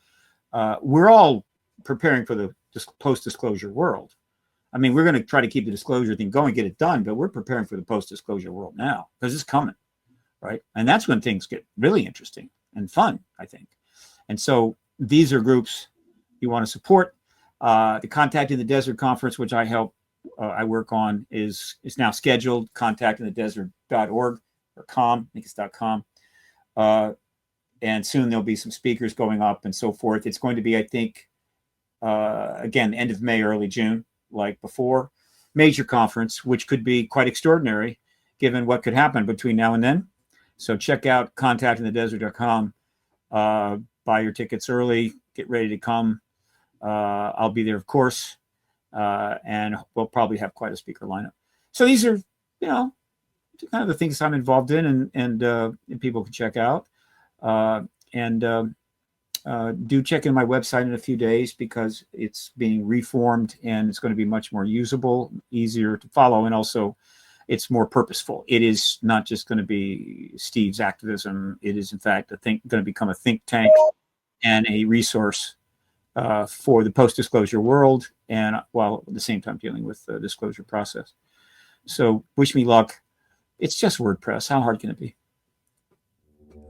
Speaker 2: we're all preparing for the post-disclosure world. I mean, we're going to try to keep the disclosure thing going, get it done, but we're preparing for the post-disclosure world now because it's coming, right? And that's when things get really interesting and fun, I think. And so these are groups you want to support. The Contact in the Desert conference, which I work on, is now scheduled. Contactinthedesert.org or com, I think it's .com. And soon there'll be some speakers going up and so forth. It's going to be, I think, again, end of May, early June, like before. Major conference, which could be quite extraordinary given what could happen between now and then. So check out contactinthedesert.com. Buy your tickets early. Get ready to come. I'll be there, of course. And we'll probably have quite a speaker lineup. So these are, kind of the things I'm involved in and people can check out. Do check in my website in a few days because it's being reformed and it's going to be much more usable, easier to follow, and also it's more purposeful. It is not just going to be Steve's activism. It is, in fact, going to become a think tank and a resource for the post-disclosure world, and while at the same time dealing with the disclosure process. So wish me luck. It's just WordPress. How hard can it be?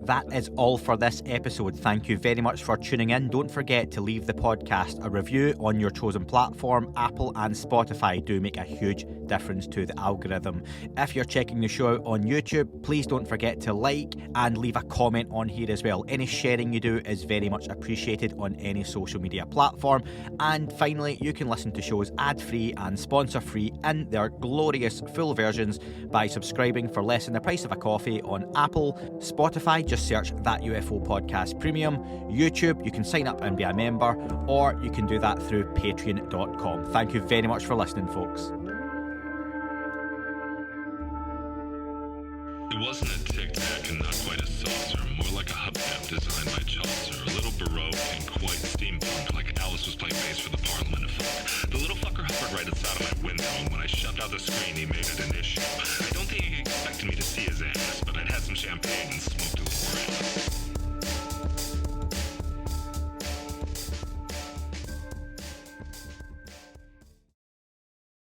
Speaker 1: That is all for this episode. Thank you very much for tuning in. Don't forget to leave the podcast a review on your chosen platform. Apple and Spotify do make a huge difference to the algorithm. If you're checking the show out on YouTube, please don't forget to like and leave a comment on here as well. Any sharing you do is very much appreciated on any social media platform. And finally, you can listen to shows ad-free and sponsor-free in their glorious full versions by subscribing for less than the price of a coffee on Apple, Spotify. Just search That UFO Podcast Premium. YouTube, you can sign up and be a member, or you can do that through patreon.com. Thank you very much for listening, folks.
Speaker 3: It wasn't a tic-tac and not quite a saucer, more like a hubcap designed by Chaucer, a little baroque and quite steampunk, like Alice was playing bass for the Parliament of Folk. The little fucker hovered right outside of my window, and when I shoved out the screen, he made it an issue. I don't think he expected me to see his ass, but I'd had some champagne and smoked a little grass.